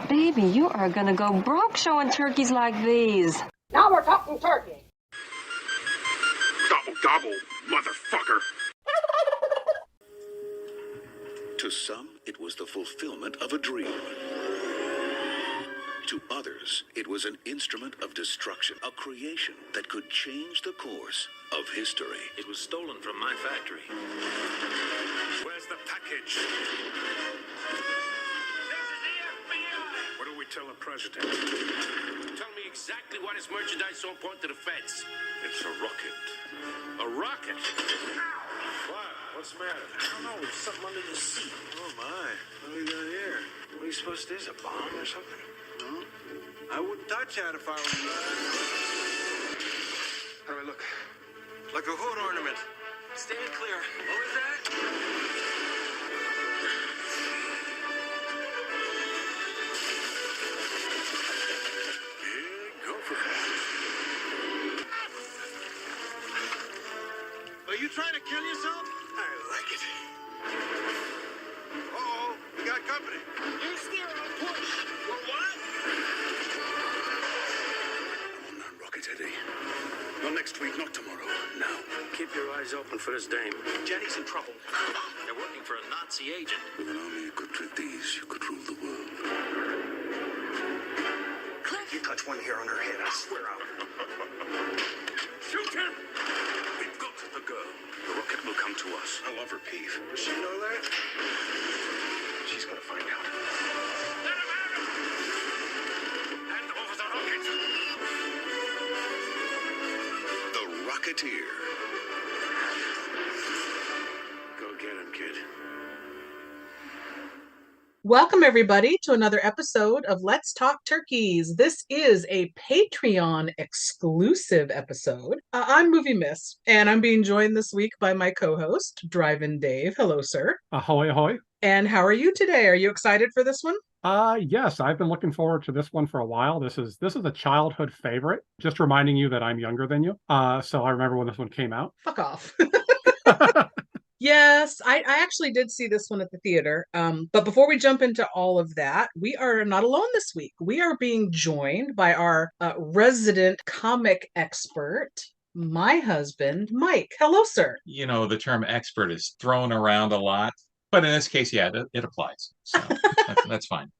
Baby, you are gonna go broke showing turkeys like these. Now we're talking turkey. Gobble, gobble, motherfucker. To some, it was the fulfillment of a dream. To others, it was an instrument of destruction, a creation that could change the course of history. It was stolen from my factory. Where's the package? What do we tell the president? Tell me exactly why this merchandise is so important to the feds. It's a rocket. A rocket? What? What's the matter? I don't know. There's something under the seat. Oh, my. What do we got here? What are you supposed to do? Is it a bomb or something? No. I wouldn't touch that if I were you. How do I look? Like a hood ornament. Stand clear. What was that? Yeah, go for it. Are you trying to kill yourself? I like it. Uh-oh, we got company. You steer on push. Well, what? I'm on Rocket Eddie. Not next week, not tomorrow. Now. Keep your eyes open for this dame. Jenny's in trouble. They're working for a Nazi agent. With an army you could treat these, you could rule the world. Cliff. You touch one hair on her head, I swear I'll... Shoot him! We've got the girl. The rocket will come to us. I love her peeve. Does she know that? She's gonna find out. Let him have it! Hand over the rocket. The Rocketeer. Go get him, kid. Welcome, everybody, to another episode of Let's Talk Turkeys. This is a Patreon exclusive episode. I'm Movie Miss, and I'm being joined this week by my co-host, Drive-In Dave. Hello, sir. Ahoy, ahoy. And how are you today? Are you excited for this one? Yes, I've been looking forward to this one for a while. This is a childhood favorite. Just reminding you that I'm younger than you. So I remember when this one came out. Fuck off. Yes, I actually did see this one at the theater. But before we jump into all of that, we are not alone this week. We are being joined by our resident comic expert, my husband, Mike. Hello, sir. You know, the term expert is thrown around a lot, but in this case, yeah, it applies. So that's fine.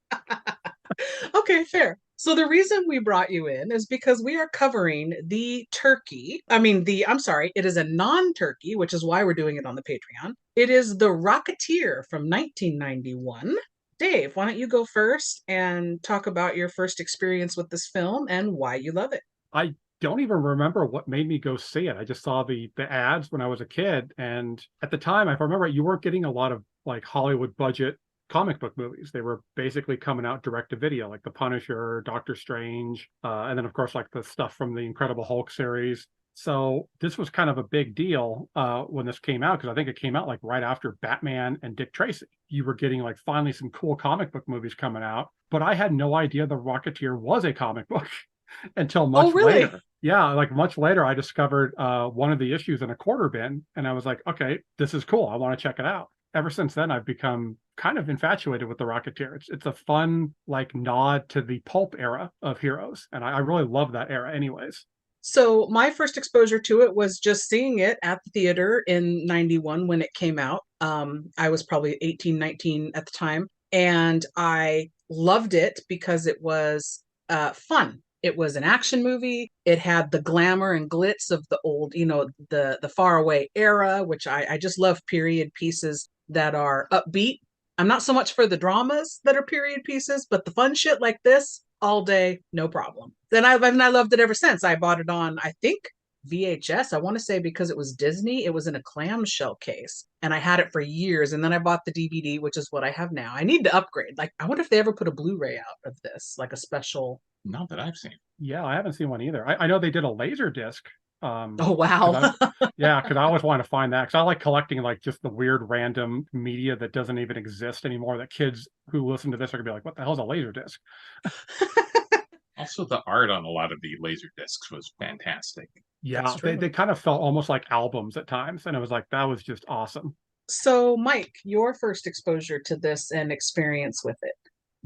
Okay, fair. So the reason we brought you in is because we are covering the turkey. It is a non-turkey, which is why we're doing it on the Patreon. It is The Rocketeer from 1991. Dave, why don't you go first and talk about your first experience with this film and why you love it? I don't even remember what made me go see it. I just saw the ads when I was a kid. And at the time, if I remember, you weren't getting a lot of like Hollywood budget comic book movies. They were basically coming out direct to video, like The Punisher, Doctor Strange, and then of course like the stuff from the Incredible Hulk series. So this was kind of a big deal when this came out, because I think it came out like right after Batman and Dick Tracy. You were getting like finally some cool comic book movies coming out, but I had no idea The Rocketeer was a comic book until much later. Yeah, like much later, I discovered one of the issues in a quarter bin, and I was like, okay, this is cool. I want to check it out. Ever since then, I've become kind of infatuated with The Rocketeer. It's a fun like nod to the pulp era of heroes, and I really love that era anyways. So my first exposure to it was just seeing it at the theater in 91 when it came out. I was probably 18, 19 at the time, and I loved it because it was fun. It was an action movie. It had the glamour and glitz of the old, the faraway era, which I just love period pieces that are upbeat. I'm not so much for the dramas that are period pieces, but the fun shit like this, all day, no problem. Then I loved it ever since. I bought it on, I think, VHS. I want to say because it was Disney, it was in a clamshell case, and I had it for years. And then I bought the DVD, which is what I have now. I need to upgrade. Like, I wonder if they ever put a Blu-ray out of this, like a special. Not that I've seen. Yeah, I haven't seen one either. I know they did a laser disc. Oh, wow. Because I always want to find that, because I like collecting like just the weird random media that doesn't even exist anymore, that kids who listen to this are gonna be like, what the hell is a laser disc? Also, the art on a lot of the laser discs was fantastic. Yeah, they kind of felt almost like albums at times, and it was like, that was just awesome. So, Mike, your first exposure to this and experience with it?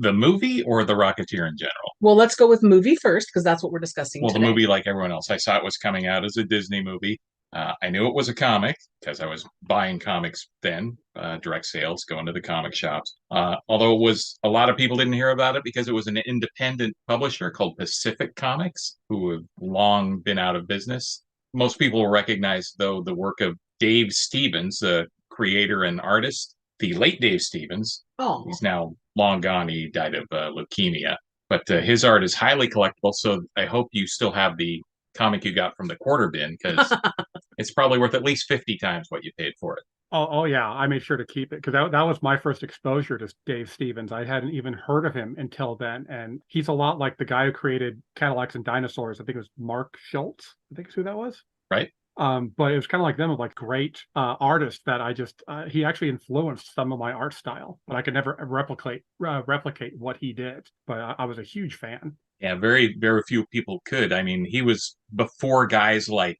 The movie or the Rocketeer in general? Well, let's go with movie first because that's what we're discussing Well, today. the movie, like everyone else, I saw it was coming out as a Disney movie. I knew it was a comic because I was buying comics then, direct sales, going to the comic shops. Although it was a lot of people didn't hear about it because it was an independent publisher called Pacific Comics, who have long been out of business. Most people will recognize, though, the work of Dave Stevens, the creator and artist, the late Dave Stevens. Oh, He's now long gone. He died of leukemia. But his art is highly collectible, so I hope you still have the comic you got from the quarter bin because it's probably worth at least 50 times what you paid for it. Oh yeah, I made sure to keep it because that was my first exposure to Dave Stevens. I hadn't even heard of him until then, and he's a lot like the guy who created Cadillacs and Dinosaurs. I think it was Mark Schultz. I think is who that was. Right. But it was kind of like them, of like great artists that I just he actually influenced some of my art style, but I could never replicate what he did. But I was a huge fan. Yeah, very, very few people could. I mean, he was before guys like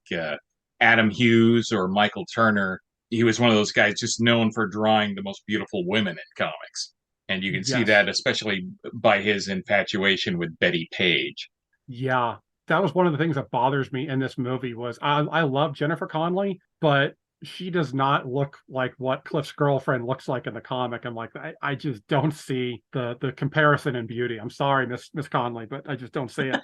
Adam Hughes or Michael Turner. He was one of those guys just known for drawing the most beautiful women in comics. And you can see Yes. that especially by his infatuation with Betty Page. Yeah, that was one of the things that bothers me in this movie was I love Jennifer Connelly, but she does not look like what Cliff's girlfriend looks like in the comic. I'm like, I just don't see the comparison in beauty. I'm sorry, Miss Connelly, but I just don't see it.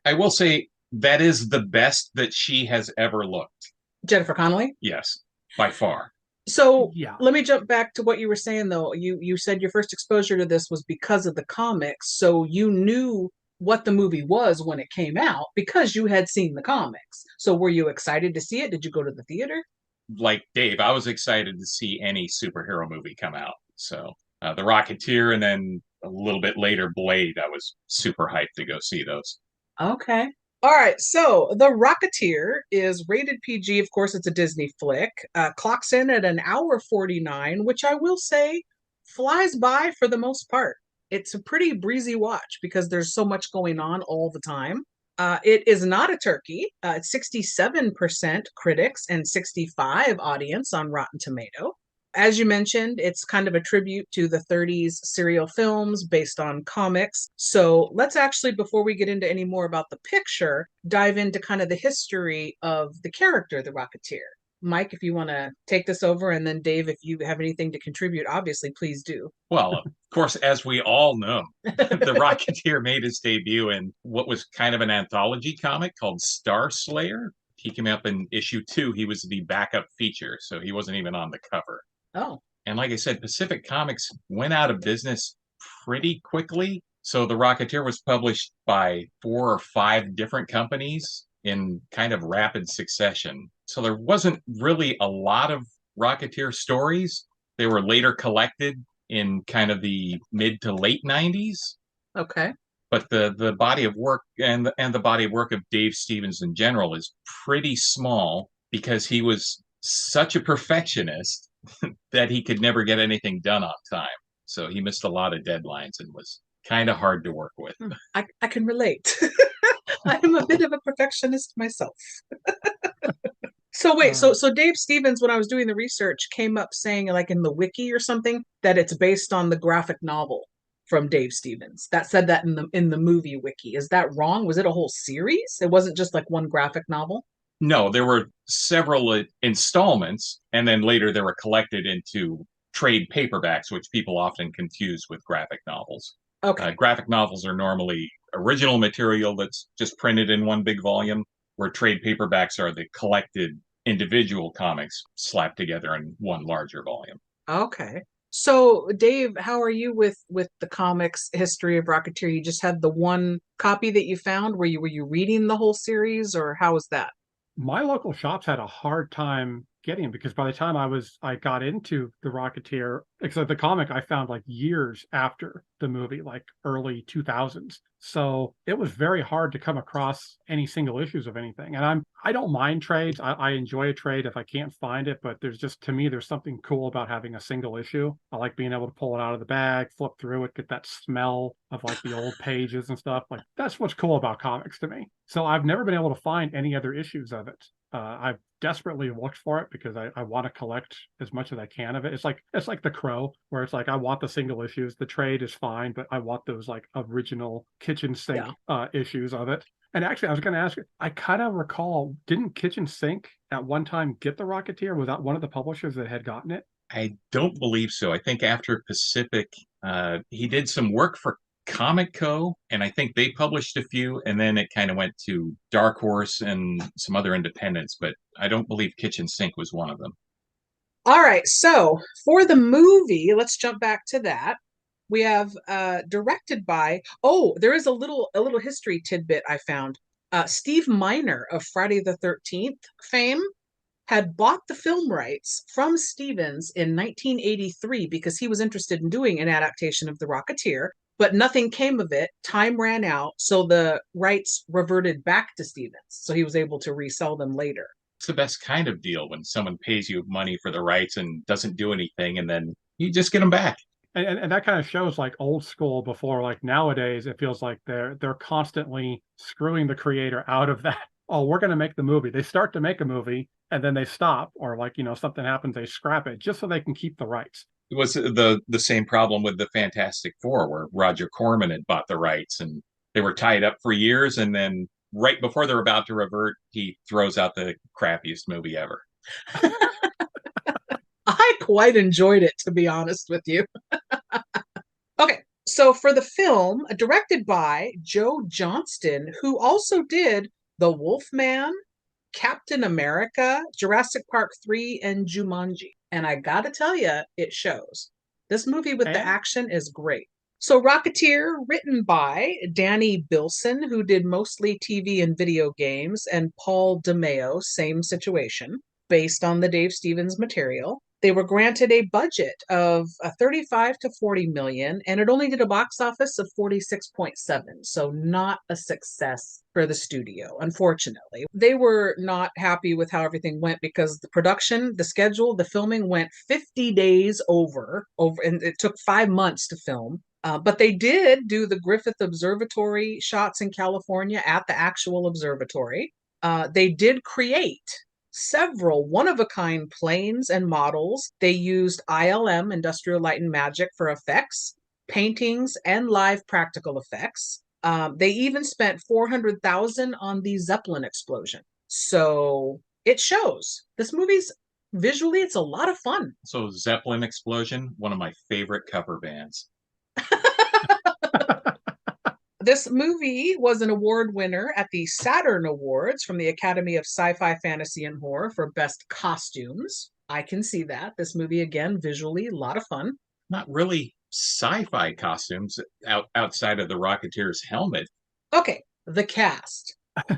I will say that is the best that she has ever looked. Jennifer Connelly? Yes, by far. So Yeah. let me jump back to what you were saying though. You said your first exposure to this was because of the comics, so you knew what the movie was when it came out because you had seen the comics. So were you excited to see it? Did you go to the theater? Like Dave, I was excited to see any superhero movie come out. So the Rocketeer and then a little bit later Blade, I was super hyped to go see those. Okay. All right. So The Rocketeer is rated PG. Of course, it's a Disney flick. Clocks in at an hour 49, which I will say flies by for the most part. It's a pretty breezy watch because there's so much going on all the time. It is not a turkey. It's 67% critics and 65 audience on Rotten Tomato. As you mentioned, it's kind of a tribute to the 30s serial films based on comics. So let's actually, before we get into any more about the picture, dive into kind of the history of the character, the Rocketeer. Mike, if you want to take this over, and then Dave, if you have anything to contribute, obviously, please do. Well, of course, as we all know, the Rocketeer made his debut in what was kind of an anthology comic called Star Slayer. He came up in issue 2. He was the backup feature, so he wasn't even on the cover. Oh, And like I said, Pacific Comics went out of business pretty quickly. So The Rocketeer was published by 4 or 5 different companies in kind of rapid succession. So there wasn't really a lot of Rocketeer stories. They were later collected in kind of the mid to late 90s. okay. But the body of work and the body of work of Dave Stevens in general is pretty small because he was such a perfectionist that he could never get anything done on time. So he missed a lot of deadlines and was kind of hard to work with. I can relate. I'm a bit of a perfectionist myself. So wait, so Dave Stevens, when I was doing the research, came up saying like in the wiki or something that it's based on the graphic novel from Dave Stevens. That said that in the movie wiki. Is that wrong? Was it a whole series? It wasn't just like one graphic novel? No, there were several installments, and then later they were collected into trade paperbacks, which people often confuse with graphic novels. Okay. Graphic novels are normally original material that's just printed in one big volume, where trade paperbacks are the collected individual comics slapped together in one larger volume. Okay. So Dave, how are you with the comics history of Rocketeer? You just had the one copy that you found? Were you reading the whole series, or how was that? My local shops had a hard time getting them because by the time I got into the Rocketeer, except the comic I found like years after the movie, like early 2000s. So it was very hard to come across any single issues of anything. And I don't mind trades. I enjoy a trade if I can't find it, but there's just, to me, there's something cool about having a single issue. I like being able to pull it out of the bag, flip through it, get that smell of like the old pages and stuff. Like that's what's cool about comics to me. So I've never been able to find any other issues of it. I've desperately looked for it because I want to collect as much as I can of it. It's like The Crow, where it's like I want the single issues. The trade is fine, but I want those like original kitchen sink issues of it. And actually, I was going to ask, I kind of recall, didn't Kitchen Sink at one time get the Rocketeer? Was that one of the publishers that had gotten it? I don't believe so. I think after Pacific, he did some work for Comic Co, and I think they published a few, and then it kind of went to Dark Horse and some other independents, but I don't believe Kitchen Sink was one of them. All right, so for the movie, let's jump back to that. We have directed by, oh, there is a little history tidbit I found. Steve Miner of Friday the 13th fame had bought the film rights from Stevens in 1983 because he was interested in doing an adaptation of The Rocketeer, but nothing came of it. Time ran out, so the rights reverted back to Stevens, so he was able to resell them later. It's the best kind of deal when someone pays you money for the rights and doesn't do anything, and then you just get them back. And that kind of shows like old school before, like nowadays it feels like they're constantly screwing the creator out of that. Oh, we're going to make the movie. They start to make a movie and then they stop, or like, something happens, they scrap it just so they can keep the rights. It was the same problem with the Fantastic Four, where Roger Corman had bought the rights and they were tied up for years, and then right before they're about to revert, he throws out the crappiest movie ever. I quite enjoyed it, to be honest with you. Okay, so for the film, directed by Joe Johnston, who also did The Wolfman, Captain America, Jurassic Park 3, and Jumanji. And I gotta tell you, it shows. This movie with the action is great. So Rocketeer, written by Danny Bilson, who did mostly TV and video games, and Paul DeMeo, same situation, based on the Dave Stevens material. They were granted a budget of 35 to 40 million, and it only did a box office of 46.7, so not a success for the studio, unfortunately. They were not happy with how everything went because the production, the schedule, the filming went 50 days over, and it took 5 months to film. But they did do the Griffith Observatory shots in California at the actual observatory. They did create several one-of-a-kind planes and models. They used ILM, Industrial Light and Magic, for effects, paintings, and live practical effects. They even spent $400,000 on the Zeppelin explosion. So it shows. This movie's visually, it's a lot of fun. So Zeppelin Explosion, one of my favorite cover bands. This movie was an award winner at the Saturn Awards from the Academy of Sci-Fi, Fantasy, and Horror for Best Costumes. I can see that. This movie, again, visually, a lot of fun. Not really sci-fi costumes outside of the Rocketeer's helmet. Okay, the cast.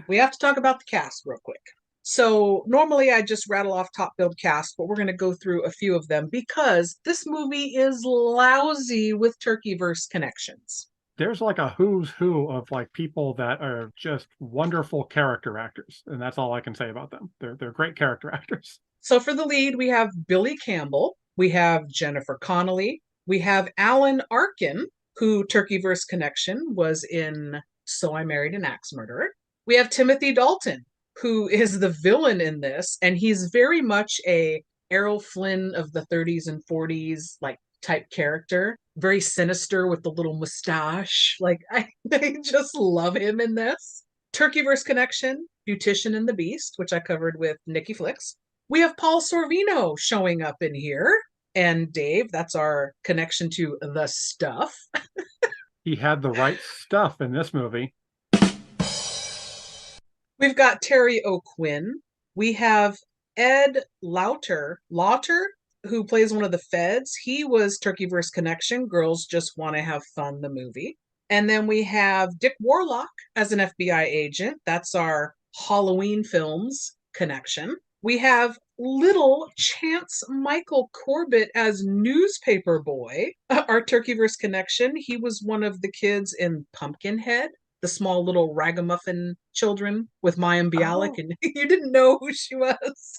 We have to talk about the cast real quick. So normally I just rattle off top billed cast, but we're going to go through a few of them because this movie is lousy with Turkeyverse connections. There's like a who's who of like people that are just wonderful character actors, and that's all I can say about them. They're great character actors. So for the lead, we have Billy Campbell, we have Jennifer Connelly, we have Alan Arkin, who Turkeyverse connection was in So I Married an Axe Murderer. We have Timothy Dalton, who is the villain in this, and he's very much a Errol Flynn of the 30s and 40s, like type character, very sinister with the little mustache. Like I just love him in this. Turkeyverse connection, Beautician and the Beast, which I covered with Nikki Flicks. We have Paul Sorvino showing up in here. And Dave, that's our connection to The Stuff. He had the right stuff in this movie. We've got Terry O'Quinn. We have Ed Lauter, who plays one of the feds. He was Turkeyverse connection, Girls Just Want to Have Fun, the movie. And then we have Dick Warlock as an FBI agent. That's our Halloween films connection. We have little Chance Michael Corbett as Newspaper Boy, our Turkeyverse connection. He was one of the kids in Pumpkinhead, the small little ragamuffin children with Mayim Bialik, and you didn't know who she was.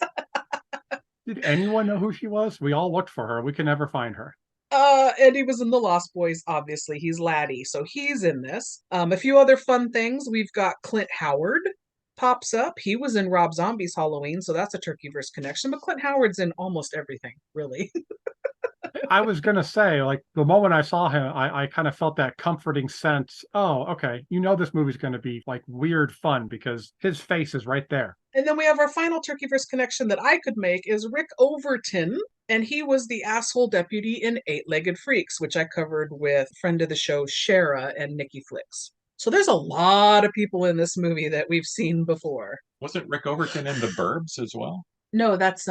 Did anyone know who she was? We all looked for her. We could never find her. And he was in The Lost Boys, obviously. He's Laddie, so he's in this. A few other fun things. We've got Clint Howard, pops up. He was in Rob Zombie's Halloween, so that's a Turkeyverse connection. But Clint Howard's in almost everything, really. I was gonna say, like the moment I saw him, I kind of felt that comforting sense. Oh, okay, you know this movie's gonna be like weird fun because his face is right there. And then we have our final Turkeyverse connection that I could make is Rick Overton, and he was the asshole deputy in Eight-Legged Freaks, which I covered with friend of the show Shara and Nikki Flicks. So there's a lot of people in this movie that we've seen before. Wasn't Rick Overton in The Burbs as well? No, that's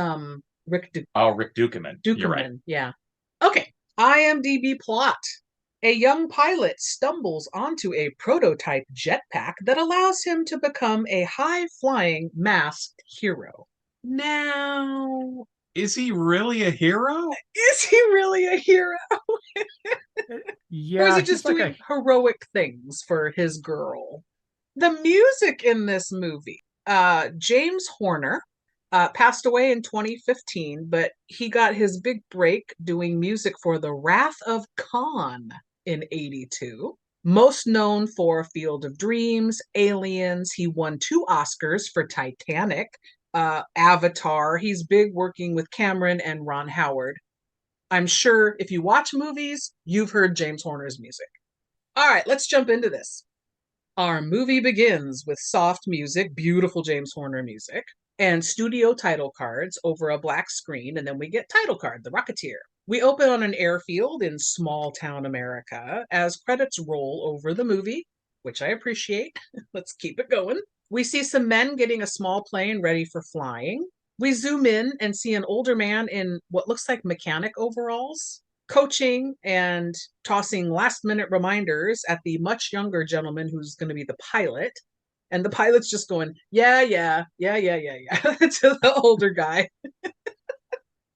Rick Oh, Rick Dukeman. You're right. Dukeman. Yeah. Okay. IMDb plot. A young pilot stumbles onto a prototype jetpack that allows him to become a high-flying masked hero. Now, Is he really a hero? is he really a hero? Yeah, Or is he he's just like doing heroic things for his girl? The music in this movie, James Horner passed away in 2015, but he got his big break doing music for The Wrath of Khan in 82. Most known for Field of Dreams, Aliens. He won 2 Oscars for Titanic, Avatar. He's big working with Cameron and Ron Howard. I'm sure if you watch movies, you've heard James Horner's music. All right, let's jump into this. Our movie begins with soft music, beautiful James Horner music, and studio title cards over a black screen, and then we get title card, The Rocketeer. We open on an airfield in small town America as credits roll over the movie, which I appreciate. Let's keep it going. We see some men getting a small plane ready for flying. We zoom in and see an older man in what looks like mechanic overalls, coaching and tossing last minute reminders at the much younger gentleman who's going to be the pilot. And the pilot's just going, yeah, to the older guy.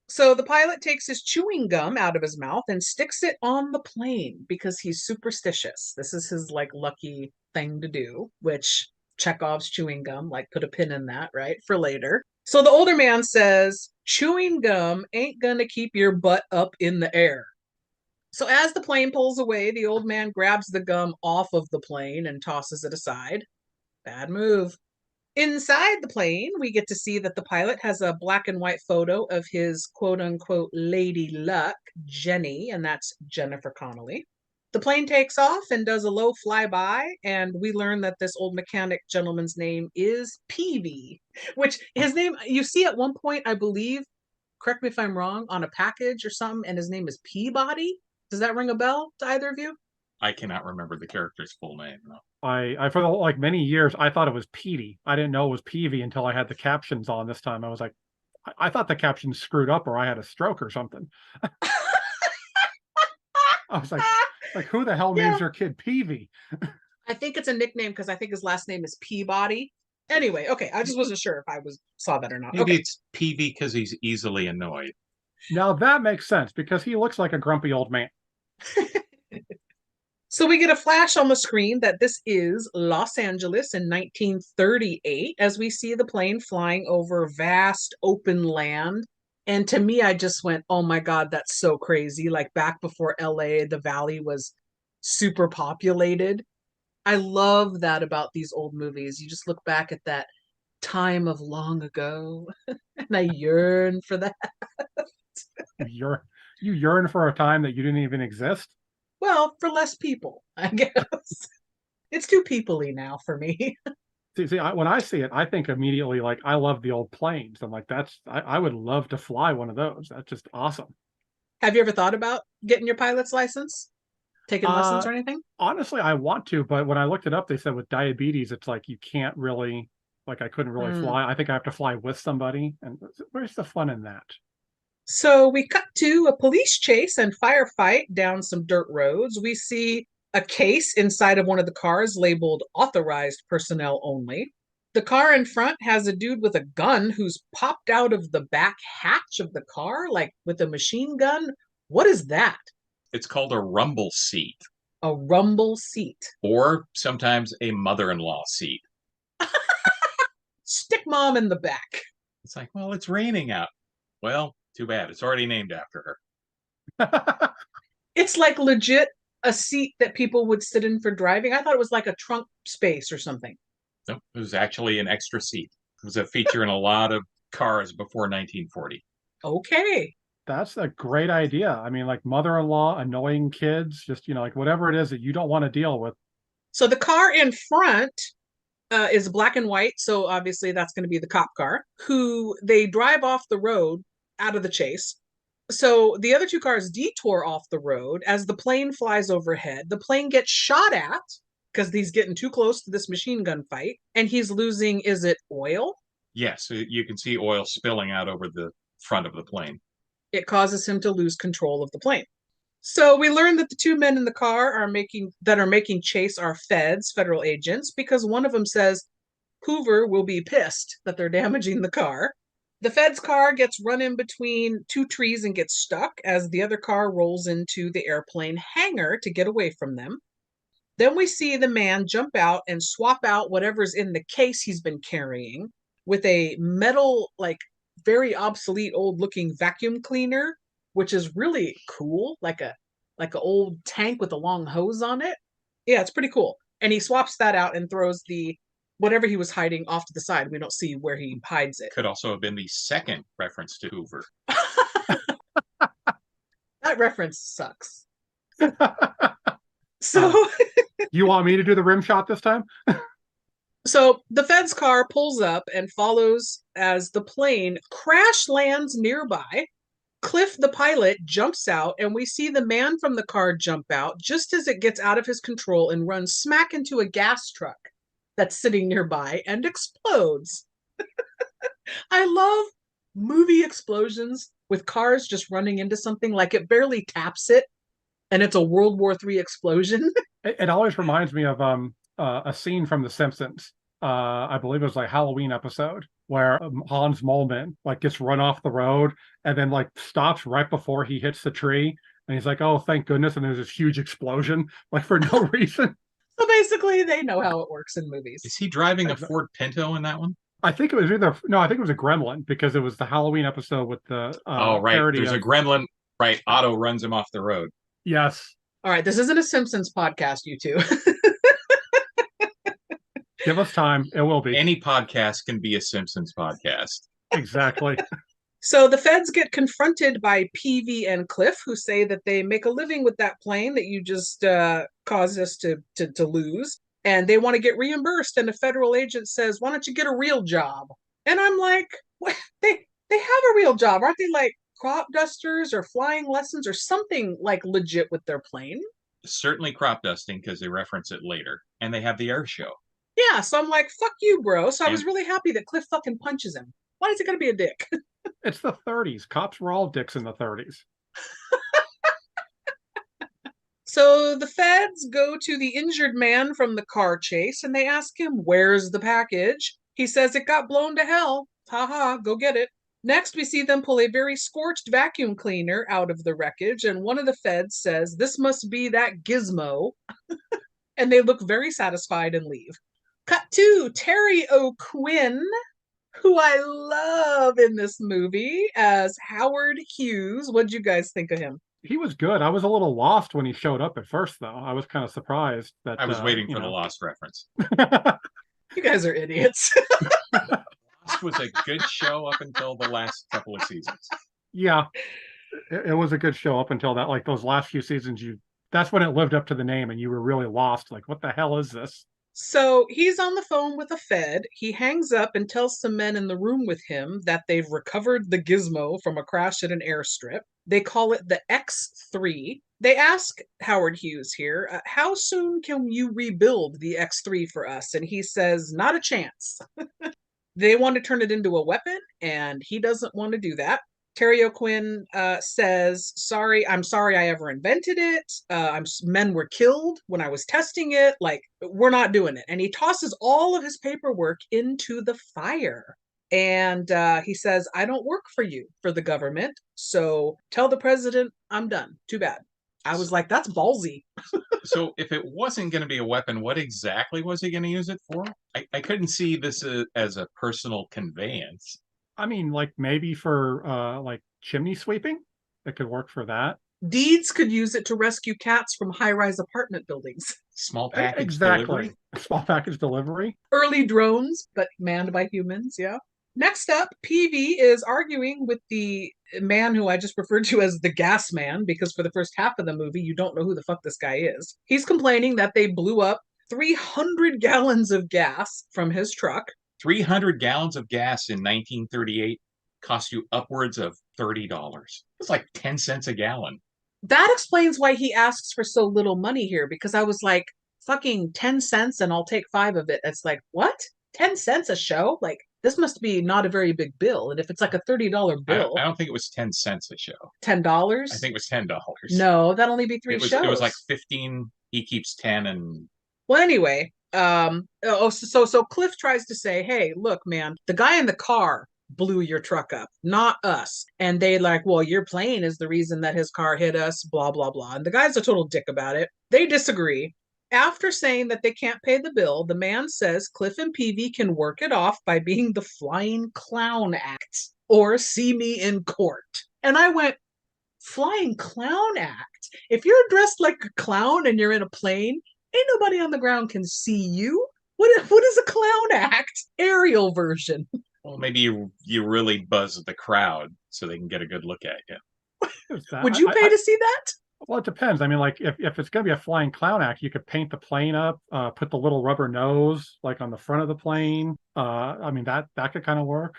So the pilot takes his chewing gum out of his mouth and sticks it on the plane because he's superstitious. This is his like lucky thing to do, which Chekhov's chewing gum, like put a pin in that, right? For later. So the older man says, chewing gum ain't gonna keep your butt up in the air. So as the plane pulls away, the old man grabs the gum off of the plane and tosses it aside. Bad move. Inside the plane, we get to see that the pilot has a black and white photo of his quote unquote Lady Luck, Jenny, and that's Jennifer Connelly. The plane takes off and does a low flyby, and we learn that this old mechanic gentleman's name is Peavy, which his name, you see at one point, I believe, correct me if I'm wrong, on a package or something, and his name is Peabody. Does that ring a bell to either of you? I cannot remember the character's full name. No. I for like many years I thought it was Petey. I didn't know it was Peavy until I had the captions on this time. I was like, I thought the captions screwed up or I had a stroke or something. I was like who the hell names their kid Peavy? I think it's a nickname because I think his last name is Peabody. Anyway, okay, I just wasn't sure if I saw that or not. Maybe Okay. it's Peavy because he's easily annoyed. Now that makes sense because he looks like a grumpy old man. So we get a flash on the screen that this is Los Angeles in 1938 as we see the plane flying over vast open land. And to me, I just went, oh my God, that's so crazy. Like back before LA, the valley was super populated. I love that about these old movies. You just look back at that time of long ago and I yearn for that. You yearn for a time that you didn't even exist. Well, for less people, I guess. It's too people-y now for me. When I see it, I think immediately like I love the old planes. I'm like, I would love to fly one of those. That's just awesome. Have you ever thought about getting your pilot's license? Taking lessons or anything? Honestly, I want to, but when I looked it up, they said with diabetes, it's like you can't really, like I couldn't really fly. I think I have to fly with somebody. And where's the fun in that? So we cut to a police chase and firefight down some dirt roads. We see a case inside of one of the cars labeled authorized personnel only. The car in front has a dude with a gun who's popped out of the back hatch of the car, like with a machine gun. What is that? It's called a rumble seat, A rumble seat. or sometimes a mother-in-law seat. Stick mom in the back. It's like, well, it's raining out. Well, too bad. It's already named after her. It's like legit a seat that people would sit in for driving. I thought it was like a trunk space or something. Nope, it was actually an extra seat. It was a feature in a lot of cars before 1940. Okay. That's a great idea. I mean, like mother-in-law, annoying kids, just, like whatever it is that you don't want to deal with. So the car in front is black and white. So obviously that's going to be the cop car, who they drive off the road out of the chase. So the other two cars detour off the road as the plane flies overhead. The plane gets shot at because he's getting too close to this machine gun fight, and he's losing, is it oil? Yes, you can see oil spilling out over the front of the plane. It causes him to lose control of the plane. So we learn that the two men in the car are making chase are feds, federal agents, because one of them says Hoover will be pissed that they're damaging the car. The feds car gets run in between two trees and gets stuck as the other car rolls into the airplane hangar to get away from them. Then we see the man jump out and swap out whatever's in the case he's been carrying with a metal, like very obsolete old looking vacuum cleaner, which is really cool, like a old tank with a long hose on it. Yeah, it's pretty cool. And he swaps that out and throws the whatever he was hiding off to the side. We don't see where he hides it. Could also have been the second reference to Hoover. That reference sucks. So You want me to do the rim shot this time? So the feds car pulls up and follows as the plane crash lands nearby. Cliff, the pilot, jumps out, and we see the man from the car jump out just as it gets out of his control and runs smack into a gas truck that's sitting nearby and explodes. I love movie explosions with cars just running into something, like it barely taps it and it's a World War III explosion. It always reminds me of a scene from The Simpsons. I believe it was like Halloween episode where Hans Moleman like gets run off the road and then like stops right before he hits the tree, and he's like, "Oh, thank goodness!" And there's this huge explosion like for no reason. So basically, they know how it works in movies. Is he driving a Ford Pinto in that one? I think it was I think it was a Gremlin, because it was the Halloween episode with the oh right, there's a gremlin. Right, Otto runs him off the road. Yes. All right, this isn't a Simpsons podcast, you two. Give us time. It will be. Any podcast can be a Simpsons podcast. Exactly. So the feds get confronted by Peavy and Cliff, who say that they make a living with that plane that you just caused us to lose, and they want to get reimbursed. And a federal agent says, "Why don't you get a real job?" And I'm like, what? They have a real job, aren't they? Like crop dusters or flying lessons or something like legit with their plane? Certainly crop dusting, because they reference it later, and they have the air show. Yeah, so I'm like, fuck you, bro. So I was really happy that Cliff fucking punches him. Why is he gonna be a dick? It's the 30s. Cops were all dicks in the 30s. So the feds go to the injured man from the car chase and they ask him, "Where's the package?" He says it got blown to hell. Haha, go get it. Next, we see them pull a very scorched vacuum cleaner out of the wreckage, and one of the feds says, "This must be that gizmo." And they look very satisfied and leave. Cut to Terry O'Quinn, who I love in this movie as Howard Hughes. What'd you guys think of him? He was good. I was a little lost when he showed up at first, though. I was kind of surprised that I was waiting for the Lost reference. You guys are idiots. Lost was a good show up until the last couple of seasons. Yeah, it was a good show up until that. Like those last few seasons, that's when it lived up to the name, and you were really lost. Like, what the hell is this? So he's on the phone with a Fed. He hangs up and tells some men in the room with him that they've recovered the gizmo from a crash at an airstrip. They call it the X3. They ask Howard Hughes here, "How soon can you rebuild the X3 for us?" And he says, "Not a chance." They want to turn it into a weapon, and he doesn't want to do that. Terry O'Quinn says, I'm sorry I ever invented it. Men were killed when I was testing it. Like, we're not doing it. And he tosses all of his paperwork into the fire. And he says, "I don't work for you, for the government. So tell the president I'm done. Too bad." I was like, that's ballsy. So if it wasn't going to be a weapon, what exactly was he going to use it for? I couldn't see this as a personal conveyance. I mean, like maybe for like chimney sweeping, it could work for that. Deeds could use it to rescue cats from high-rise apartment buildings. Small package Exactly. delivery. Small package delivery. Early drones, but manned by humans, yeah. Next up, PV is arguing with the man who I just referred to as the gas man, because for the first half of the movie, you don't know who the fuck this guy is. He's complaining that they blew up 300 gallons of gas from his truck. 300 gallons of gas in 1938 cost you upwards of $30. It's like 10 cents a gallon. That explains why he asks for so little money here, because I was like, fucking 10 cents and I'll take 5 of it. It's like, what? 10 cents a show? Like, this must be not a very big bill. And if it's like a $30 bill, I don't think it was 10 cents a show. $10? I think it was $10. No, that'd only be 3 shows. It was like 15. He keeps 10 and Well, anyway, so Cliff tries to say, hey, look, man, the guy in the car blew your truck up, not us. And they like, well, your plane is the reason that his car hit us, blah, blah, blah. And the guy's a total dick about it. They disagree. After saying that they can't pay the bill, the man says Cliff and Peavy can work it off by being the Flying Clown Act or see me in court. And I went, Flying Clown Act? If you're dressed like a clown and you're in a plane, ain't nobody on the ground can see you. What is a clown act? Aerial version. well, maybe you really buzz the crowd so they can get a good look at you. Would you pay to see that? Well, it depends. I mean, like if it's going to be a flying clown act, you could paint the plane up, put the little rubber nose like on the front of the plane. I mean that could kind of work.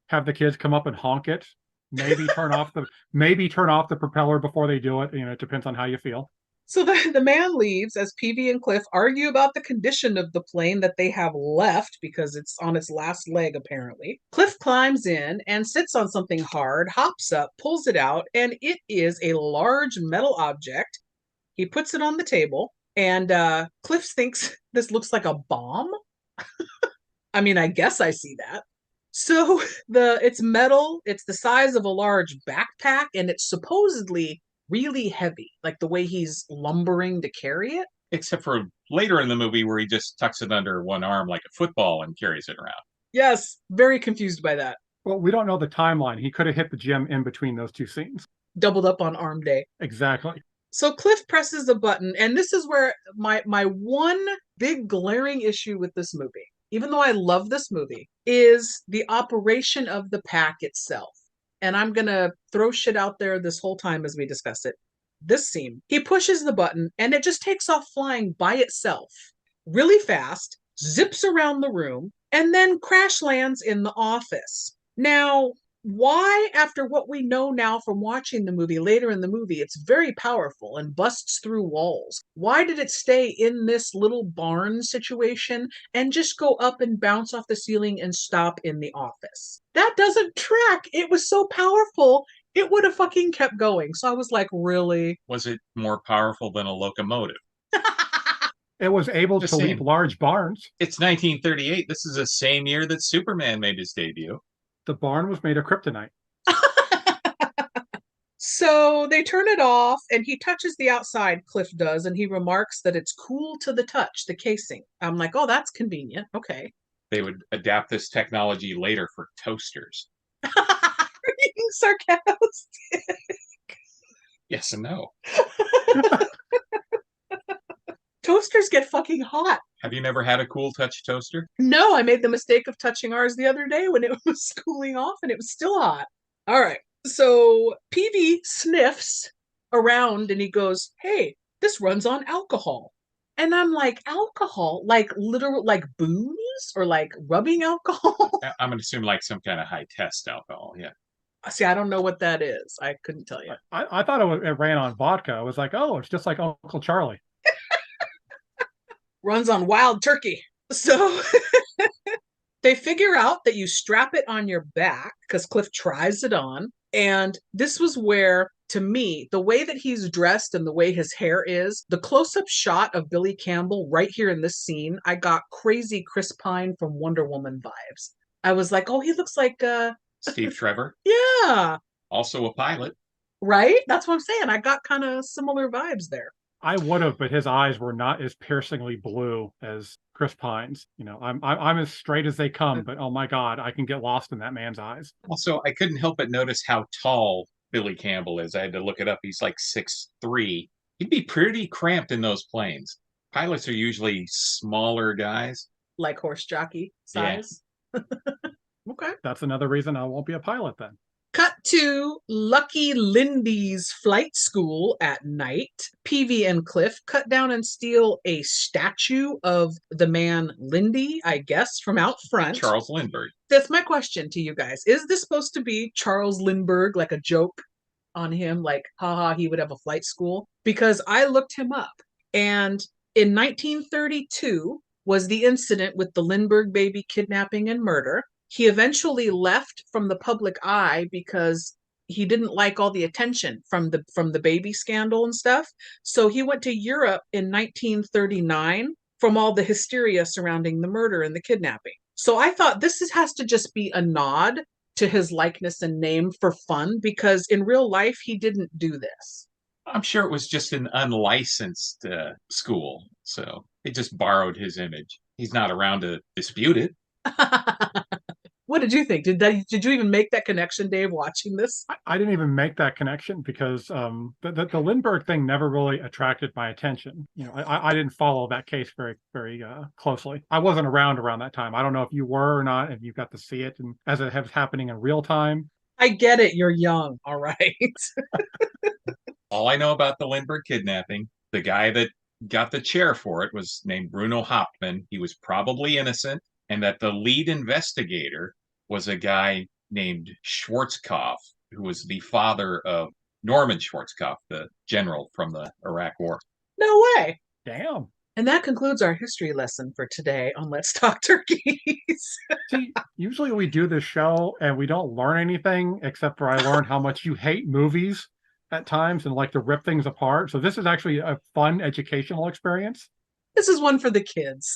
Have the kids come up and honk it. Maybe turn off the propeller before they do it. You know, it depends on how you feel. So the man leaves as Peavy and Cliff argue about the condition of the plane that they have left because it's on its last leg, apparently. Cliff climbs in and sits on something hard, hops up, pulls it out, and it is a large metal object. He puts it on the table, and Cliff thinks this looks like a bomb. I mean, I guess I see that. So it's metal, it's the size of a large backpack, and it's supposedly really heavy, like the way he's lumbering to carry it. Except for later in the movie where he just tucks it under one arm like a football and carries it around. Yes, very confused by that. Well, we don't know the timeline. He could have hit the gym in between those two scenes. Doubled up on arm day. Exactly. So Cliff presses a button, and this is where my one big glaring issue with this movie, even though I love this movie, is the operation of the pack itself. And I'm going to throw shit out there this whole time as we discuss it. This scene, he pushes the button and it just takes off flying by itself really fast, zips around the room, and then crash lands in the office. Now, why, after what we know now from watching the movie later in the movie, it's very powerful and busts through walls. Why did it stay in this little barn situation and just go up and bounce off the ceiling and stop in the office? That doesn't track. It was so powerful, it would have fucking kept going. So I was like, really? Was it more powerful than a locomotive? It was able to leap large barns. It's 1938. This is the same year that Superman made his debut. The barn was made of kryptonite. So they turn it off and he touches the outside, Cliff does, and he remarks that it's cool to the touch, the casing. I'm like, oh, that's convenient. Okay. They would adapt this technology later for toasters. Are you being sarcastic? Yes and no. Toasters get fucking hot. Have you never had a cool touch toaster? No, I made the mistake of touching ours the other day when it was cooling off and it was still hot. All right. So PV sniffs around and he goes, hey, this runs on alcohol. And I'm like, alcohol? Like literal, like booze or like rubbing alcohol? I'm going to assume like some kind of high test alcohol. Yeah. See, I don't know what that is. I couldn't tell you. I thought it ran on vodka. I was like, oh, it's just like Uncle Charlie. Runs on wild turkey. So they figure out that you strap it on your back because Cliff tries it on. And this was where, to me, the way that he's dressed and the way his hair is, the close-up shot of Billy Campbell right here in this scene, I got crazy Chris Pine from Wonder Woman vibes. I was like, oh, he looks like Steve Trevor. Yeah. Also a pilot. Right? That's what I'm saying. I got kind of similar vibes there. I would have, but his eyes were not as piercingly blue as Chris Pine's. You know, I'm as straight as they come, but oh my God, I can get lost in that man's eyes. Also, I couldn't help but notice how tall Billy Campbell is. I had to look it up. He's like 6'3". He'd be pretty cramped in those planes. Pilots are usually smaller guys. Like horse jockey Yeah. size. Okay. That's another reason I won't be a pilot then. Cut to Lucky Lindy's flight school at night. Peavy and Cliff cut down and steal a statue of the man Lindy, I guess, from out front. Charles Lindbergh. That's my question to you guys. Is this supposed to be Charles Lindbergh, like a joke on him, like, haha, he would have a flight school? Because I looked him up, and in 1932 was the incident with the Lindbergh baby kidnapping and murder. He eventually left from the public eye because he didn't like all the attention from the baby scandal and stuff. So he went to Europe in 1939 from all the hysteria surrounding the murder and the kidnapping. So I thought has to just be a nod to his likeness and name for fun, because in real life he didn't do this. I'm sure it was just an unlicensed school, so they just borrowed his image. He's not around to dispute it. What did you think? Did you even make that connection, Dave, watching this? I didn't even make that connection because the Lindbergh thing never really attracted my attention. You know, I didn't follow that case very closely. I wasn't around that time. I don't know if you were or not, if you got to see it and as it was happening in real time. I get it. You're young. All right. All I know about the Lindbergh kidnapping, the guy that got the chair for it was named Bruno Hauptmann. He was probably innocent, and that the lead investigator was a guy named Schwarzkopf, who was the father of Norman Schwarzkopf, the general from the Iraq War. No way. Damn. And that concludes our history lesson for today on Let's Talk Turkeys. See, usually we do this show and we don't learn anything except for I learned how much you hate movies at times and like to rip things apart. So this is actually a fun educational experience. This is one for the kids.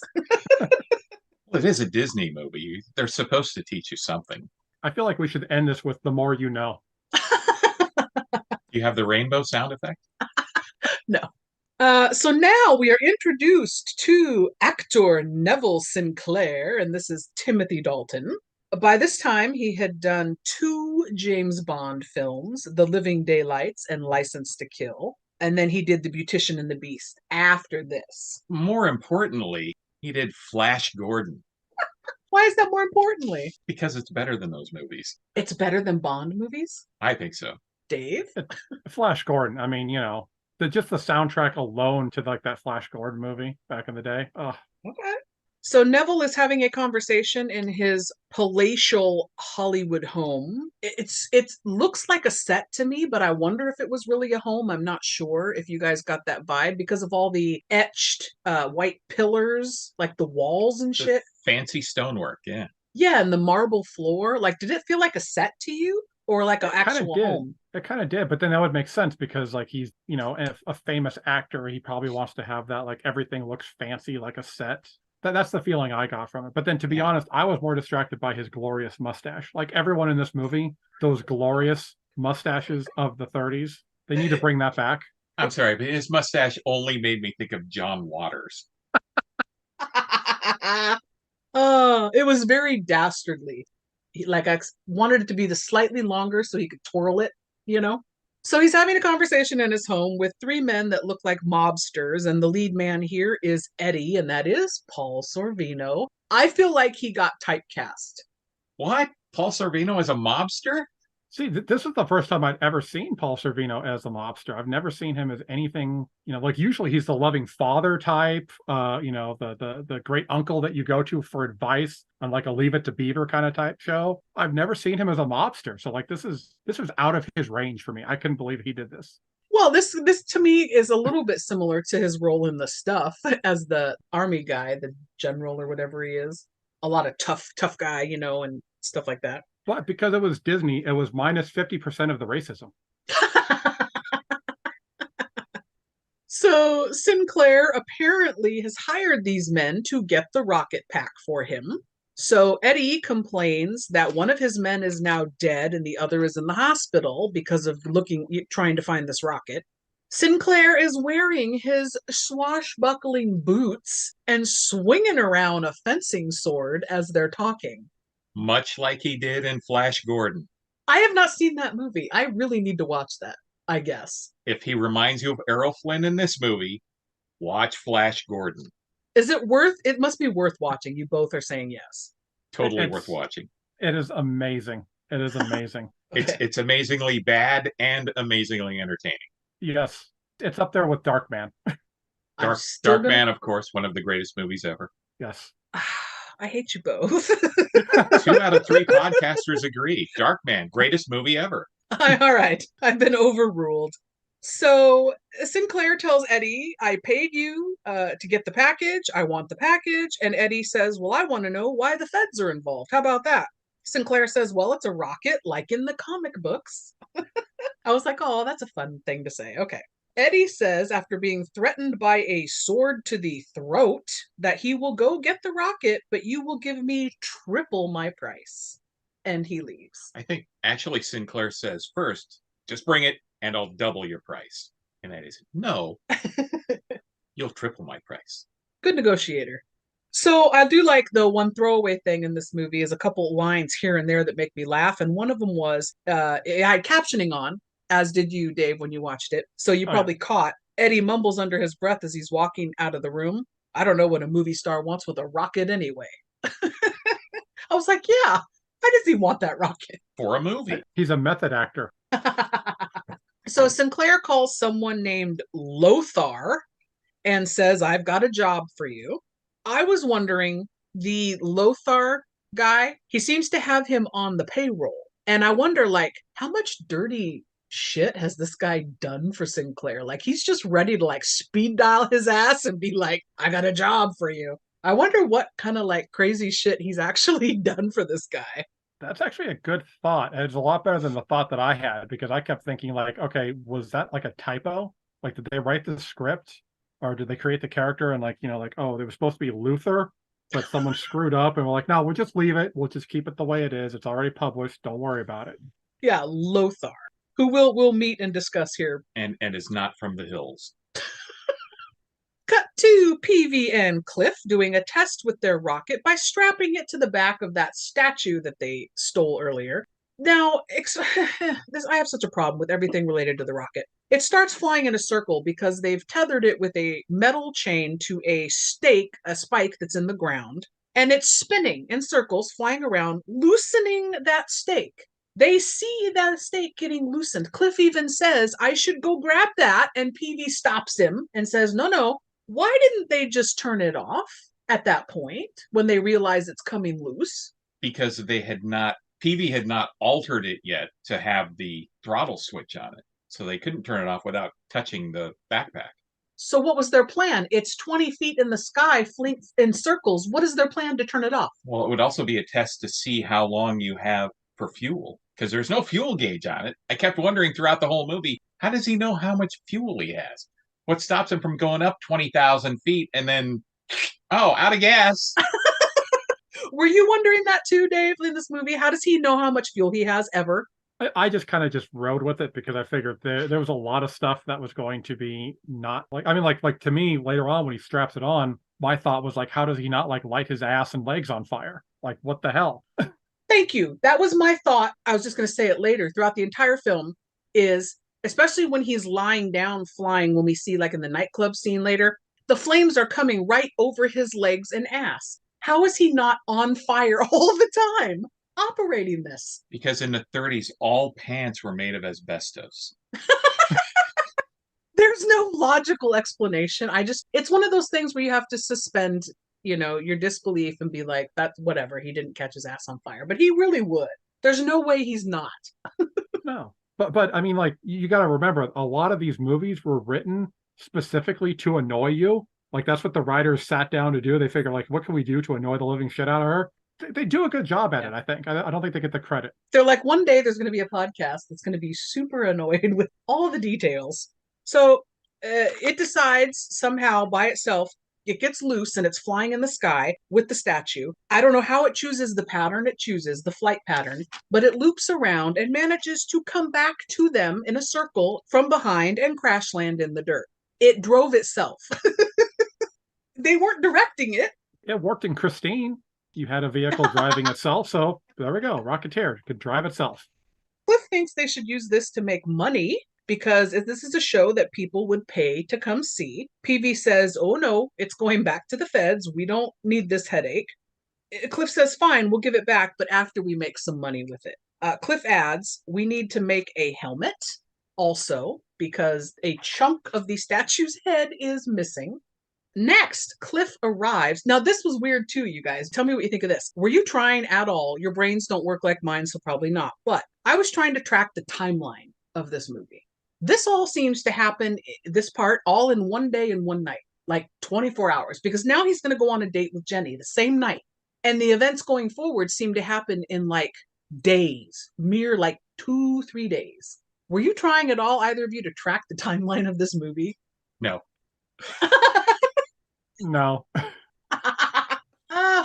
Well, it is a Disney movie. They're supposed to teach you something. I feel like we should end this with the more you know. You have the rainbow sound effect? No. So now we are introduced to actor Neville Sinclair, and this is Timothy Dalton. By this time, he had done 2 James Bond films, The Living Daylights and License to Kill. And then he did The Beautician and the Beast after this. More importantly, he did Flash Gordon. Why is that more importantly? Because it's better than those movies. It's better than Bond movies? I think so. Dave? Flash Gordon. I mean, you know, just the soundtrack alone to like that Flash Gordon movie back in the day. Oh. Okay. So Neville is having a conversation in his palatial Hollywood home. It looks like a set to me, but I wonder if it was really a home. I'm not sure if you guys got that vibe because of all the etched white pillars, like the walls and shit. Fancy stonework, yeah. Yeah, and the marble floor. Like, did it feel like a set to you or like an actual home? It kind of did, but then that would make sense because like he's, you know, a famous actor. He probably wants to have that, like everything looks fancy like a set. That's the feeling I got from it. But then to be honest, I was more distracted by his glorious mustache. Like everyone in this movie, those glorious mustaches of the 30s, they need to bring that back. I'm sorry, but his mustache only made me think of John Waters. It was very dastardly. Like I wanted it to be the slightly longer so he could twirl it, you know? So he's having a conversation in his home with 3 men that look like mobsters, and the lead man here is Eddie, and that is Paul Sorvino. I feel like he got typecast. What? Paul Sorvino is a mobster? See, this is the first time I'd ever seen Paul Sorvino as a mobster. I've never seen him as anything, you know, like usually he's the loving father type, you know, the great uncle that you go to for advice on like a Leave It to Beaver kind of type show. I've never seen him as a mobster. So like this was out of his range for me. I couldn't believe he did this. Well, this to me is a little bit similar to his role in The Stuff as the army guy, the general or whatever he is. A lot of tough guy, you know, and stuff like that. But because it was Disney, it was minus 50% of the racism. So Sinclair apparently has hired these men to get the rocket pack for him. So Eddie complains that one of his men is now dead and the other is in the hospital because of trying to find this rocket. Sinclair is wearing his swashbuckling boots and swinging around a fencing sword as they're talking. Much like he did in Flash Gordon. I have not seen that movie. I really need to watch that, I guess. If he reminds you of Errol Flynn in this movie, watch Flash Gordon. Is it worth it must be worth watching. You both are saying yes. Totally It's worth watching. it is amazing. It is amazing. Okay. It's amazingly bad and amazingly entertaining. Yes, it's up there with Darkman. I'm still gonna Darkman, of course, one of the greatest movies ever. Yes. I hate you both. 2 out of 3 podcasters agree. Darkman, greatest movie ever. All right. I've been overruled. So Sinclair tells Eddie, I paid you to get the package. I want the package. And Eddie says, well, I want to know why the feds are involved. How about that? Sinclair says, well, it's a rocket like in the comic books. I was like, oh, that's a fun thing to say. Okay. Eddie says, after being threatened by a sword to the throat, that he will go get the rocket, but you will give me triple my price. And he leaves. I think actually Sinclair says first, just bring it and I'll double your price. And Eddie said, no, you'll triple my price. Good negotiator. So I do like the one throwaway thing in this movie is a couple lines here and there that make me laugh. And one of them was I had captioning on, as did you, Dave, when you watched it. So you probably caught Eddie mumbles under his breath as he's walking out of the room. I don't know what a movie star wants with a rocket anyway. I was like, yeah, why does he want that rocket? For a movie. He's a method actor. So Sinclair calls someone named Lothar and says, I've got a job for you. I was wondering, the Lothar guy, he seems to have him on the payroll. And I wonder, like, how much dirty shit has this guy done for Sinclair? Like, he's just ready to, like, speed dial his ass and be like, I got a job for you. I wonder what kind of, like, crazy shit he's actually done for this guy. That's actually a good thought. And it's a lot better than the thought that I had because I kept thinking like, okay, was that like a typo? Like, did they write the script or did they create the character and like, like, oh, they were supposed to be Luther, but someone screwed up and we're like, no, we'll just leave it. We'll just keep it the way it is. It's already published. Don't worry about it. Yeah, Lothar, who we'll meet and discuss here. And is not from the hills. Cut to Peavy and Cliff doing a test with their rocket by strapping it to the back of that statue that they stole earlier. Now, I have such a problem with everything related to the rocket. It starts flying in a circle because they've tethered it with a metal chain to a stake, a spike that's in the ground, and it's spinning in circles, flying around, loosening that stake. They see that stake getting loosened. Cliff even says, I should go grab that, and Peavy stops him and says, no, why didn't they just turn it off at that point when they realize it's coming loose? Because Peavy had not altered it yet to have the throttle switch on it. So they couldn't turn it off without touching the backpack. So what was their plan? It's 20 feet in the sky, in circles. What is their plan to turn it off? Well, it would also be a test to see how long you have for fuel, because there's no fuel gauge on it. I kept wondering throughout the whole movie, how does he know how much fuel he has? What stops him from going up 20,000 feet and then, out of gas? Were you wondering that too, Dave, in this movie? How does he know how much fuel he has ever? I just kind of just rode with it because I figured there was a lot of stuff that was going to be not like to me later on when he straps it on, my thought was like, how does he not like light his ass and legs on fire? Like, what the hell? Thank you. That was my thought. I was just going to say it later throughout the entire film is, especially when he's lying down flying, when we see like in the nightclub scene later, the flames are coming right over his legs and ass. How is he not on fire all the time operating this? Because in the 30s, all pants were made of asbestos. There's no logical explanation. It's one of those things where you have to suspend, your disbelief and be like, that's whatever. He didn't catch his ass on fire, but he really would. There's no way he's not. No. But I mean, like, you got to remember, a lot of these movies were written specifically to annoy you. Like, that's what the writers sat down to do. They figure, like, what can we do to annoy the living shit out of her? They do a good job at it, I think. I don't think they get the credit. They're like, one day there's going to be a podcast that's going to be super annoyed with all the details. So it decides somehow by itself, it gets loose and it's flying in the sky with the statue. I don't know how it chooses the pattern it chooses, the flight pattern, but it loops around and manages to come back to them in a circle from behind and crash land in the dirt. It drove itself. They weren't directing it. It worked in Christine. You had a vehicle driving itself. So there we go. Rocketeer could drive itself. Cliff thinks they should use this to make money because if this is a show that people would pay to come see. PV says, oh no, it's going back to the feds. We don't need this headache. Cliff says, fine, we'll give it back, but after we make some money with it. Cliff adds, we need to make a helmet also because a chunk of the statue's head is missing. Next, Cliff arrives. Now, this was weird too, you guys. Tell me what you think of this. Were you trying at all? Your brains don't work like mine, so probably not. But I was trying to track the timeline of this movie. This all seems to happen, this part, all in one day and one night, like 24 hours, because now he's going to go on a date with Jenny the same night. And the events going forward seem to happen in like days, mere like 2-3 days. Were you trying at all, either of you, to track the timeline of this movie? No. No.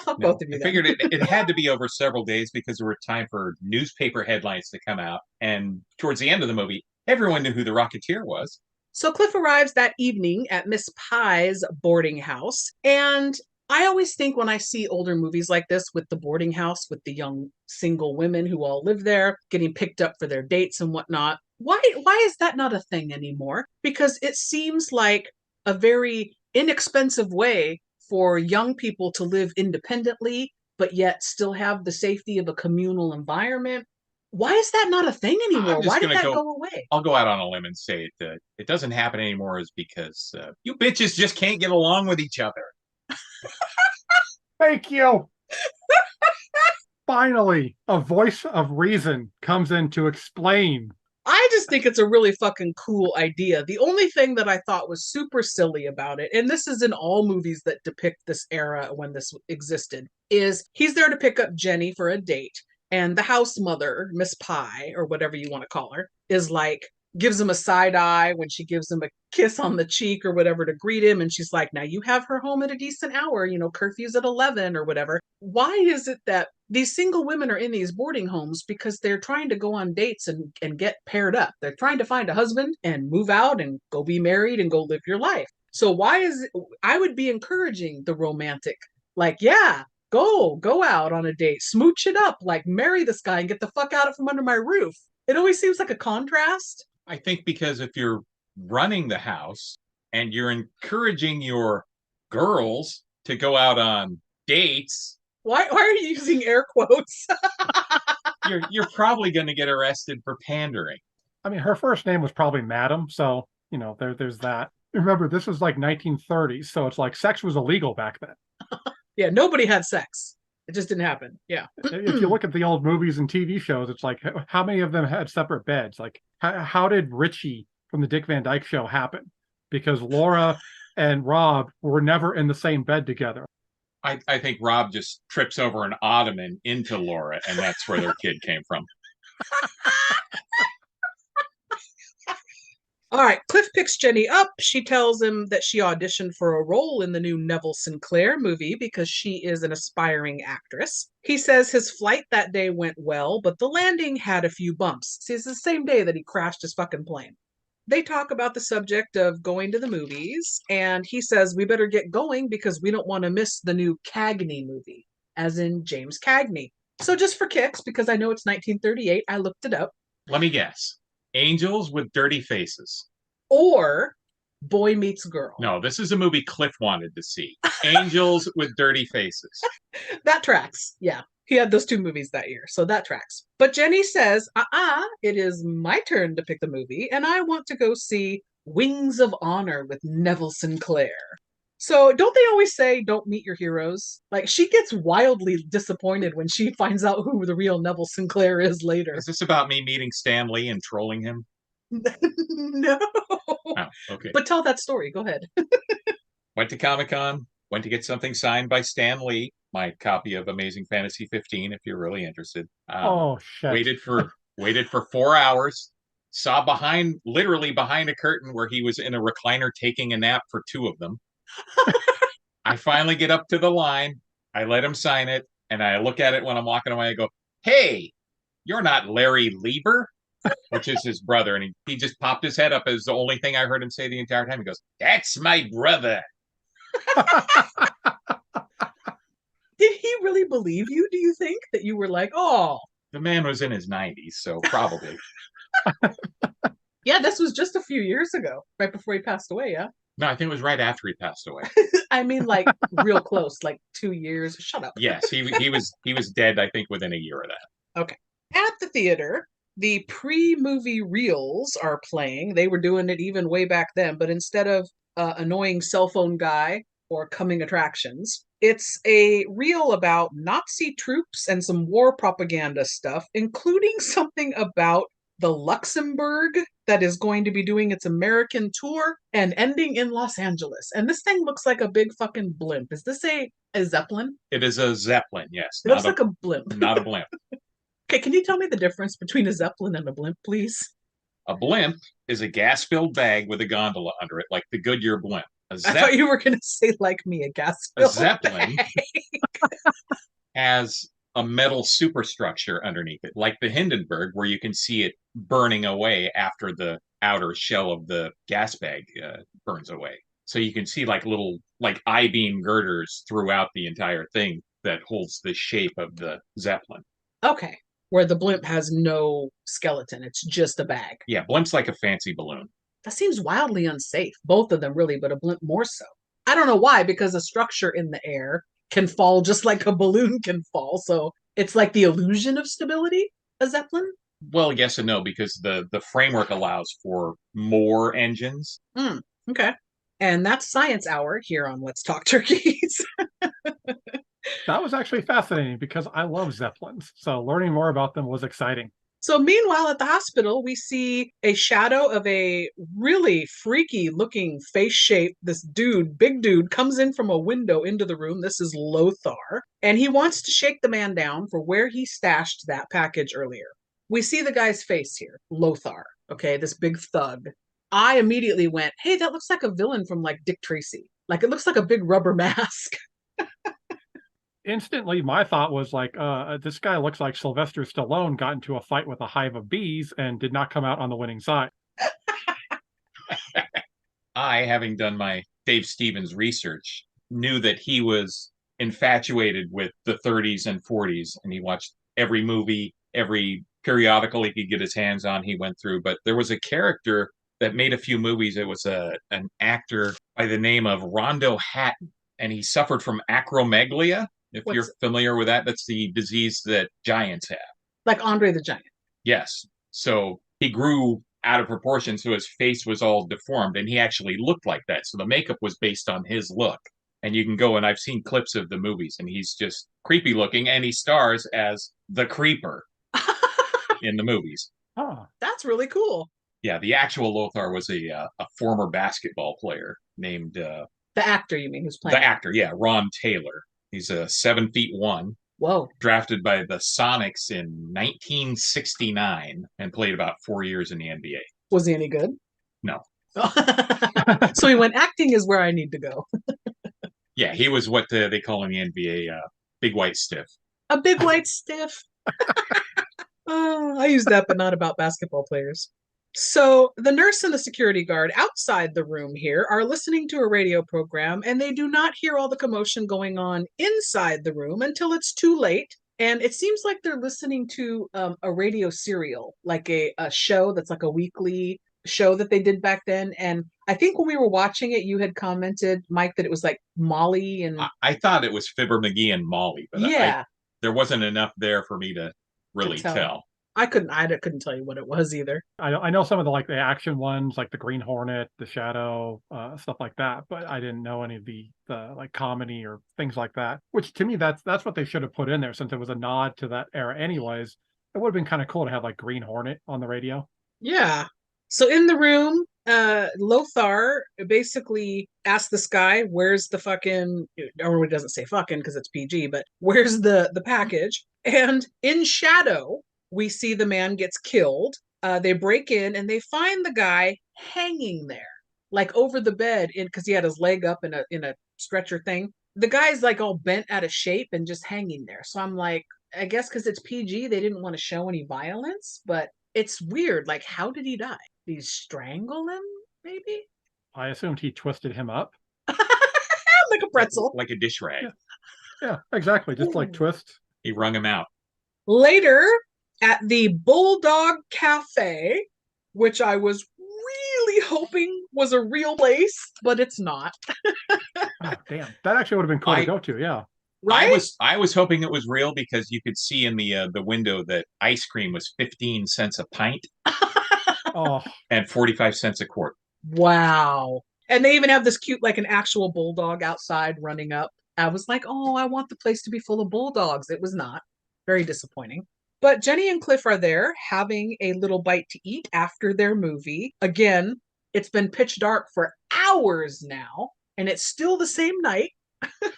Fuck No. both of you. I then. figured it had to be over several days because there were time for newspaper headlines to come out. And towards the end of the movie, everyone knew who the Rocketeer was. So Cliff arrives that evening at Miss Pye's boarding house. And I always think when I see older movies like this with the boarding house, with the young single women who all live there, getting picked up for their dates and whatnot, why is that not a thing anymore? Because it seems like a very inexpensive way for young people to live independently, but yet still have the safety of a communal environment. Why is that not a thing anymore? I'm just Why did gonna that go- go away? I'll go out on a limb and say it doesn't happen anymore is because you bitches just can't get along with each other. Thank you. Finally, a voice of reason comes in to explain. I just think it's a really fucking cool idea. The only thing that I thought was super silly about it, and this is in all movies that depict this era when this existed, is he's there to pick up Jenny for a date, and the house mother, Miss Pye, or whatever you want to call her, is like, gives him a side eye when she gives him a kiss on the cheek or whatever to greet him. And she's like, now you have her home at a decent hour, curfew's at 11 or whatever. Why is it that these single women are in these boarding homes? Because they're trying to go on dates and get paired up. They're trying to find a husband and move out and go be married and go live your life. So why is it, I would be encouraging the romantic, like, yeah, go out on a date, smooch it up, like marry this guy and get the fuck out from under my roof. It always seems like a contrast. I think because if you're running the house and you're encouraging your girls to go out on dates, why are you using air quotes? you're probably going to get arrested for pandering. I mean, her first name was probably Madam, so there's that. Remember, this was like 1930s, so it's like sex was illegal back then. Yeah, nobody had sex. It just didn't happen. Yeah. If you look at the old movies and TV shows, it's like, how many of them had separate beds? Like, how did Richie from the Dick Van Dyke Show happen? Because Laura and Rob were never in the same bed together. I think Rob just trips over an ottoman into Laura, and that's where their kid came from. All right, Cliff picks Jenny up. She tells him that she auditioned for a role in the new Neville Sinclair movie because she is an aspiring actress. He says his flight that day went well, but the landing had a few bumps. See, it's the same day that he crashed his fucking plane. They talk about the subject of going to the movies, and he says we better get going because we don't want to miss the new Cagney movie, as in James Cagney. So just for kicks, because I know it's 1938, I looked it up. Let me guess. Angels with dirty faces. Or Boy Meets Girl. No, this is a movie Cliff wanted to see. Angels with dirty faces. That tracks. Yeah. He had those two movies that year, so that tracks. But Jenny says, it is my turn to pick the movie, and I want to go see Wings of Honor with Neville Sinclair. So don't they always say, don't meet your heroes? Like, she gets wildly disappointed when she finds out who the real Neville Sinclair is later. Is this about me meeting Stan Lee and trolling him? No. Oh, okay. But tell that story. Go ahead. Went to Comic-Con, went to get something signed by Stan Lee, my copy of Amazing Fantasy 15, if you're really interested. Oh, shit. Waited for 4 hours, saw literally behind a curtain where he was in a recliner taking a nap for 2 of them. I finally get up to the line. I let him sign it, and I look at it when I'm walking away. I go, hey, you're not Larry Lieber, which is his brother. And he just popped his head up as the only thing I heard him say the entire time. He goes, that's my brother. Did he really believe you, do you think? That you were like, oh, The man was in his 90s, so probably. Yeah, this was just a few years ago, right before he passed away, yeah? No, I think it was right after he passed away. I mean, like, real close, like 2 years. Shut up. Yes, he was dead, I think, within a year of that. Okay. At the theater, the pre-movie reels are playing. They were doing it even way back then, but instead of annoying cell phone guy or coming attractions, it's a reel about Nazi troops and some war propaganda stuff, including something about the Luxembourg that is going to be doing its American tour and ending in Los Angeles. And this thing looks like a big fucking blimp. Is this a Zeppelin? It is a Zeppelin, yes. It looks like a blimp. Not a blimp. Okay, can you tell me the difference between a Zeppelin and a blimp, please? A blimp is a gas-filled bag with a gondola under it, like the Goodyear blimp. I thought you were going to say, like me, a gas A Zeppelin has a metal superstructure underneath it, like the Hindenburg, where you can see it burning away after the outer shell of the gas bag burns away. So you can see like little like I-beam girders throughout the entire thing that holds the shape of the Zeppelin. Okay, where the blimp has no skeleton. It's just a bag. Yeah, blimp's like a fancy balloon. That seems wildly unsafe. Both of them, really, but a blimp more so. I don't know why, because a structure in the air can fall just like a balloon can fall. So it's like the illusion of stability, a Zeppelin? Well, yes and no, because the framework allows for more engines. Okay. And that's Science Hour here on Let's Talk Turkeys. That was actually fascinating because I love Zeppelins. So learning more about them was exciting. So meanwhile, at the hospital, we see a shadow of a really freaky looking face shape. This dude, big dude, comes in from a window into the room. This is Lothar. And he wants to shake the man down for where he stashed that package earlier. We see the guy's face here, Lothar. Okay, this big thug. I immediately went, hey, that looks like a villain from like Dick Tracy. Like it looks like a big rubber mask. Instantly, my thought was like, this guy looks like Sylvester Stallone got into a fight with a hive of bees and did not come out on the winning side. I, having done my Dave Stevens research, knew that he was infatuated with the 30s and 40s, and he watched every movie, every periodical he could get his hands on, he went through. But there was a character that made a few movies. It was an actor by the name of Rondo Hatton, and he suffered from acromegalia. If you're familiar with that, that's the disease that giants have. Like Andre the Giant. Yes. So he grew out of proportion, so his face was all deformed, and he actually looked like that. So the makeup was based on his look. And you can go, and I've seen clips of the movies, and he's just creepy looking, and he stars as the Creeper in the movies. Oh, that's really cool. Yeah, the actual Lothar was a former basketball player named... the actor, you mean, who's playing? The actor, yeah, Ron Taylor. He's 7'1". Whoa. Drafted by the Sonics in 1969 and played about 4 years in the NBA. Was he any good? No. So he went, acting is where I need to go. Yeah, he was what they call in the NBA big white stiff. A big white stiff. I use that, but not about basketball players. So the nurse and the security guard outside the room here are listening to a radio program, and they do not hear all the commotion going on inside the room until it's too late. And it seems like they're listening to a radio serial, like a show that's like a weekly show that they did back then. And I think when we were watching it, you had commented, Mike, that it was like Molly and... I thought it was Fibber McGee and Molly, but yeah, there wasn't enough there for me to really tell. I couldn't tell you what it was either. I know some of the action ones, like the Green Hornet, the Shadow, stuff like that, but I didn't know any of the like comedy or things like that. Which to me, that's what they should have put in there, since it was a nod to that era. Anyways, it would have been kind of cool to have like Green Hornet on the radio. Yeah. So in the room, Lothar basically asks this guy, "Where's the fucking?" Or it doesn't say fucking because it's PG, but where's the package? And in shadow, we see the man gets killed. They break in and they find the guy hanging there, like over the bed, because he had his leg up in a stretcher thing. The guy's like all bent out of shape and just hanging there. So I'm like, I guess because it's PG, they didn't want to show any violence, but it's weird. Like, how did he die? Did he strangle him? Maybe. I assumed he twisted him up like a pretzel, like a dish rag. Yeah, exactly. Just like twist. He wrung him out. Later, at the Bulldog Cafe, which I was really hoping was a real place, but it's not. Oh, damn. That actually would have been cool to I go to. Yeah. Right? I was hoping it was real because you could see in the window that ice cream was 15 cents a pint Oh, and 45 cents a quart. Wow. And they even have this cute, like an actual bulldog outside running up. I was like, oh, I want the place to be full of bulldogs. It was not. Very disappointing. But Jenny and Cliff are there having a little bite to eat after their movie. Again, it's been pitch dark for hours now, and it's still the same night.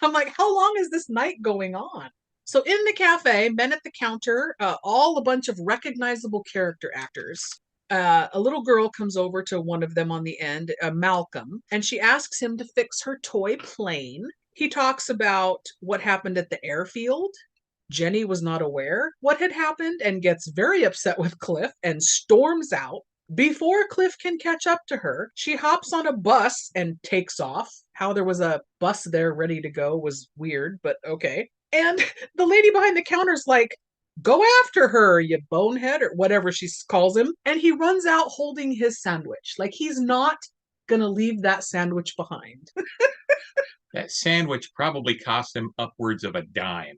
I'm like, how long is this night going on? So in the cafe, men at the counter, all a bunch of recognizable character actors. A little girl comes over to one of them on the end, Malcolm, and she asks him to fix her toy plane. He talks about what happened at the airfield. Jenny was not aware what had happened and gets very upset with Cliff and storms out. Before Cliff can catch up to her, she hops on a bus and takes off. How there was a bus there ready to go was weird, but okay. And the lady behind the counter's like, go after her, you bonehead, or whatever she calls him. And he runs out holding his sandwich. Like he's not going to leave that sandwich behind. That sandwich probably cost him upwards of a dime.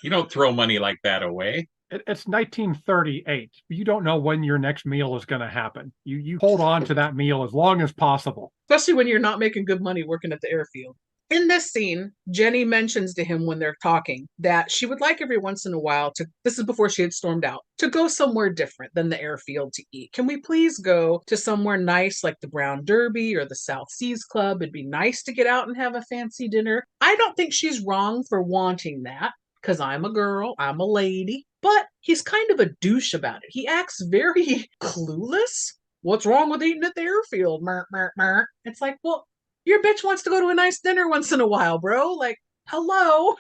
You don't throw money like that away. it's 1938. You don't know when your next meal is going to happen. You hold on to that meal as long as possible. Especially when you're not making good money working at the airfield. In this scene, Jenny mentions to him when they're talking that she would like every once in a while to, this is before she had stormed out, to go somewhere different than the airfield to eat. Can we please go to somewhere nice like the Brown Derby or the South Seas Club? It'd be nice to get out and have a fancy dinner. I don't think she's wrong for wanting that because I'm a girl, I'm a lady, but he's kind of a douche about it. He acts very clueless. What's wrong with eating at the airfield? Mer, mer, mer. It's like, well, your bitch wants to go to a nice dinner once in a while, bro. Like, hello.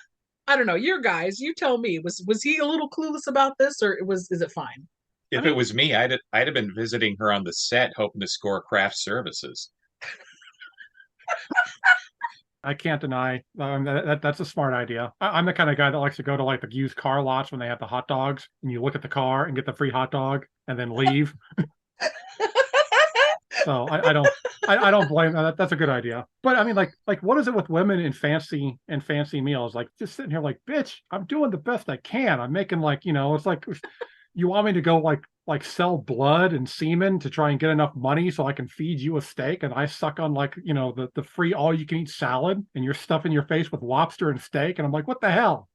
I don't know. Your guys, you tell me. Was he a little clueless about this, or is it fine? If it was me, I'd have been visiting her on the set, hoping to score craft services. I can't deny that's a smart idea. I'm the kind of guy that likes to go to like the used car lots when they have the hot dogs, and you look at the car and get the free hot dog, and then leave. So I don't blame that. That's a good idea. But I mean, like what is it with women in fancy meals? Like just sitting here, like, bitch, I'm doing the best I can. I'm making like, it's like you want me to go like sell blood and semen to try and get enough money so I can feed you a steak, and I suck on like the free all you can eat salad, and you're stuffing your face with lobster and steak, and I'm like, what the hell?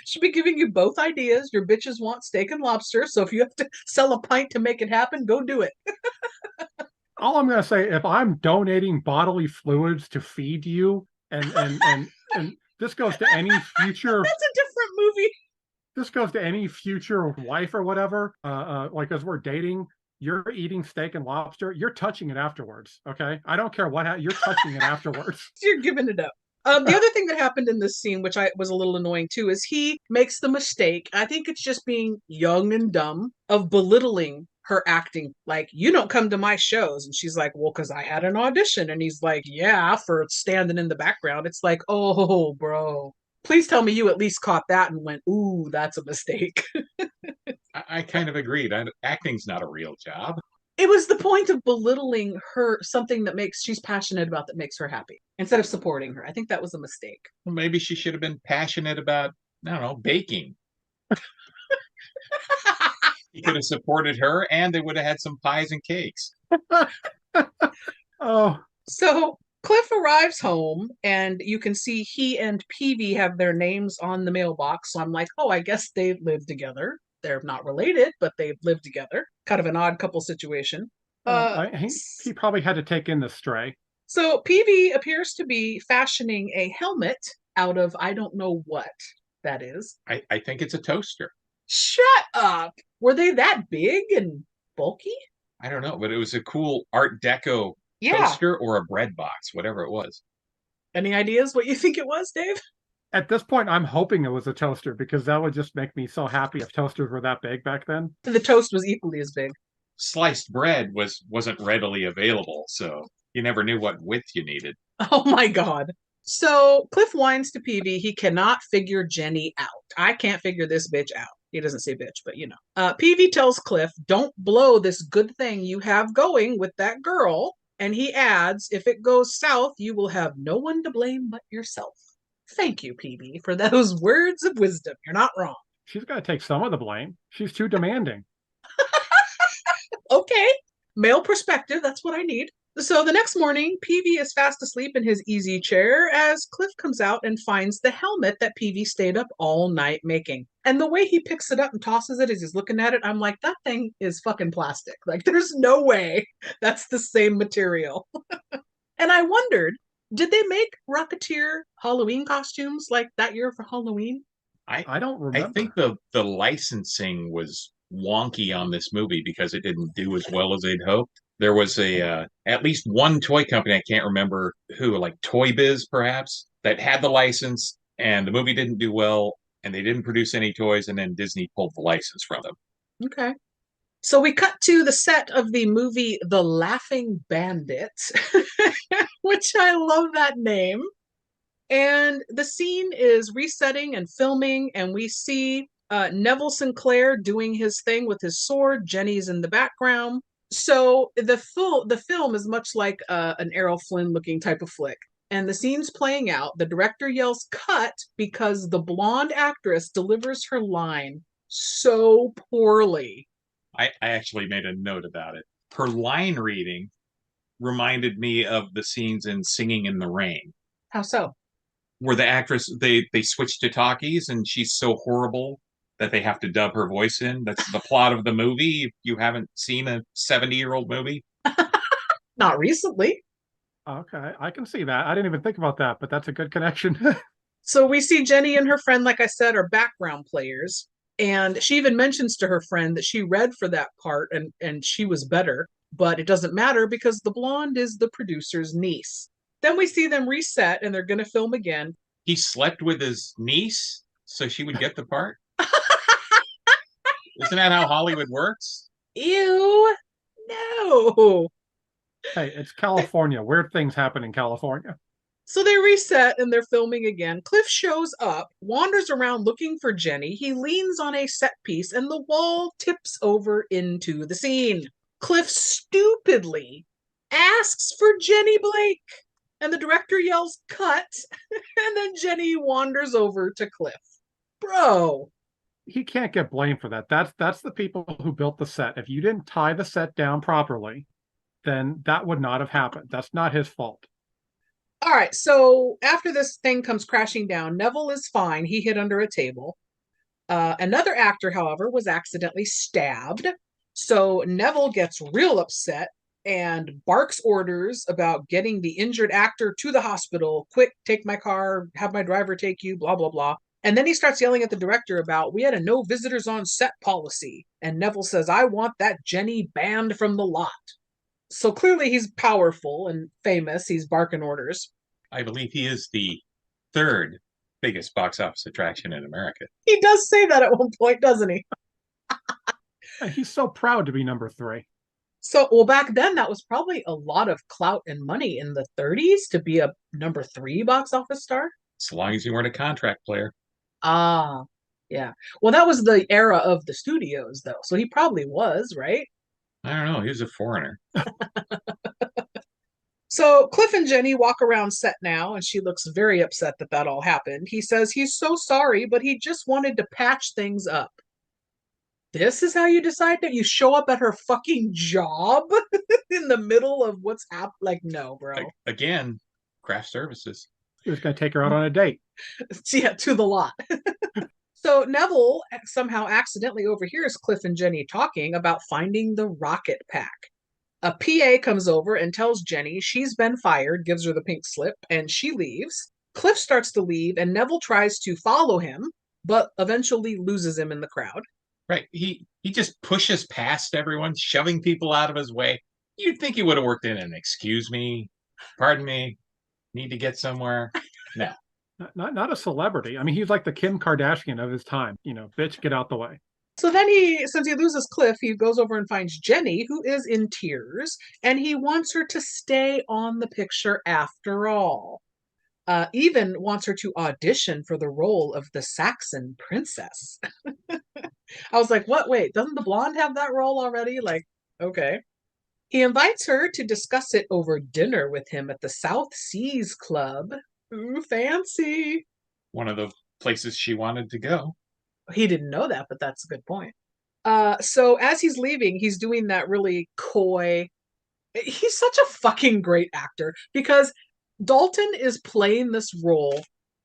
Should be giving you both ideas. Your bitches want steak and lobster, so if you have to sell a pint to make it happen, go do it. All I'm going to say, if I'm donating bodily fluids to feed you, and this goes to any future, that's a different movie. This goes to any future wife or whatever. Like as we're dating, you're eating steak and lobster, you're touching it afterwards. Okay, I don't care what you're touching it afterwards. You're giving it up. The other thing that happened in this scene, which I was a little annoying too, is he makes the mistake. I think it's just being young and dumb of belittling her acting. Like, you don't come to my shows. And she's like, well, because I had an audition. And he's like, yeah, for standing in the background. It's like, oh, bro, please tell me you at least caught that and went, ooh, that's a mistake. I kind of agreed. Acting's not a real job. It was the point of belittling her, something that she's passionate about, that makes her happy, instead of supporting her. I think that was a mistake. Well, maybe she should have been passionate about, I don't know, baking. He could have supported her, and they would have had some pies and cakes. Oh. So Cliff arrives home, and you can see he and Peavy have their names on the mailbox. So I'm like, oh, I guess they live together. They're not related, but they've lived together. Kind of an odd couple situation. He probably had to take in the stray. So Peavy appears to be fashioning a helmet out of, I don't know what that is. I think it's a toaster. Shut up. Were they that big and bulky? I don't know, but it was a cool Art Deco toaster or a bread box, whatever it was. Any ideas what you think it was, Dave? At this point, I'm hoping it was a toaster, because that would just make me so happy if toasters were that big back then. The toast was equally as big. Sliced bread wasn't readily available, so you never knew what width you needed. Oh my God. So Cliff whines to Peavy he cannot figure Jenny out. I can't figure this bitch out. He doesn't say bitch, but you know. Peavy tells Cliff, don't blow this good thing you have going with that girl. And he adds, if it goes south, you will have no one to blame but yourself. Thank you, Peavy, for those words of wisdom. You're not wrong. She's got to take some of the blame. She's too demanding. Okay. Male perspective, that's what I need. So the next morning, Peavy is fast asleep in his easy chair as Cliff comes out and finds the helmet that Peavy stayed up all night making. And the way he picks it up and tosses it as he's looking at it, I'm like, that thing is fucking plastic. Like, there's no way that's the same material. And I wondered, did they make Rocketeer Halloween costumes like that year for Halloween? I don't I remember. think the licensing was wonky on this movie because it didn't do as well as they'd hoped. There was a at least one toy company, I can't remember who, like Toy Biz perhaps, that had the license, and the movie didn't do well, and they didn't produce any toys, and then Disney pulled the license from them. Okay. So we cut to the set of the movie The Laughing Bandits, which I love that name. And the scene is resetting and filming, and we see Neville Sinclair doing his thing with his sword. Jenny's in the background. So the film is much like an Errol Flynn looking type of flick. And the scene's playing out. The director yells cut because the blonde actress delivers her line so poorly. I actually made a note about it. Her line reading reminded me of the scenes in Singing in the Rain, How so? where the actress they switch to talkies and she's so horrible that they have to dub her voice in. That's the plot of the movie. If you haven't seen a 70-year-old movie, Not recently. Okay, I can see that. I didn't even think about that, but that's a good connection. So we see Jenny and her friend, like I said, are background players. And she even mentions to her friend that she read for that part and she was better, but it doesn't matter because the blonde is the producer's niece. Then we see them reset and they're going to film again. he slept with his niece so she would get the part. Isn't that how Hollywood works? Ew, no. Hey, it's California. Weird things happen in California. So they reset and they're filming again. Cliff shows up, wanders around looking for Jenny. He leans on a set piece and the wall tips over into the scene. Cliff stupidly asks for Jenny Blake, and the director yells cut, and then Jenny wanders over to Cliff. Bro. He can't get blamed for that. That's the people who built the set. If you didn't tie the set down properly, then that would not have happened. That's not his fault. All right, so after this thing comes crashing down, Neville is fine. He hid under a table. Another actor, however, was accidentally stabbed. So Neville gets real upset and barks orders about getting the injured actor to the hospital. Quick, take my car, have my driver take you, blah, blah, blah. And then he starts yelling at the director about, we had a no visitors on set policy. And Neville says, I want that Jenny banned from the lot. So clearly he's powerful and famous. He's barking orders. I believe he is the third biggest box office attraction in America. He does say that at one point, doesn't he? He's so proud to be number 3. So, well, back then that was probably a lot of clout and money in the 30s to be a number 3 box office star. As long as you weren't a contract player. Ah, yeah. Well, that was the era of the studios, though. So he probably was, right? I don't know. He was a foreigner. So Cliff and Jenny walk around set now, and she looks very upset that that all happened. He says he's so sorry, but he just wanted to patch things up. This is how you decide that you show up at her fucking job in the middle of what's happening? Like, no, bro. Again, craft services. He was going to take her out on a date. Yeah, to the lot. So Neville somehow accidentally overhears Cliff and Jenny talking about finding the rocket pack. A PA comes over and tells Jenny she's been fired, gives her the pink slip, and she leaves. Cliff starts to leave, and Neville tries to follow him, but eventually loses him in the crowd. Right. He just pushes past everyone, shoving people out of his way. You'd think he would have worked in an excuse me, pardon me, need to get somewhere. No. Not a celebrity. I mean, he's like the Kim Kardashian of his time. You know, bitch, get out the way. So then since he loses Cliff, he goes over and finds Jenny, who is in tears, and he wants her to stay on the picture after all. Even wants her to audition for the role of the Saxon princess. I was like, what? Wait, doesn't the blonde have that role already? Like, okay. He invites her to discuss it over dinner with him at the South Seas Club. Ooh, fancy. One of the places she wanted to go. He didn't know that, but that's a good point. So as he's leaving, he's doing that really coy. He's such a fucking great actor because Dalton is playing this role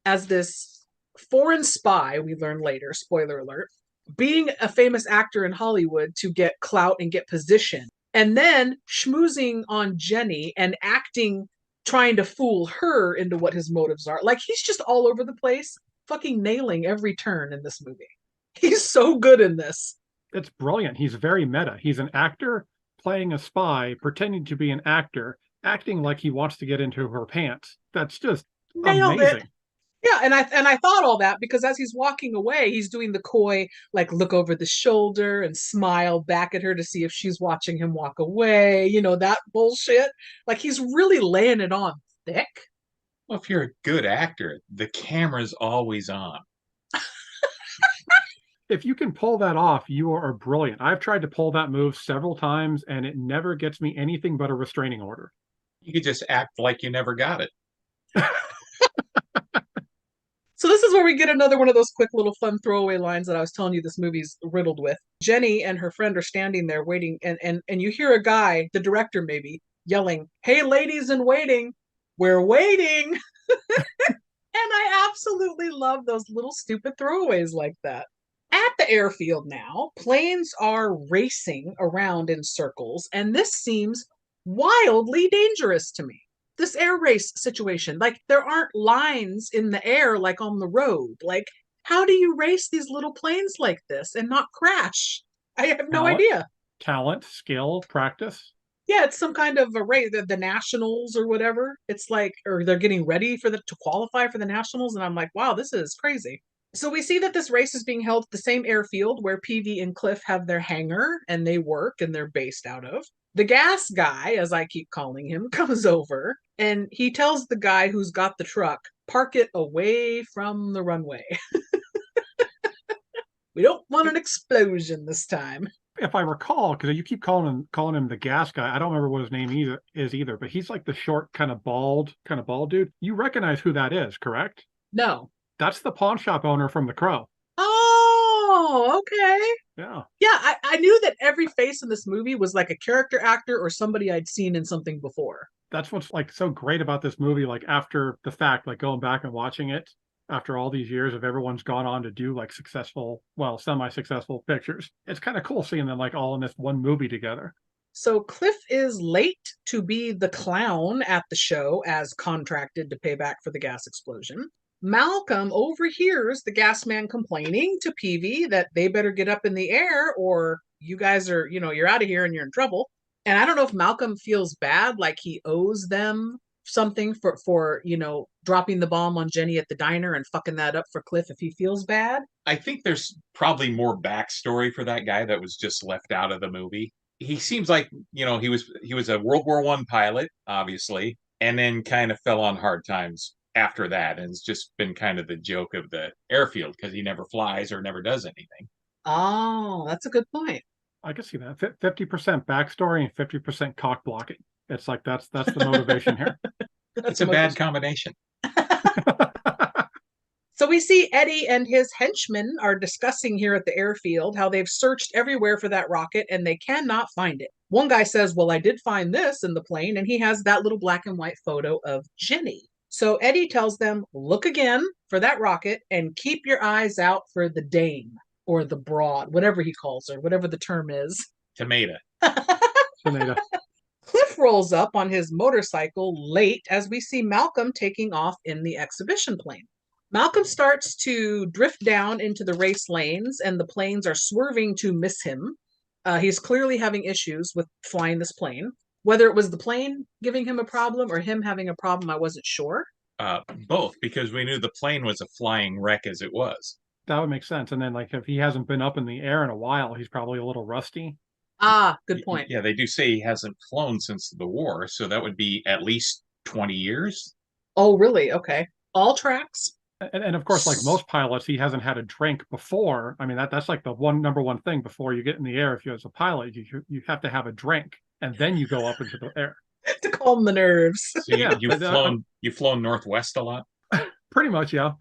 as this foreign spy, we learn later, spoiler alert, being a famous actor in Hollywood to get clout and get position. And then schmoozing on Jenny and acting, trying to fool her into what his motives are. Like he's just all over the place, fucking nailing every turn in this movie. He's so good in this. It's brilliant. He's very meta. He's an actor playing a spy, pretending to be an actor, acting like he wants to get into her pants. That's just Nailed amazing. it. Yeah, and I thought all that because as he's walking away, he's doing the coy, like look over the shoulder and smile back at her to see if she's watching him walk away, that bullshit. Like he's really laying it on thick. Well, if you're a good actor, the camera's always on. If you can pull that off, you are brilliant. I've tried to pull that move several times, and it never gets me anything but a restraining order. You could just act like you never got it. So this is where we get another one of those quick little fun throwaway lines that I was telling you this movie's riddled with. Jenny and her friend are standing there waiting, and you hear a guy, the director maybe, yelling, "Hey, ladies in waiting, we're waiting." And I absolutely love those little stupid throwaways like that. At the airfield now, planes are racing around in circles, and this seems wildly dangerous to me. This air race situation, like there aren't lines in the air like on the road. Like, how do you race these little planes like this and not crash? I have no idea. Talent, skill, practice. Yeah, it's some kind of a race, the nationals or whatever. It's like, or they're getting ready to qualify for the nationals, and I'm like, wow, this is crazy. So we see that this race is being held at the same airfield where Peavy and Cliff have their hangar and they work and they're based out of. The gas guy, as I keep calling him, comes over and he tells the guy who's got the truck, park it away from the runway. We don't want an explosion this time. If I recall, because you keep calling him the gas guy, I don't remember what his name is either, but he's like the short, kind of bald dude. You recognize who that is, correct? No. That's the pawn shop owner from The Crow. Oh, okay. Yeah. Yeah, I knew that every face in this movie was like a character actor or somebody I'd seen in something before. That's what's like so great about this movie, like after the fact, like going back and watching it after all these years of everyone's gone on to do like successful, well, semi-successful pictures. It's kind of cool seeing them like all in this one movie together. So Cliff is late to be the clown at the show as contracted to pay back for the gas explosion. Malcolm overhears the gas man complaining to Peavy that they better get up in the air or you guys are, you're out of here and you're in trouble. And I don't know if Malcolm feels bad, like he owes them something for dropping the bomb on Jenny at the diner and fucking that up for Cliff if he feels bad. I think there's probably more backstory for that guy that was just left out of the movie. He seems like, he was a World War I pilot, obviously, and then kind of fell on hard times after that, and it's just been kind of the joke of the airfield because he never flies or never does anything. Oh, that's a good point. I can see that. 50% backstory and 50% cock blocking. It's like that's the motivation here. It's a bad combination. So we see Eddie and his henchmen are discussing here at the airfield how they've searched everywhere for that rocket and they cannot find it. One guy says, well, I did find this in the plane, and he has that little black and white photo of Jenny. So Eddie tells them, look again for that rocket and keep your eyes out for the dame or the broad, whatever he calls her, whatever the term is. Tomato. Tomato. Cliff rolls up on his motorcycle late as we see Malcolm taking off in the exhibition plane. Malcolm starts to drift down into the race lanes and the planes are swerving to miss him. He's clearly having issues with flying this plane. Whether it was the plane giving him a problem or him having a problem, I wasn't sure. Both, because we knew the plane was a flying wreck as it was. That would make sense. And then like if he hasn't been up in the air in a while, he's probably a little rusty. Ah, good point. Yeah, they do say he hasn't flown since the war, so that would be at least 20 years. Oh, really? Okay. All tracks? And of course, like most pilots, he hasn't had a drink before. I mean, that's like the number one thing before you get in the air. If you as a pilot, you have to have a drink, and then you go up into the air to calm the nerves. So you've flown Northwest a lot. Pretty much, yeah.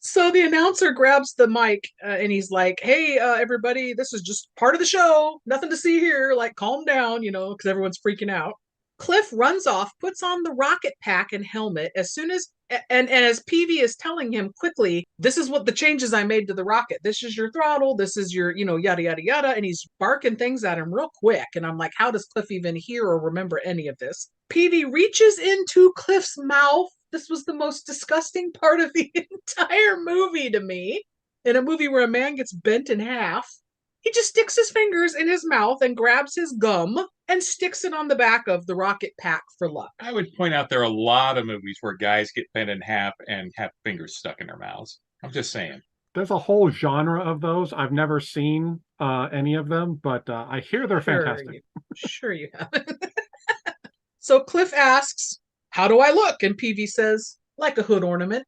So the announcer grabs the mic and he's like, "Hey, everybody, this is just part of the show. Nothing to see here. Like, calm down, because everyone's freaking out." Cliff runs off, puts on the rocket pack and helmet as soon as, and as Peavy is telling him quickly, "This is what the changes I made to the rocket. This is your throttle. This is your, yada, yada, yada." And he's barking things at him real quick. And I'm like, how does Cliff even hear or remember any of this? Peavy reaches into Cliff's mouth. This was the most disgusting part of the entire movie to me. In a movie where a man gets bent in half, he just sticks his fingers in his mouth and grabs his gum and sticks it on the back of the rocket pack for luck. I would point out there are a lot of movies where guys get bent in half and have fingers stuck in their mouths. I'm just saying. There's a whole genre of those. I've never seen any of them, but I hear they're fantastic. Sure you haven't. So Cliff asks, "How do I look?" And Peavy says, "Like a hood ornament."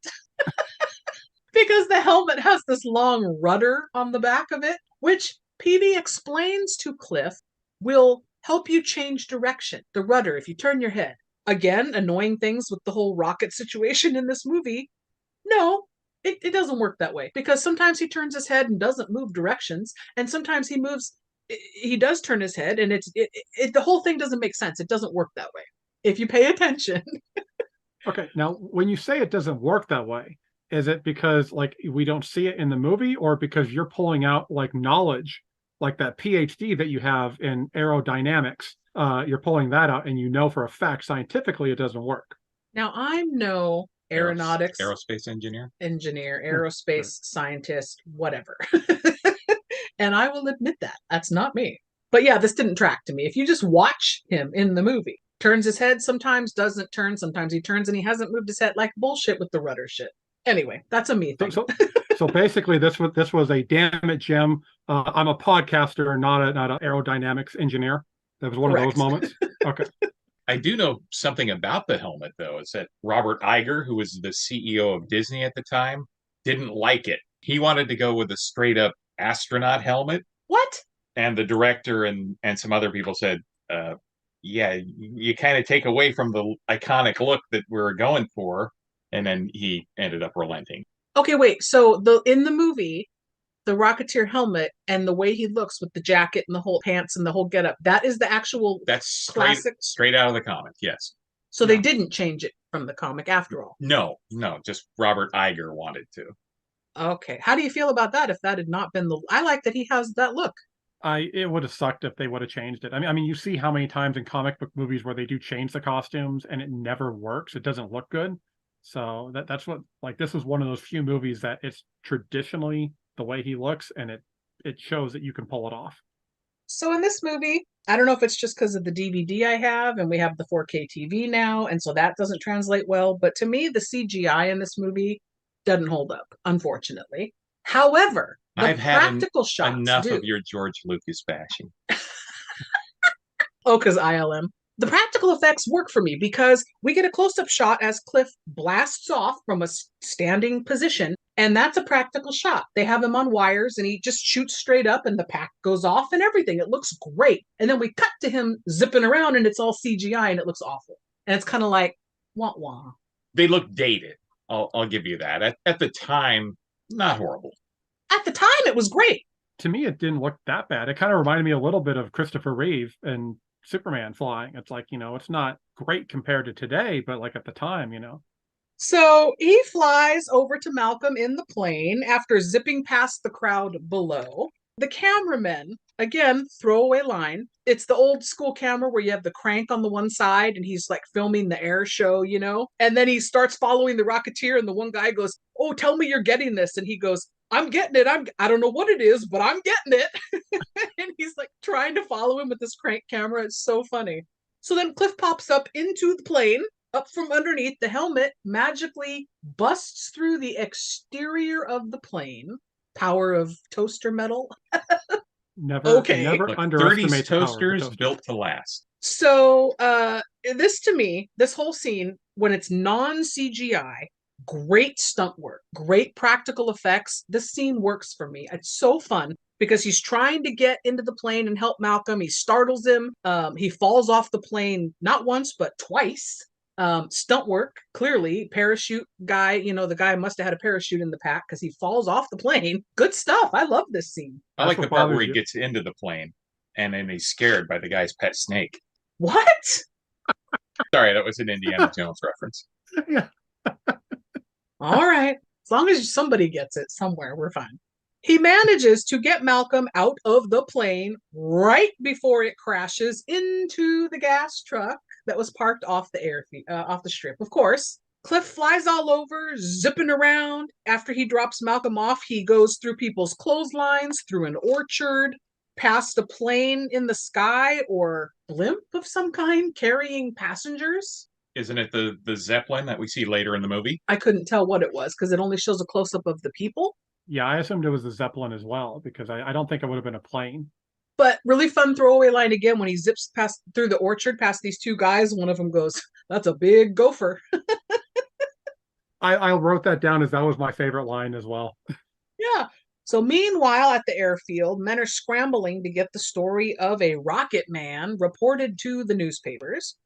Because the helmet has this long rudder on the back of it, which Peavy explains to Cliff will help you change direction. The rudder, if you turn your head. Again, annoying things with the whole rocket situation in this movie. No, it doesn't work that way, because sometimes he turns his head and doesn't move directions, and sometimes he does turn his head, and the whole thing doesn't make sense. It doesn't work that way if you pay attention. Okay, now when you say it doesn't work that way, is it because like we don't see it in the movie, or because you're pulling out like knowledge, like that PhD that you have in aerodynamics? You're pulling that out, and for a fact scientifically it doesn't work. Now I'm no aeronautics aerospace engineer, aerospace scientist, whatever. And I will admit that's not me. But yeah, this didn't track to me. If you just watch him in the movie, turns his head sometimes, doesn't turn, sometimes he turns and he hasn't moved his head, like bullshit with the rudder shit. Anyway, that's a me thing. So basically this was a damn it, Jim. I'm a podcaster, not an aerodynamics engineer. That was one Correct. Of those moments. Okay. I do know something about the helmet, though. It's that Robert Iger, who was the CEO of Disney at the time, didn't like it. He wanted to go with a straight up astronaut helmet. What? And the director and some other people said, yeah, you kind of take away from the iconic look that we're going for. And then he ended up relenting. Okay, wait. So in the movie, the Rocketeer helmet and the way he looks with the jacket and the whole pants and the whole getup, that is the actual classic? Straight out of the comic, yes. So they didn't change it from the comic after all? No, just Robert Iger wanted to. Okay. How do you feel about that if that had not been I like that he has that look. It would have sucked if they would have changed it. I mean, you see how many times in comic book movies where they do change the costumes and it never works. It doesn't look good. So that's what, like, this is one of those few movies that it's traditionally the way he looks, and it shows that you can pull it off. So in this movie, I don't know if it's just because of the DVD I have, and we have the 4K TV now, and so that doesn't translate well, but to me, the CGI in this movie doesn't hold up, unfortunately. However, I've practical shots enough of your George Lucas bashing. Oh, because ILM. The practical effects work for me because we get a close-up shot as Cliff blasts off from a standing position, and that's a practical shot. They have him on wires, and he just shoots straight up, and the pack goes off and everything. It looks great. And then we cut to him zipping around, and it's all CGI, and it looks awful. And it's kind of like, wah-wah. They look dated. I'll give you that. At the time, not horrible. At the time, it was great. To me, it didn't look that bad. It kind of reminded me a little bit of Christopher Reeve and Superman flying. It's like, it's not great compared to today, but like at the time, So he flies over to Malcolm in the plane after zipping past the crowd below. The cameraman, again, throwaway line. It's the old school camera where you have the crank on the one side and he's like filming the air show, and then he starts following the Rocketeer and the one guy goes, "Oh, tell me you're getting this." And he goes, "I'm getting it. I don't know what it is, but I'm getting it." And he's like trying to follow him with this crank camera. It's so funny. So then Cliff pops up into the plane, up from underneath. The helmet magically busts through the exterior of the plane. Power of toaster metal. Never Look, underestimate 30s toasters built to last. So this to me, this whole scene, when it's non-CGI, Great stunt work, great practical effects. This scene works for me. It's so fun because he's trying to get into the plane and help Malcolm. He startles him. He falls off the plane not once, but twice. Stunt work, clearly. Parachute guy, the guy must have had a parachute in the pack because he falls off the plane. Good stuff. I love this scene. I like That's the what part where bothers he you. gets into the plane and then he's scared by the guy's pet snake. What? Sorry, that was an Indiana Jones reference. Yeah. All right. As long as somebody gets it somewhere, we're fine. He manages to get Malcolm out of the plane right before it crashes into the gas truck that was parked off the off the strip. Of course, Cliff flies all over, zipping around. After he drops Malcolm off, he goes through people's clotheslines, through an orchard, past a plane in the sky or blimp of some kind carrying passengers. Isn't it the Zeppelin that we see later in the movie? I couldn't tell what it was because it only shows a close up of the people. Yeah, I assumed it was the Zeppelin as well because I don't think it would have been a plane. But really fun throwaway line again when he zips past through the orchard past these two guys. One of them goes, "That's a big gopher." I wrote that down as that was my favorite line as well. Yeah. So meanwhile, at the airfield, men are scrambling to get the story of a rocket man reported to the newspapers.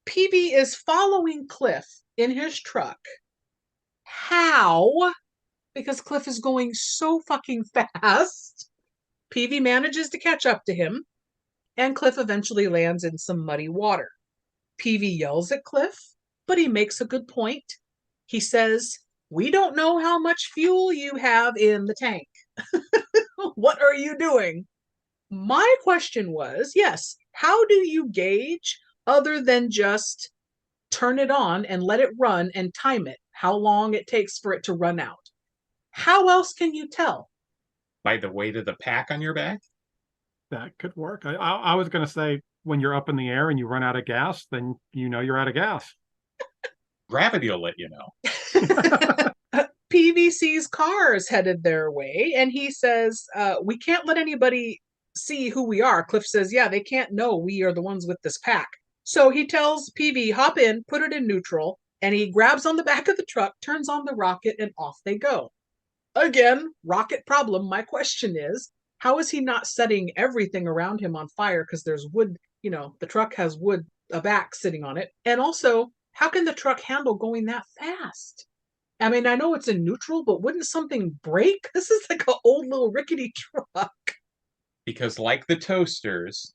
Peavy is following Cliff in his truck. How? Because Cliff is going so fucking fast. Peavy manages to catch up to him, and Cliff eventually lands in some muddy water. Peavy yells at Cliff, but he makes a good point. He says, "We don't know how much fuel you have in the tank." What are you doing? My question was, yes, how do you gauge other than just turn it on and let it run and time it, how long it takes for it to run out? How else can you tell? By the weight of the pack on your back? That could work. I was going to say when you're up in the air and you run out of gas, then you know you're out of gas. Gravity will let you know. PVC's cars headed their way, and he says, "We can't let anybody see who we are." Cliff says, "Yeah, they can't know we are the ones with this pack." So he tells PV, "Hop in, put it in neutral," and he grabs on the back of the truck, turns on the rocket, and off they go. Again, rocket problem. My question is, how is he not setting everything around him on fire? Because there's wood, the truck has wood, a back sitting on it. And also, how can the truck handle going that fast? I mean, I know it's in neutral, but wouldn't something break? This is like an old little rickety truck. Because like the toasters,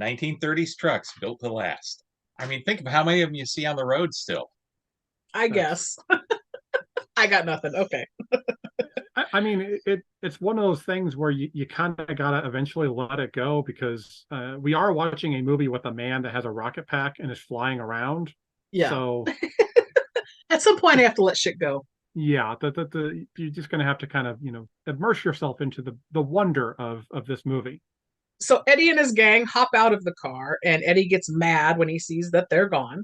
1930s trucks built to last. I mean, think of how many of them you see on the road still. I guess. I got nothing. Okay. I mean, it's one of those things where you kind of got to eventually let it go because we are watching a movie with a man that has a rocket pack and is flying around. Yeah. So at some point, I have to let shit go. yeah, you're just going to have to kind of, immerse yourself into the wonder of this movie. So Eddie and his gang hop out of the car, and Eddie gets mad when he sees that they're gone.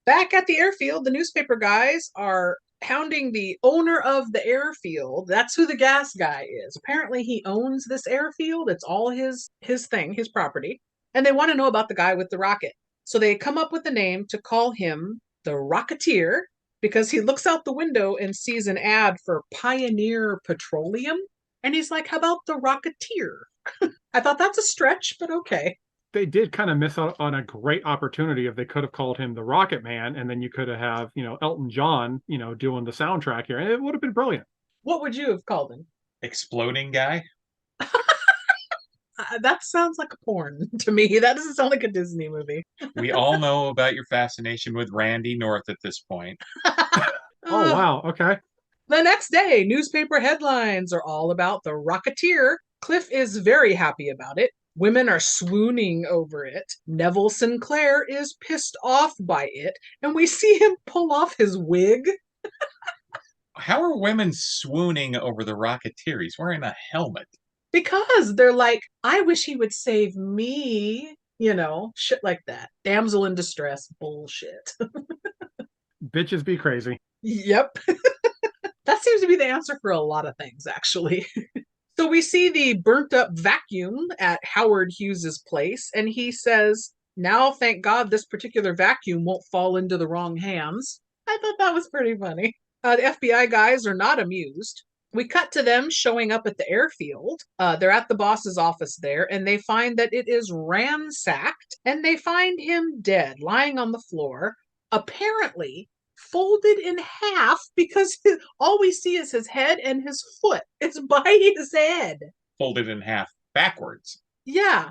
Back at the airfield, the newspaper guys are hounding the owner of the airfield. That's who the gas guy is. Apparently, he owns this airfield. It's all his thing, his property. And they want to know about the guy with the rocket. So they come up with a name to call him the Rocketeer because he looks out the window and sees an ad for Pioneer Petroleum. And he's like, "How about the Rocketeer?" I thought that's a stretch, but okay. They did kind of miss out on a great opportunity if they could have called him the Rocket Man, and then you could have, Elton John, doing the soundtrack here, and it would have been brilliant. What would you have called him? Exploding guy? That sounds like a porn to me. That doesn't sound like a Disney movie. We all know about your fascination with Randy North at this point. Oh, wow. Okay. The next day, newspaper headlines are all about the Rocketeer. Cliff is very happy about it. Women are swooning over it. Neville Sinclair is pissed off by it, and we see him pull off his wig. How are women swooning over the Rocketeer? He's wearing a helmet. Because they're like, "I wish he would save me," shit like that. Damsel in distress bullshit. Bitches be crazy. Yep. That seems to be the answer for a lot of things, actually. So we see the burnt up vacuum at Howard Hughes's place, and he says, "Now, thank God, this particular vacuum won't fall into the wrong hands." I thought that was pretty funny. The FBI guys are not amused. We cut to them showing up at the airfield. They're at the boss's office there, and they find that it is ransacked, and they find him dead, lying on the floor, apparently folded in half because all we see is his head and his foot. It's by his head. Folded in half backwards. Yeah.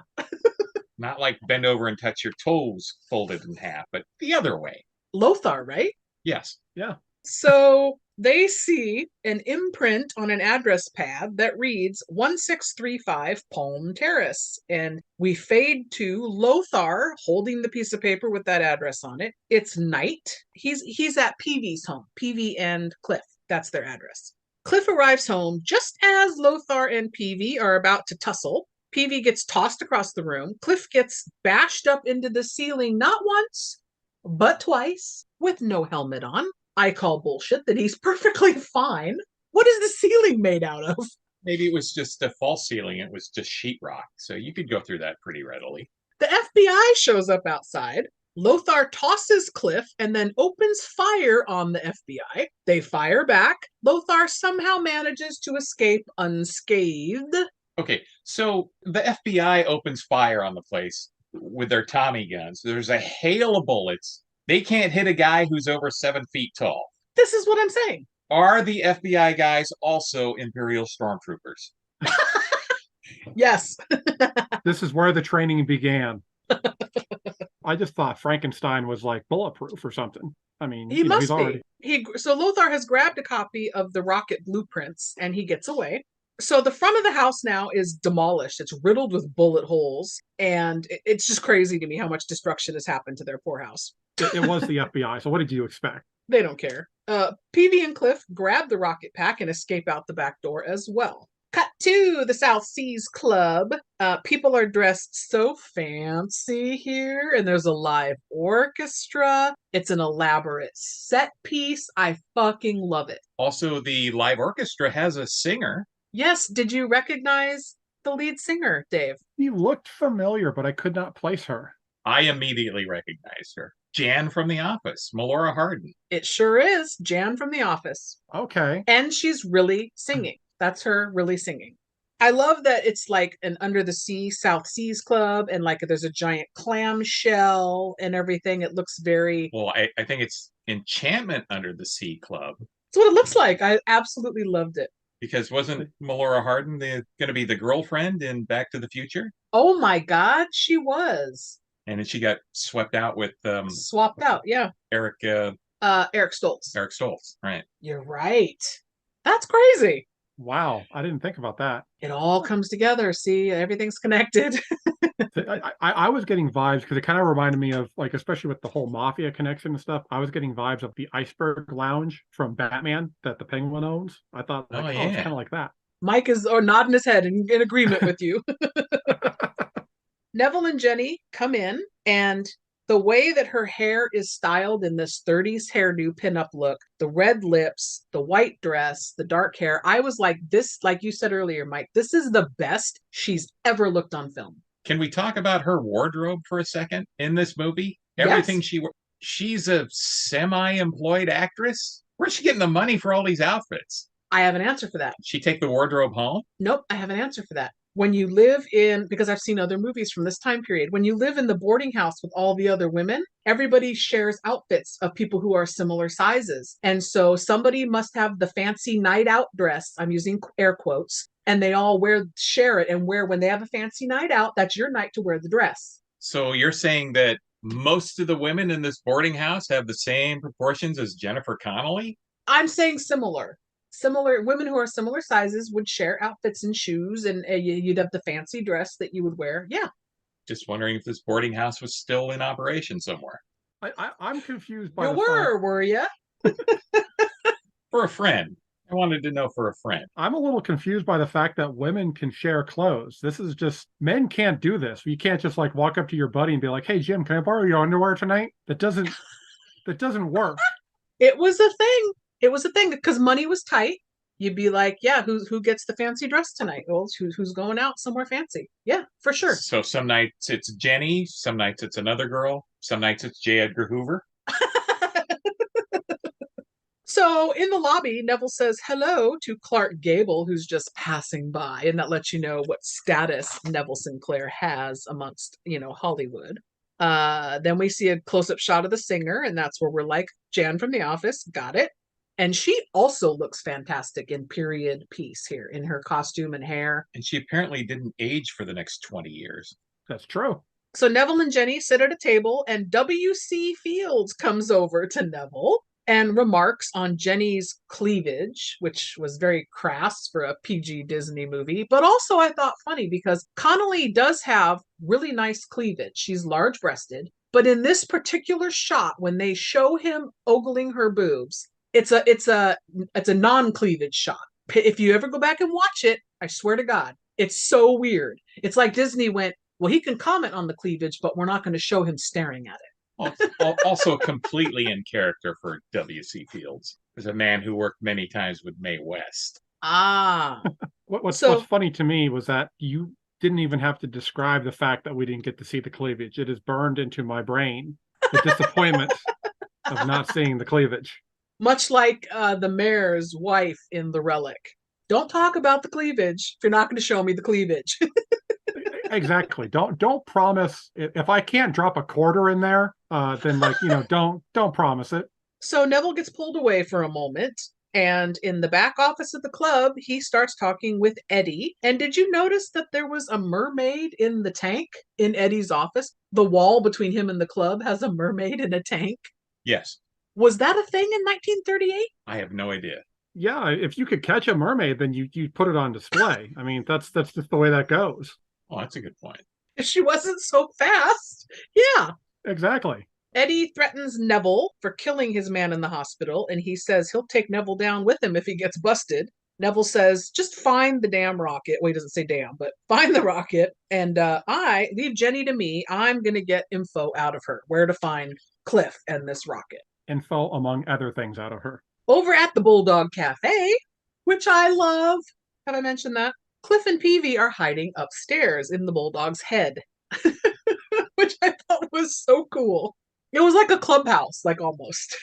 Not like bend over and touch your toes folded in half, but the other way. Lothar, right? Yes. Yeah. So they see an imprint on an address pad that reads 1635 Palm Terrace. And we fade to Lothar holding the piece of paper with that address on it. It's night. He's at Peavy's home. Peavy and Cliff. That's their address. Cliff arrives home just as Lothar and Peavy are about to tussle. Peavy gets tossed across the room. Cliff gets bashed up into the ceiling not once, but twice with no helmet on. I call bullshit that he's perfectly fine. What is the ceiling made out of? Maybe it was just a false ceiling. It was just sheetrock. So you could go through that pretty readily. The FBI shows up outside. Lothar tosses Cliff and then opens fire on the FBI. They fire back. Lothar somehow manages to escape unscathed. Okay, so the FBI opens fire on the place with their Tommy guns. There's a hail of bullets. They can't hit a guy who's over 7 feet tall. This is what I'm saying. Are the FBI guys also Imperial stormtroopers? Yes. This is where the training began. I just thought Frankenstein was like bulletproof or something. I mean, he must he's already... be. So Lothar has grabbed a copy of the rocket blueprints and he gets away. So the front of the house now is demolished. It's riddled with bullet holes. And it's just crazy to me how much destruction has happened to their poor house. It was the FBI. So what did you expect? They don't care. Peavy and Cliff grab the rocket pack and escape out the back door as well. Cut to the South Seas Club. People are dressed so fancy here, and there's a live orchestra. It's an elaborate set piece. I fucking love it. Also, the live orchestra has a singer. Yes, did you recognize the lead singer, Dave? He looked familiar, but I could not place her. I immediately recognized her. Jan from The Office, Melora Hardin. It sure is Jan from The Office. Okay. And she's really singing. That's her really singing. I love that it's like an under the sea South Seas Club and like there's a giant clam shell and everything. It looks very... Well, I think it's Enchantment Under the Sea Club. That's what it looks like. I absolutely loved it. Because wasn't Melora Hardin going to be the girlfriend in Back to the Future? Oh my God, she was. And then she got swept out with... Swapped out, yeah. Eric Stoltz. Eric Stoltz, right. You're right. That's crazy. Wow, I didn't think about that. It all comes together. See, everything's connected. I was getting vibes because it kind of reminded me of, like, especially with the whole mafia connection and stuff, I was getting vibes of the Iceberg Lounge from Batman that the Penguin owns. I thought, like, Oh, it's yeah. kind of like that. Mike is nodding his head in agreement with you. Neville and Jenny come in, and the way that her hair is styled in this 30s hairdo pinup look, the red lips, the white dress, the dark hair, I was like, this, like you said earlier, Mike, this is the best she's ever looked on film. Can we talk about her wardrobe for a second in this movie? Yes. Everything she's a semi-employed actress. Where's she getting the money for all these outfits? I have an answer for that. She take the wardrobe home? Nope, I have an answer for that. When you live in, because I've seen other movies from this time period, when you live in the boarding house with all the other women, everybody shares outfits of people who are similar sizes. And so somebody must have the fancy night out dress, I'm using air quotes, and they all share it and wear, when they have a fancy night out, that's your night to wear the dress. So you're saying that most of the women in this boarding house have the same proportions as Jennifer Connelly? I'm saying similar women who are similar sizes would share outfits and shoes, and you'd have the fancy dress that you would wear. Yeah. Just wondering if this boarding house was still in operation somewhere. I'm confused by You were you? For a friend. I wanted to know for a friend. I'm a little confused by the fact that women can share clothes. This is just, men can't do this. You can't just like walk up to your buddy and be like, hey, Jim, can I borrow your underwear tonight? That doesn't work. It was a thing. It was a thing because money was tight. You'd be like, yeah, who gets the fancy dress tonight? Well, who's going out somewhere fancy? Yeah, for sure. So some nights it's Jenny, some nights it's another girl, some nights it's J. Edgar Hoover. So in the lobby, Neville says hello to Clark Gable, who's just passing by, and that lets you know what status Neville Sinclair has amongst, Hollywood. Then we see a close-up shot of the singer, and that's where we're like, Jan from The Office, got it. And she also looks fantastic in period piece here, in her costume and hair. And she apparently didn't age for the next 20 years. That's true. So Neville and Jenny sit at a table, and W.C. Fields comes over to Neville and remarks on Jenny's cleavage, which was very crass for a PG Disney movie, but also I thought funny because Connolly does have really nice cleavage. She's large breasted, but in this particular shot, when they show him ogling her boobs, it's a non-cleavage shot. If you ever go back and watch it, I swear to God, it's so weird. It's like Disney went, well, he can comment on the cleavage, but we're not going to show him staring at it. Also completely in character for W.C. Fields. As a man who worked many times with Mae West. Ah. What's So- funny to me was that you didn't even have to describe the fact that we didn't get to see the cleavage. It is burned into my brain. The disappointment of not seeing the cleavage. Much like the mayor's wife in The Relic. Don't talk about the cleavage if you're not going to show me the cleavage. Exactly. Don't promise. If I can't drop a quarter in there, then don't promise it. So Neville gets pulled away for a moment, and in the back office of the club, he starts talking with Eddie. And did you notice that there was a mermaid in the tank in Eddie's office? The wall between him and the club has a mermaid in a tank. Yes. Was that a thing in 1938? I have no idea. Yeah, if you could catch a mermaid, then you put it on display. I mean, that's just the way that goes. Oh, that's a good point. If she wasn't so fast. Yeah. Exactly. Eddie threatens Neville for killing his man in the hospital, and he says he'll take Neville down with him if he gets busted. Neville says, just find the damn rocket. Well, he doesn't say damn, but find the rocket, and I leave Jenny to me. I'm going to get info out of her, where to find Cliff and this rocket. Info, among other things, out of her. Over at the Bulldog Cafe, which I love. Have I mentioned that? Cliff and Peavy are hiding upstairs in the Bulldog's head, which I thought was so cool. It was like a clubhouse, like almost.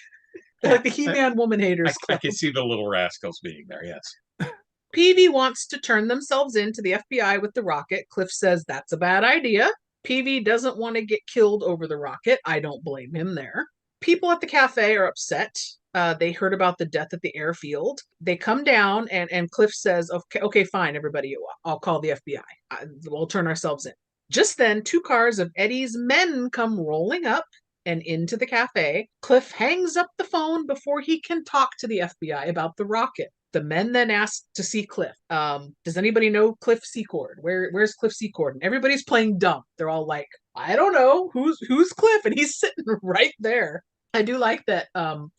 Like the He-Man Woman Haters I Club. can see the little rascals being there, yes. Peavy wants to turn themselves in to the FBI with the rocket. Cliff says that's a bad idea. Peavy doesn't want to get killed over the rocket. I don't blame him there. People at the cafe are upset. They heard about the death at the airfield. They come down, and Cliff says, okay, fine, everybody, I'll call the FBI. We'll turn ourselves in. Just then, 2 cars of Eddie's men come rolling up and into the cafe. Cliff hangs up the phone before he can talk to the FBI about the rocket. The men then ask to see Cliff. Does anybody know Cliff Secord? Where's Cliff Secord? And everybody's playing dumb. They're all like, I don't know. Who's Cliff? And he's sitting right there. I do like that.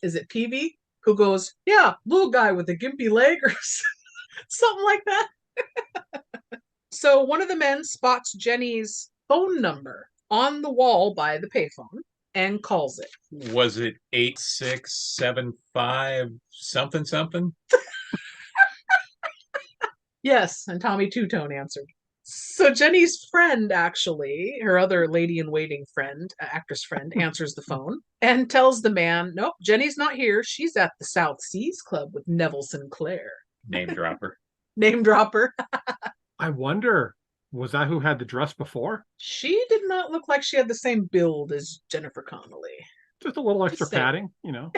Is it Peavy who goes, yeah, little guy with a gimpy leg or something like that? So one of the men spots Jenny's phone number on the wall by the payphone and calls it. Was it 8675 something something? Yes, and Tommy Two-Tone answered. So Jenny's friend, actually, her other lady-in-waiting friend, actress friend, answers the phone and tells the man, nope, Jenny's not here. She's at the South Seas Club with Neville Sinclair. Name dropper. Name dropper. I wonder, was that who had the dress before? She did not look like she had the same build as Jennifer Connelly. Just a little extra Just saying. padding,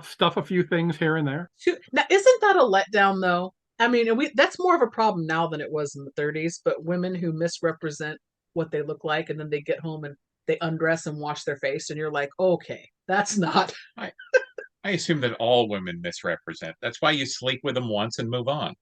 stuff a few things here and there. Now, isn't that a letdown, though? I mean, that's more of a problem now than it was in the 30s, but women who misrepresent what they look like and then they get home and they undress and wash their face, and you're like, okay, that's not. I assume that all women misrepresent. That's why you sleep with them once and move on.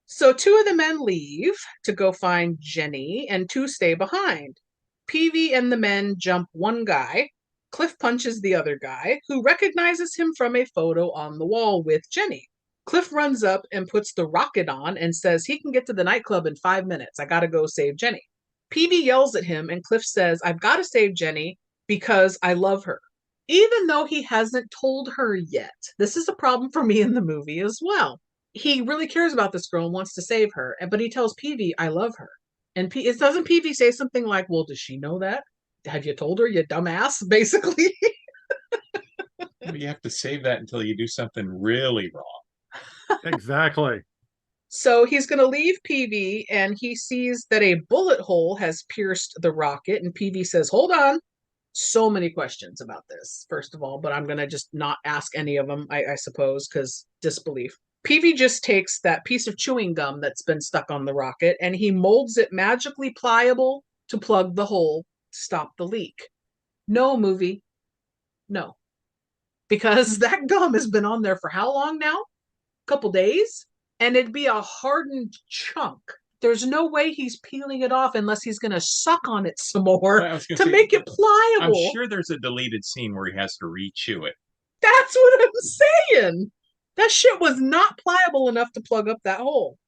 So 2 of the men leave to go find Jenny, and 2 stay behind. Peavy and the men jump one guy. Cliff punches the other guy, who recognizes him from a photo on the wall with Jenny. Cliff runs up and puts the rocket on and says he can get to the nightclub in 5 minutes. I gotta go save Jenny. Peavy yells at him, and Cliff says, I've got to save Jenny because I love her. Even though he hasn't told her yet. This is a problem for me in the movie as well. He really cares about this girl and wants to save her, but he tells Peavy, I love her. And doesn't Peavy say something like, well, does she know that? Have you told her, you dumbass, basically? You have to save that until you do something really wrong. Exactly. So he's going to leave PV and he sees that a bullet hole has pierced the rocket. And PV says, hold on. So many questions about this, first of all, but I'm going to just not ask any of them, I suppose, because disbelief. PV just takes that piece of chewing gum that's been stuck on the rocket and he molds it magically pliable to plug the hole, stop the leak. No, movie. No. Because that gum has been on there for how long now? A couple days? And it'd be a hardened chunk. There's no way he's peeling it off unless he's going to suck on it some more to make it pliable. I'm sure there's a deleted scene where he has to re-chew it. That's what I'm saying. That shit was not pliable enough to plug up that hole.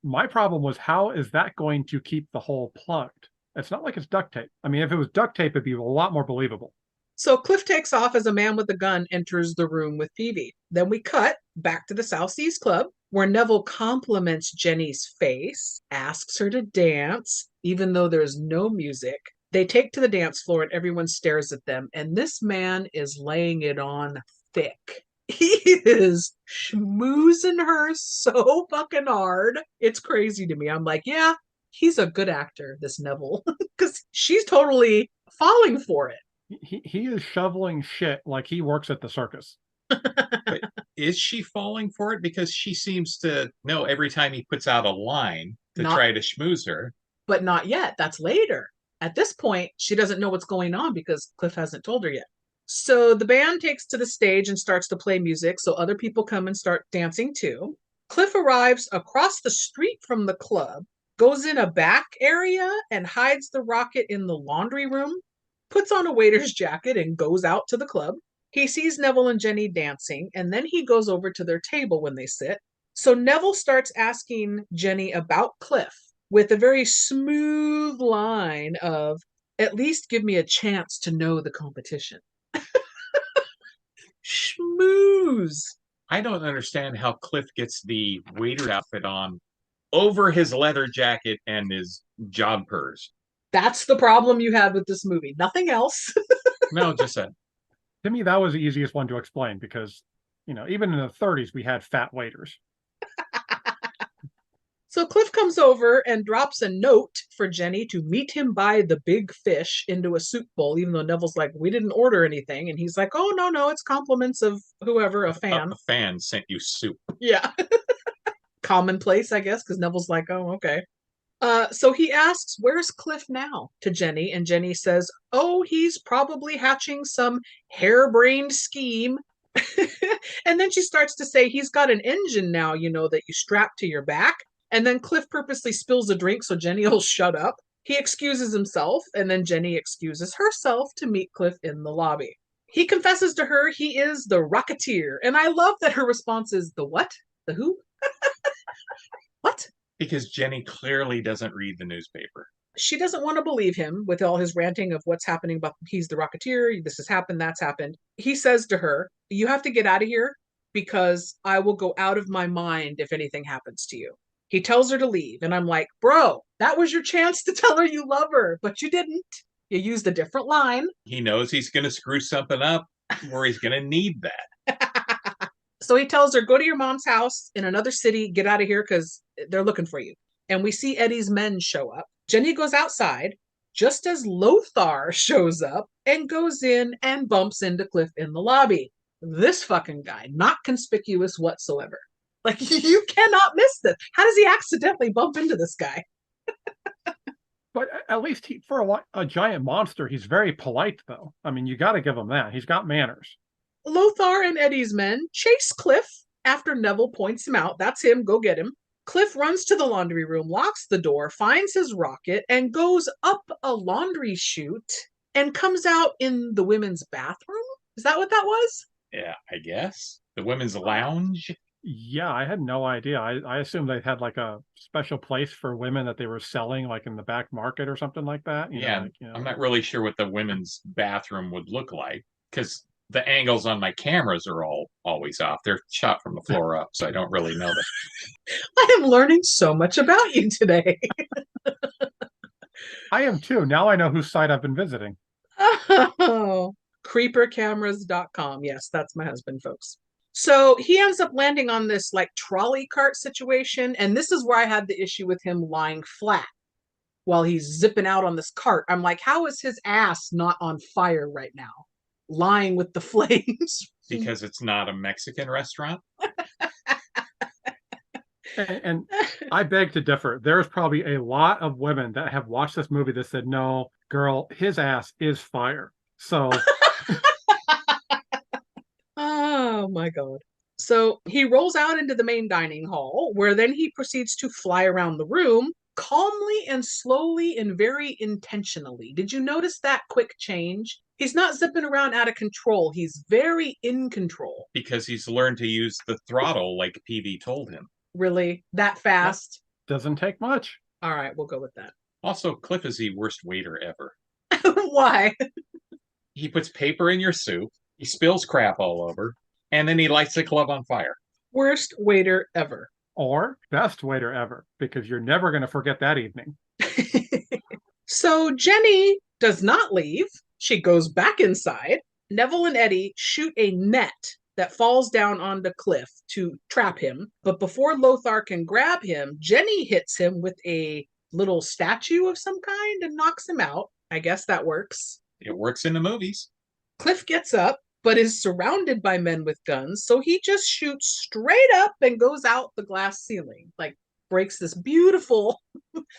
My problem was, how is that going to keep the hole plugged? It's not like it's duct tape. I mean, if it was duct tape, it'd be a lot more believable. So Cliff takes off as a man with a gun enters the room with Peavy. Then we cut back to the South Seas Club, where Neville compliments Jenny's face, asks her to dance, even though there's no music. They take to the dance floor and everyone stares at them. And this man is laying it on thick. He is schmoozing her so fucking hard. It's crazy to me. I'm like, yeah, he's a good actor, this Neville, because she's totally falling for it. He is shoveling shit like he works at the circus. But is she falling for it? Because she seems to know every time he puts out a line to try to schmooze her. But not yet. That's later. At this point, she doesn't know what's going on because Cliff hasn't told her yet. So the band takes to the stage and starts to play music, so other people come and start dancing too. Cliff arrives across the street from the club, goes in a back area and hides the rocket in the laundry room, puts on a waiter's jacket and goes out to the club. He sees Neville and Jenny dancing, and then he goes over to their table when they sit. So Neville starts asking Jenny about Cliff with a very smooth line of, at least give me a chance to know the competition. Schmooze. I don't understand how Cliff gets the waiter outfit on over his leather jacket and his job purse. That's the problem you had with this movie. Nothing else. No, just that. To me, that was the easiest one to explain because, you know, even in the 30s, we had fat waiters. So Cliff comes over and drops a note for Jenny to meet him by the big fish into a soup bowl, even though Neville's like, we didn't order anything. And he's like, oh, no, it's compliments of whoever, a fan. A fan sent you soup. Yeah. Commonplace, I guess, because Neville's like, oh, okay. So he asks, where's Cliff now, to Jenny, and Jenny says, oh, he's probably hatching some harebrained scheme. And then she starts to say, he's got an engine now, you know, that you strap to your back. And then Cliff purposely spills a drink so Jenny will shut up. He excuses himself, and then Jenny excuses herself to meet Cliff in the lobby. He confesses to her he is the Rocketeer, and I love that her response is, the what? The who? What? Because Jenny clearly doesn't read the newspaper. She doesn't want to believe him with all his ranting of what's happening about he's the Rocketeer, this has happened, that's happened. He says to her, you have to get out of here because I will go out of my mind if anything happens to you. He tells her to leave, and I'm like, bro, that was your chance to tell her you love her, but you didn't. You used a different line. He knows he's going to screw something up where he's going to need that. So he tells her, go to your mom's house in another city, get out of here because they're looking for you. And we see Eddie's men show up. Jenny goes outside just as Lothar shows up and goes in and bumps into Cliff in the lobby. This fucking guy, not conspicuous whatsoever. Like, you cannot miss this. How does he accidentally bump into this guy? But at least for a giant monster, he's very polite, though. I mean, you got to give him that. He's got manners. Lothar and Eddie's men chase Cliff after Neville points him out. That's him. Go get him. Cliff runs to the laundry room, locks the door, finds his rocket, and goes up a laundry chute and comes out in the women's bathroom. Is that what that was? Yeah, I guess. The women's lounge. Yeah, I had no idea. I assumed they had like a special place for women that they were selling, like in the back market or something like that. Yeah, I'm not really sure what the women's bathroom would look like because the angles on my cameras are always off. They're shot from the floor up, so I don't really know that. I am learning so much about you today. I am too. Now I know whose site I've been visiting. Oh. Creepercameras.com. Yes, that's my husband, folks. So he ends up landing on this like trolley cart situation. And this is where I had the issue with him lying flat while he's zipping out on this cart. I'm like, how is his ass not on fire right now? Lying with the flames. Because it's not a Mexican restaurant. And I beg to differ. There's probably a lot of women that have watched this movie that said, no, girl, his ass is fire. So. Oh my God. So he rolls out into the main dining hall, where then he proceeds to fly around the room calmly and slowly and very intentionally. Did you notice that quick change? He's not zipping around out of control. He's very in control. Because he's learned to use the throttle like PV told him. Really? That fast? Doesn't take much. All right, we'll go with that. Also, Cliff is the worst waiter ever. Why? He puts paper in your soup, he spills crap all over, and then he lights the club on fire. Worst waiter ever. Or best waiter ever, because you're never going to forget that evening. So Jenny does not leave. She goes back inside. Neville and Eddie shoot a net that falls down onto Cliff to trap him. But before Lothar can grab him, Jenny hits him with a little statue of some kind and knocks him out. I guess that works. It works in the movies. Cliff gets up, but is surrounded by men with guns, so he just shoots straight up and goes out the glass ceiling. Like, breaks this beautiful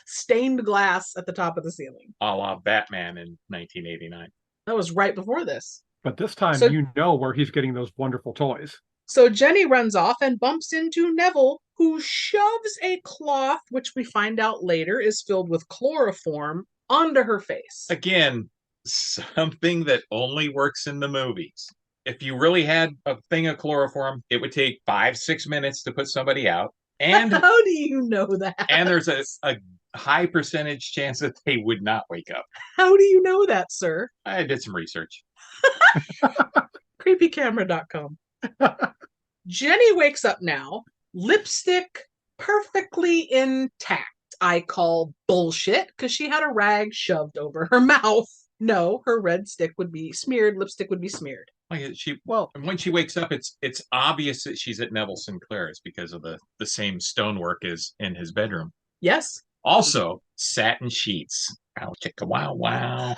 stained glass at the top of the ceiling. A la Batman in 1989. That was right before this. But this time, So- you know where he's getting those wonderful toys. So Jenny runs off and bumps into Neville, who shoves a cloth, which we find out later is filled with chloroform, onto her face. Again, something that only works in the movies. If you really had a thing of chloroform, it would take 5-6 minutes to put somebody out. And How do you know that? and there's a high percentage chance that they would not wake up. How do you know that, sir? I did some research. Creepycamera.com. Jenny wakes up now, lipstick perfectly intact. I call bullshit because she had a rag shoved over her mouth. No, her red stick would be smeared, lipstick would be smeared. Well, When she wakes up, it's obvious that she's at Neville Sinclair's because of the same stonework as in his bedroom. Yes. Also, satin sheets. Ow, chicka wow wow.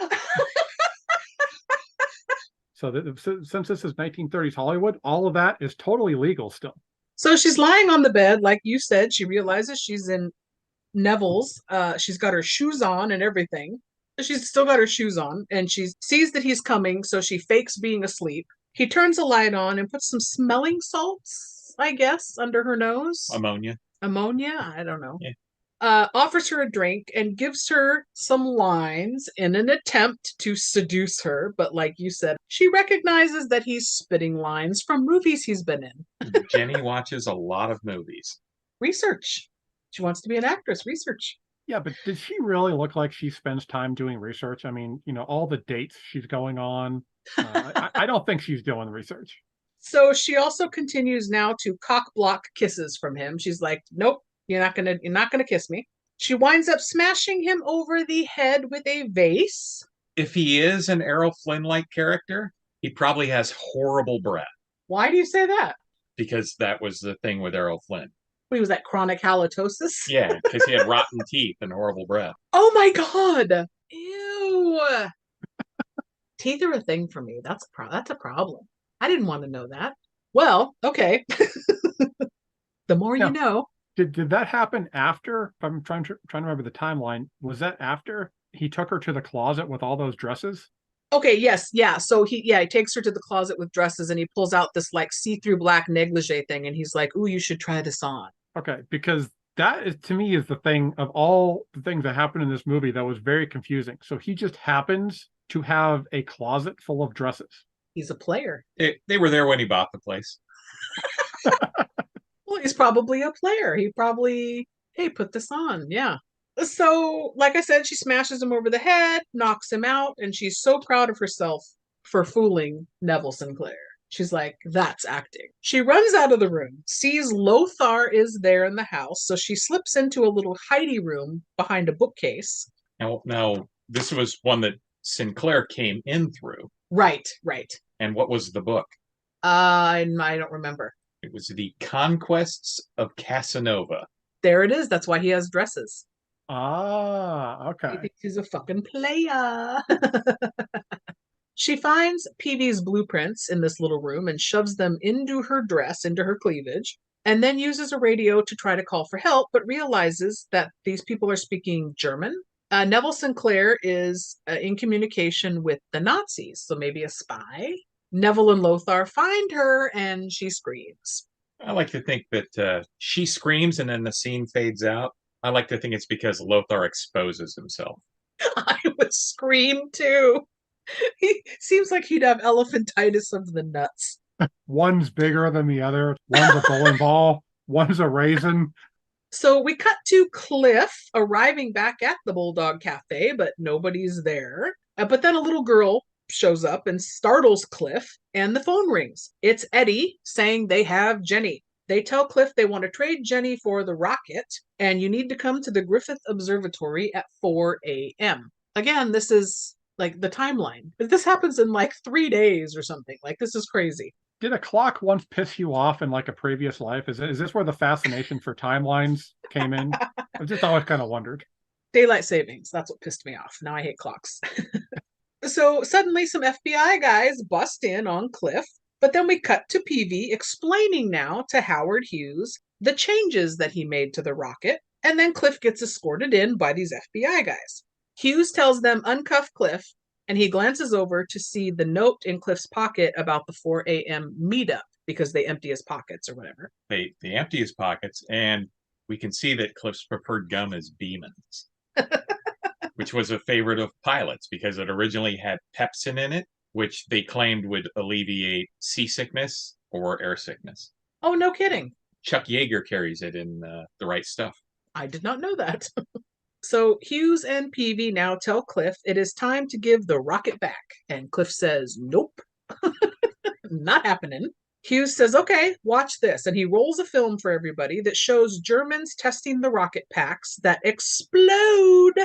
so since this is 1930s Hollywood, all of that is totally legal still. So she's lying on the bed, like you said. She realizes she's in Neville's. She's got her shoes on and everything. She's still got her shoes on, and she sees that he's coming, so she fakes being asleep. He turns the light on and puts some smelling salts, I guess, under her nose. Ammonia. Ammonia? I don't know. Yeah. Offers her a drink and gives her some lines in an attempt to seduce her. But like you said, she recognizes that he's spitting lines from movies he's been in. Jenny watches a lot of movies. Research. She wants to be an actress. Research. Yeah, but did she really look like she spends time doing research? I mean, all the dates she's going on. I don't think she's doing research. So she also continues now to cock block kisses from him. She's like, nope, you're not gonna kiss me. She winds up smashing him over the head with a vase. If he is an Errol Flynn-like character, he probably has horrible breath. Why do you say that? Because that was the thing with Errol Flynn. What was that, chronic halitosis? Yeah, because he had rotten teeth and horrible breath. Oh my God. Ew. Teeth are a thing for me. That's a problem. I didn't want to know that. Well, okay. The more you know. Did that happen after? If I'm trying to remember the timeline. Was that after he took her to the closet with all those dresses? Okay, yes, yeah. So he takes her to the closet with dresses and he pulls out this like see-through black negligee thing and he's like, "Ooh, you should try this on." Okay, because that is, to me, is the thing of all the things that happened in this movie that was very confusing. So he just happens to have a closet full of dresses. He's a player. They were there when he bought the place. Well, he's probably a player. He probably, hey, put this on. Yeah. So, like I said, she smashes him over the head, knocks him out, and she's so proud of herself for fooling Neville Sinclair. She's like, that's acting. She runs out of the room, sees Lothar is there in the house, so she slips into a little hidey room behind a bookcase. Now, this was one that Sinclair came in through. Right, right. And what was the book? I don't remember. It was The Conquests of Casanova. There it is. That's why he has dresses. Ah, He okay. thinks he's a fucking player. She finds PV's blueprints in this little room and shoves them into her dress, into her cleavage, and then uses a radio to try to call for help, but realizes that these people are speaking German. Neville Sinclair is in communication with the Nazis, so maybe a spy. Neville and Lothar find her and she screams. I like to think that she screams and then the scene fades out. I like to think it's because Lothar exposes himself. I would scream too. He seems like he'd have elephantitis of the nuts. One's bigger than the other. One's a bowling ball. One's a raisin. So we cut to Cliff arriving back at the Bulldog Cafe, but nobody's there. But then a little girl shows up and startles Cliff, and the phone rings. It's Eddie saying they have Jenny. They tell Cliff they want to trade Jenny for the rocket, and you need to come to the Griffith Observatory at 4 a.m. Again, this is like the timeline. This happens in like 3 days or something. Like, this is crazy. Did a clock once piss you off in like a previous life? Is this where the fascination for timelines came in? I've just always kind of wondered. Daylight savings. That's what pissed me off. Now I hate clocks. So suddenly some FBI guys bust in on Cliff, but then we cut to PV explaining now to Howard Hughes the changes that he made to the rocket, and then Cliff gets escorted in by these FBI guys. Hughes tells them uncuff Cliff, and he glances over to see the note in Cliff's pocket about the 4 a.m. meetup because they empty his pockets or whatever. They empty his pockets, and we can see that Cliff's preferred gum is Beeman's, which was a favorite of pilots because it originally had pepsin in it, which they claimed would alleviate seasickness or air sickness. Oh, no kidding. Chuck Yeager carries it in The Right Stuff. I did not know that. So Hughes and Peavy now tell Cliff it is time to give the rocket back. And Cliff says, nope, not happening. Hughes says, okay, watch this. And he rolls a film for everybody that shows Germans testing the rocket packs that explode.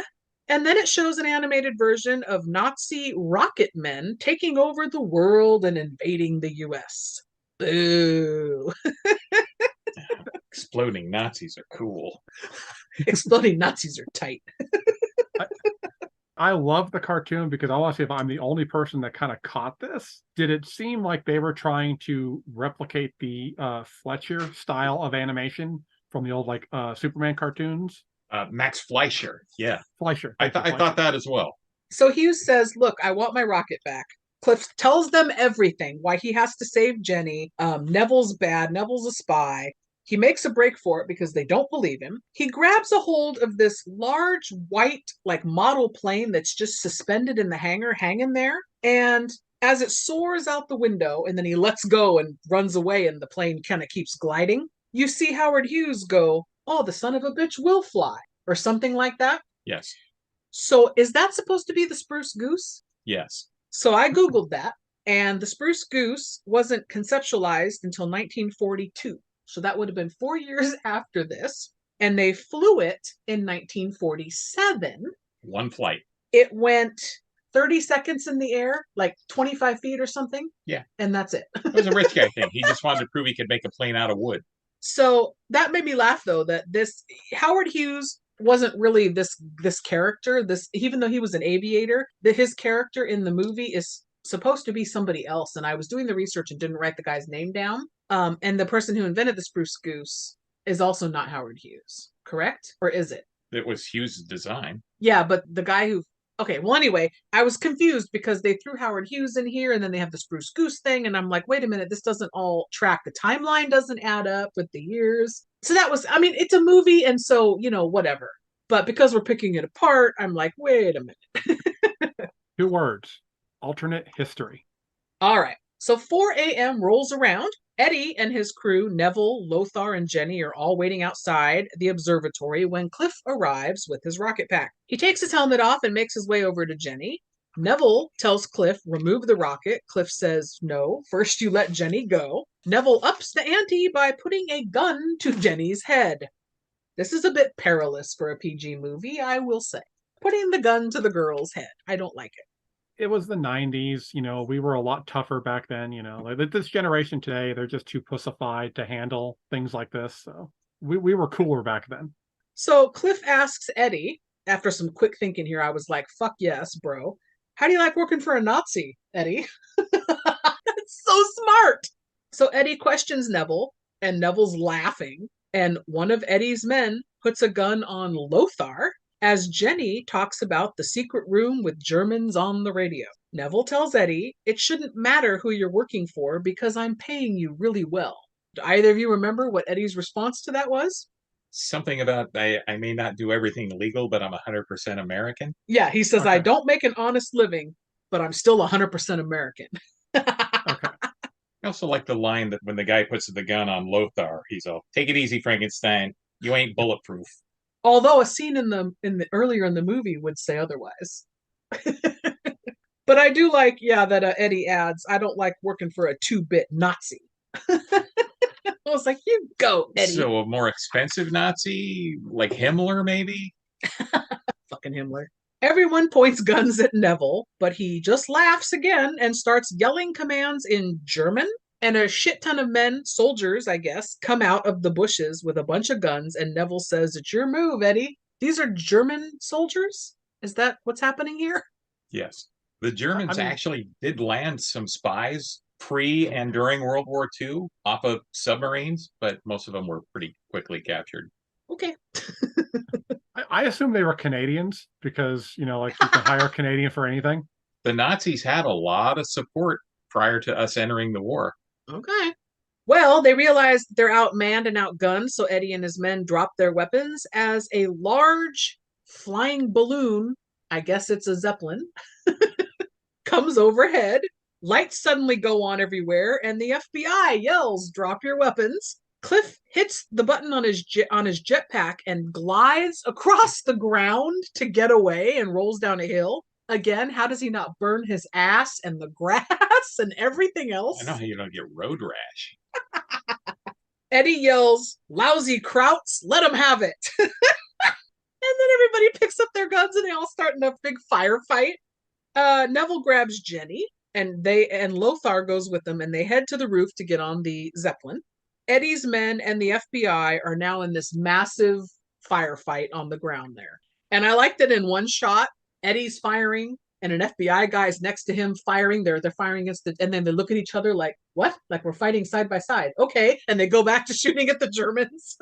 And then it shows an animated version of Nazi rocket men taking over the world and invading the US. Boo. Exploding Nazis are cool. Exploding Nazis are tight. I love the cartoon because I want to see if I'm the only person that kind of caught this. Did it seem like they were trying to replicate the Fletcher style of animation from the old like Superman cartoons? Max Fleischer, yeah. Fleischer. I thought that as well. So Hughes says, look, I want my rocket back. Cliff tells them everything, why he has to save Jenny. Neville's bad. Neville's a spy. He makes a break for it because they don't believe him. He grabs a hold of this large white, like model plane that's just suspended in the hangar, hanging there. And as it soars out the window and then he lets go and runs away and the plane kind of keeps gliding, you see Howard Hughes go, oh, the son of a bitch will fly, or something like that. Yes. So is that supposed to be the spruce goose? Yes. So I Googled that, and the spruce goose wasn't conceptualized until 1942. So that would have been 4 years after this. And they flew it in 1947. One flight. It went 30 seconds in the air, like 25 feet or something. Yeah. And that's it. It was a rich guy thing. He just wanted to prove he could make a plane out of wood. So that made me laugh, though, that this Howard Hughes wasn't really this character. This, even though he was an aviator, that his character in the movie is supposed to be somebody else. And I was doing the research and didn't write the guy's name down. And the person who invented the spruce goose is also not Howard Hughes, correct? Or is it? It was Hughes' design. Yeah, but the guy who... Okay, well, anyway, I was confused because they threw Howard Hughes in here and then they have the spruce goose thing. And I'm like, wait a minute, this doesn't all track. The timeline doesn't add up with the years. So that was, I mean, it's a movie. And so, you know, whatever. But because we're picking it apart, I'm like, wait a minute. 2 words. Alternate history. All right. So 4 a.m. rolls around. Eddie and his crew, Neville, Lothar, and Jenny, are all waiting outside the observatory when Cliff arrives with his rocket pack. He takes his helmet off and makes his way over to Jenny. Neville tells Cliff, remove the rocket. Cliff says, no, first you let Jenny go. Neville ups the ante by putting a gun to Jenny's head. This is a bit perilous for a PG movie, I will say. Putting the gun to the girl's head. I don't like it. it was the 90s. We were a lot tougher back then. Like this generation today, they're just too pussified to handle things like this. So we were cooler back then. So Cliff asks Eddie, after some quick thinking here, I was like, fuck yes, bro. How do you like working for a Nazi, Eddie? That's so smart. So Eddie questions Neville, and Neville's laughing. And one of Eddie's men puts a gun on Lothar as Jenny talks about the secret room with Germans on the radio. Neville tells Eddie, it shouldn't matter who you're working for because I'm paying you really well. Do either of you remember what Eddie's response to that was? Something about I may not do everything legal, but I'm 100% American. Yeah, he says, Okay. I don't make an honest living, but I'm still 100% American. Okay. I also like the line that when the guy puts the gun on Lothar, he's all, "Take it easy, Frankenstein. You ain't bulletproof." Although a scene in the earlier in the movie would say otherwise. But I do like, yeah, that Eddie adds, I don't like working for a 2-bit Nazi. I was like, you go, Eddie. So a more expensive Nazi, like Himmler, maybe? Fucking Himmler. Everyone points guns at Neville, but he just laughs again and starts yelling commands in German. And a shit ton of men, soldiers, I guess, come out of the bushes with a bunch of guns. And Neville says, it's your move, Eddie. These are German soldiers? Is that what's happening here? Yes. The Germans I mean, actually did land some spies pre and during World War II off of submarines, but most of them were pretty quickly captured. Okay. I assume they were Canadians because, like you can hire a Canadian for anything. The Nazis had a lot of support prior to us entering the war. Okay. Well, they realize they're outmanned and outgunned, so Eddie and his men drop their weapons as a large flying balloon, I guess it's a Zeppelin, comes overhead. Lights suddenly go on everywhere, and the FBI yells, drop your weapons. Cliff hits the button on his jetpack and glides across the ground to get away and rolls down a hill. Again, how does he not burn his ass and the grass and everything else? I know how you don't get road rash. Eddie yells, lousy Krauts, let them have it. And then everybody picks up their guns and they all start in a big firefight. Neville grabs Jenny and Lothar goes with them and they head to the roof to get on the Zeppelin. Eddie's men and the FBI are now in this massive firefight on the ground there. And I like that in one shot, Eddie's firing and an FBI guy's next to him firing. They're firing against and then they look at each other like, what? Like we're fighting side by side. Okay. And they go back to shooting at the Germans.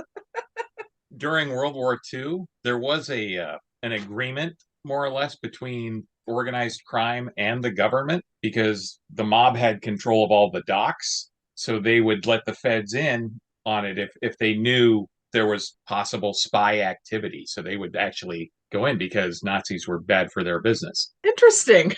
During World War II, there was an agreement, more or less, between organized crime and the government because the mob had control of all the docks. So they would let the feds in on it if they knew there was possible spy activity. So they would actually go in because Nazis were bad for their business. Interesting.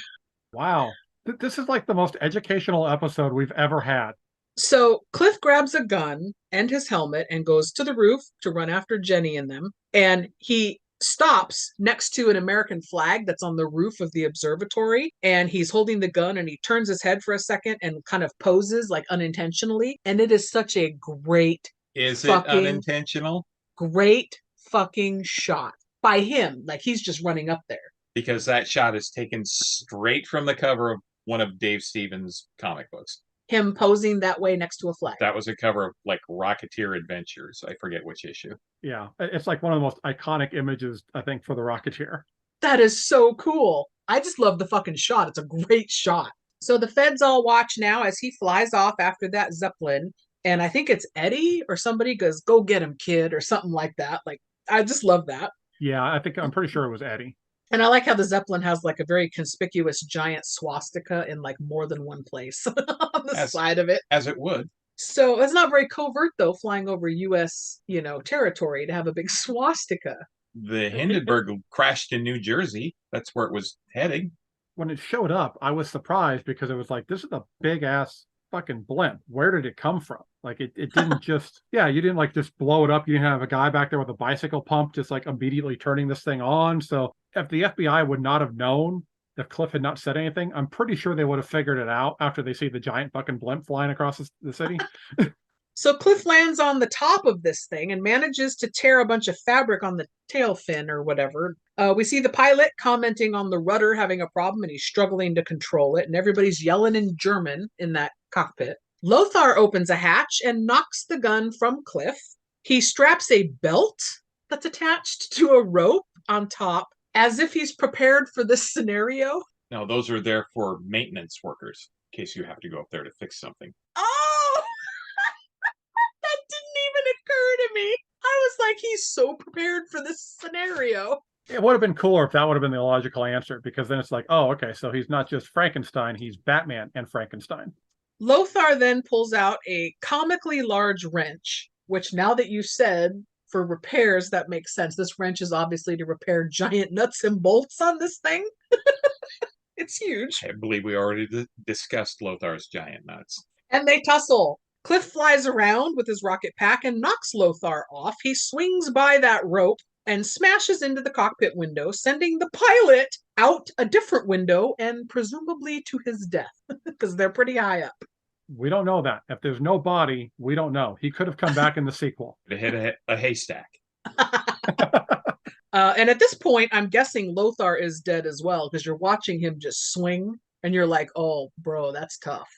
Wow. This is like the most educational episode we've ever had. So Cliff grabs a gun and his helmet and goes to the roof to run after Jenny and them. And he stops next to an American flag that's on the roof of the observatory. And he's holding the gun and he turns his head for a second and kind of poses like unintentionally. And it is such a great, Is it unintentional? Great fucking shot by him. Like he's just running up there. Because that shot is taken straight from the cover of one of Dave Stevens' comic books. Him posing that way next to a flag. That was a cover of like Rocketeer Adventures. I forget which issue. Yeah, it's like one of the most iconic images, I think, for the Rocketeer. That is so cool. I just love the fucking shot. It's a great shot. So the feds all watch now as he flies off after that Zeppelin. And I think it's Eddie or somebody goes, go get him, kid, or something like that. Like, I just love that. Yeah, I'm pretty sure it was Eddie. And I like how the Zeppelin has like a very conspicuous giant swastika in like more than one place on the side of it. As it would. So it's not very covert though, flying over US, territory to have a big swastika. The Hindenburg crashed in New Jersey. That's where it was heading. When it showed up, I was surprised because it was like, this is a big ass fucking blimp. Where did it come from? Like it didn't just, you didn't like just blow it up. You didn't have a guy back there with a bicycle pump just like immediately turning this thing on. So if the FBI would not have known, if Cliff had not said anything, I'm pretty sure they would have figured it out after they see the giant fucking blimp flying across the city. So Cliff lands on the top of this thing and manages to tear a bunch of fabric on the tail fin or whatever We see the pilot commenting on the rudder having a problem and he's struggling to control it, and everybody's yelling in German in that cockpit. Lothar opens a hatch and knocks the gun from Cliff. He straps a belt that's attached to a rope on top as if he's prepared for this scenario. Now, those are there for maintenance workers in case you have to go up there to fix something. Oh, that didn't even occur to me. I was like, he's so prepared for this scenario. It would have been cooler if that would have been the logical answer, because then it's like, oh, okay, so he's not just Frankenstein, he's Batman and Frankenstein. Lothar then pulls out a comically large wrench, which now that you said for repairs, that makes sense. This wrench is obviously to repair giant nuts and bolts on this thing. It's huge. I believe we already discussed Lothar's giant nuts. And they tussle. Cliff flies around with his rocket pack and knocks Lothar off. He swings by that rope and smashes into the cockpit window, sending the pilot out a different window and presumably to his death, because they're pretty high up. We don't know that. If there's no body, we don't know. He could have come back in the sequel. It hit a haystack. And at this point, I'm guessing Lothar is dead as well, because you're watching him just swing, and you're like, oh, bro, that's tough.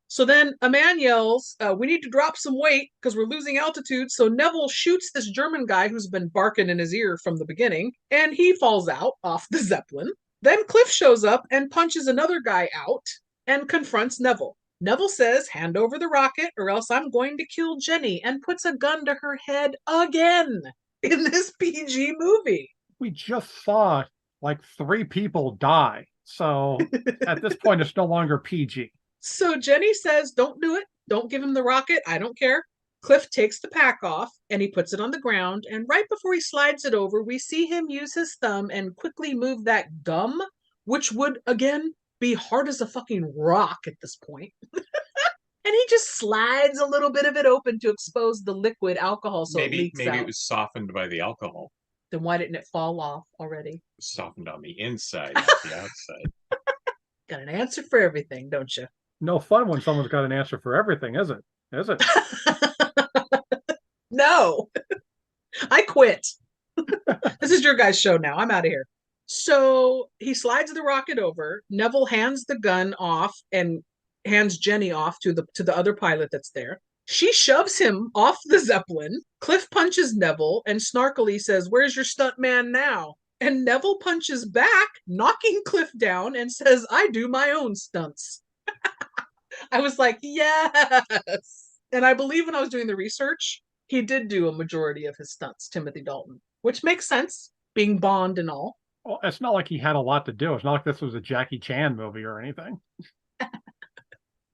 So then a man yells, we need to drop some weight because we're losing altitude. So Neville shoots this German guy who's been barking in his ear from the beginning, and he falls out off the Zeppelin. Then Cliff shows up and punches another guy out and confronts Neville. Neville says, hand over the rocket or else I'm going to kill Jenny, and puts a gun to her head again in this PG movie. We just saw like 3 people die. So at this point, it's no longer PG. So Jenny says, don't do it. Don't give him the rocket. I don't care. Cliff takes the pack off and he puts it on the ground. And right before he slides it over, we see him use his thumb and quickly move that gum, which would, again, be hard as a fucking rock at this point. And he just slides a little bit of it open to expose the liquid alcohol so it leaks out. Maybe it was softened by the alcohol. Then why didn't it fall off already? It was softened on the inside, not the outside. Got an answer for everything, don't you? No fun when someone's got an answer for everything, is it? Is it? No. I quit. This is your guys' show now. I'm out of here. So he slides the rocket over. Neville hands the gun off and hands Jenny off to the other pilot that's there. She shoves him off the Zeppelin. Cliff punches Neville and snarkily says, where's your stunt man now? And Neville punches back, knocking Cliff down, and says, I do my own stunts. I was like, yes. And I believe when I was doing the research, he did do a majority of his stunts, Timothy Dalton, which makes sense, being Bond and all. Well, it's not like he had a lot to do. It's not like this was a Jackie Chan movie or anything.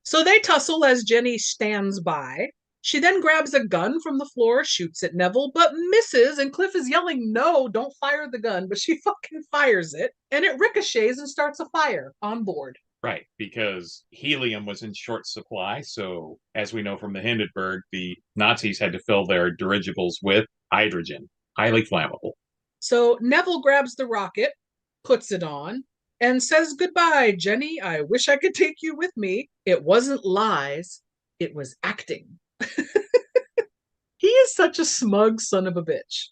So they tussle as Jenny stands by. She then grabs a gun from the floor, shoots at Neville, but misses, and Cliff is yelling, no, don't fire the gun, but she fucking fires it, and it ricochets and starts a fire on board. Right, because helium was in short supply, so as we know from the Hindenburg, the Nazis had to fill their dirigibles with hydrogen, highly flammable. So Neville grabs the rocket, puts it on, and says goodbye, Jenny. I wish I could take you with me. It wasn't lies, it was acting. He is such a smug son of a bitch.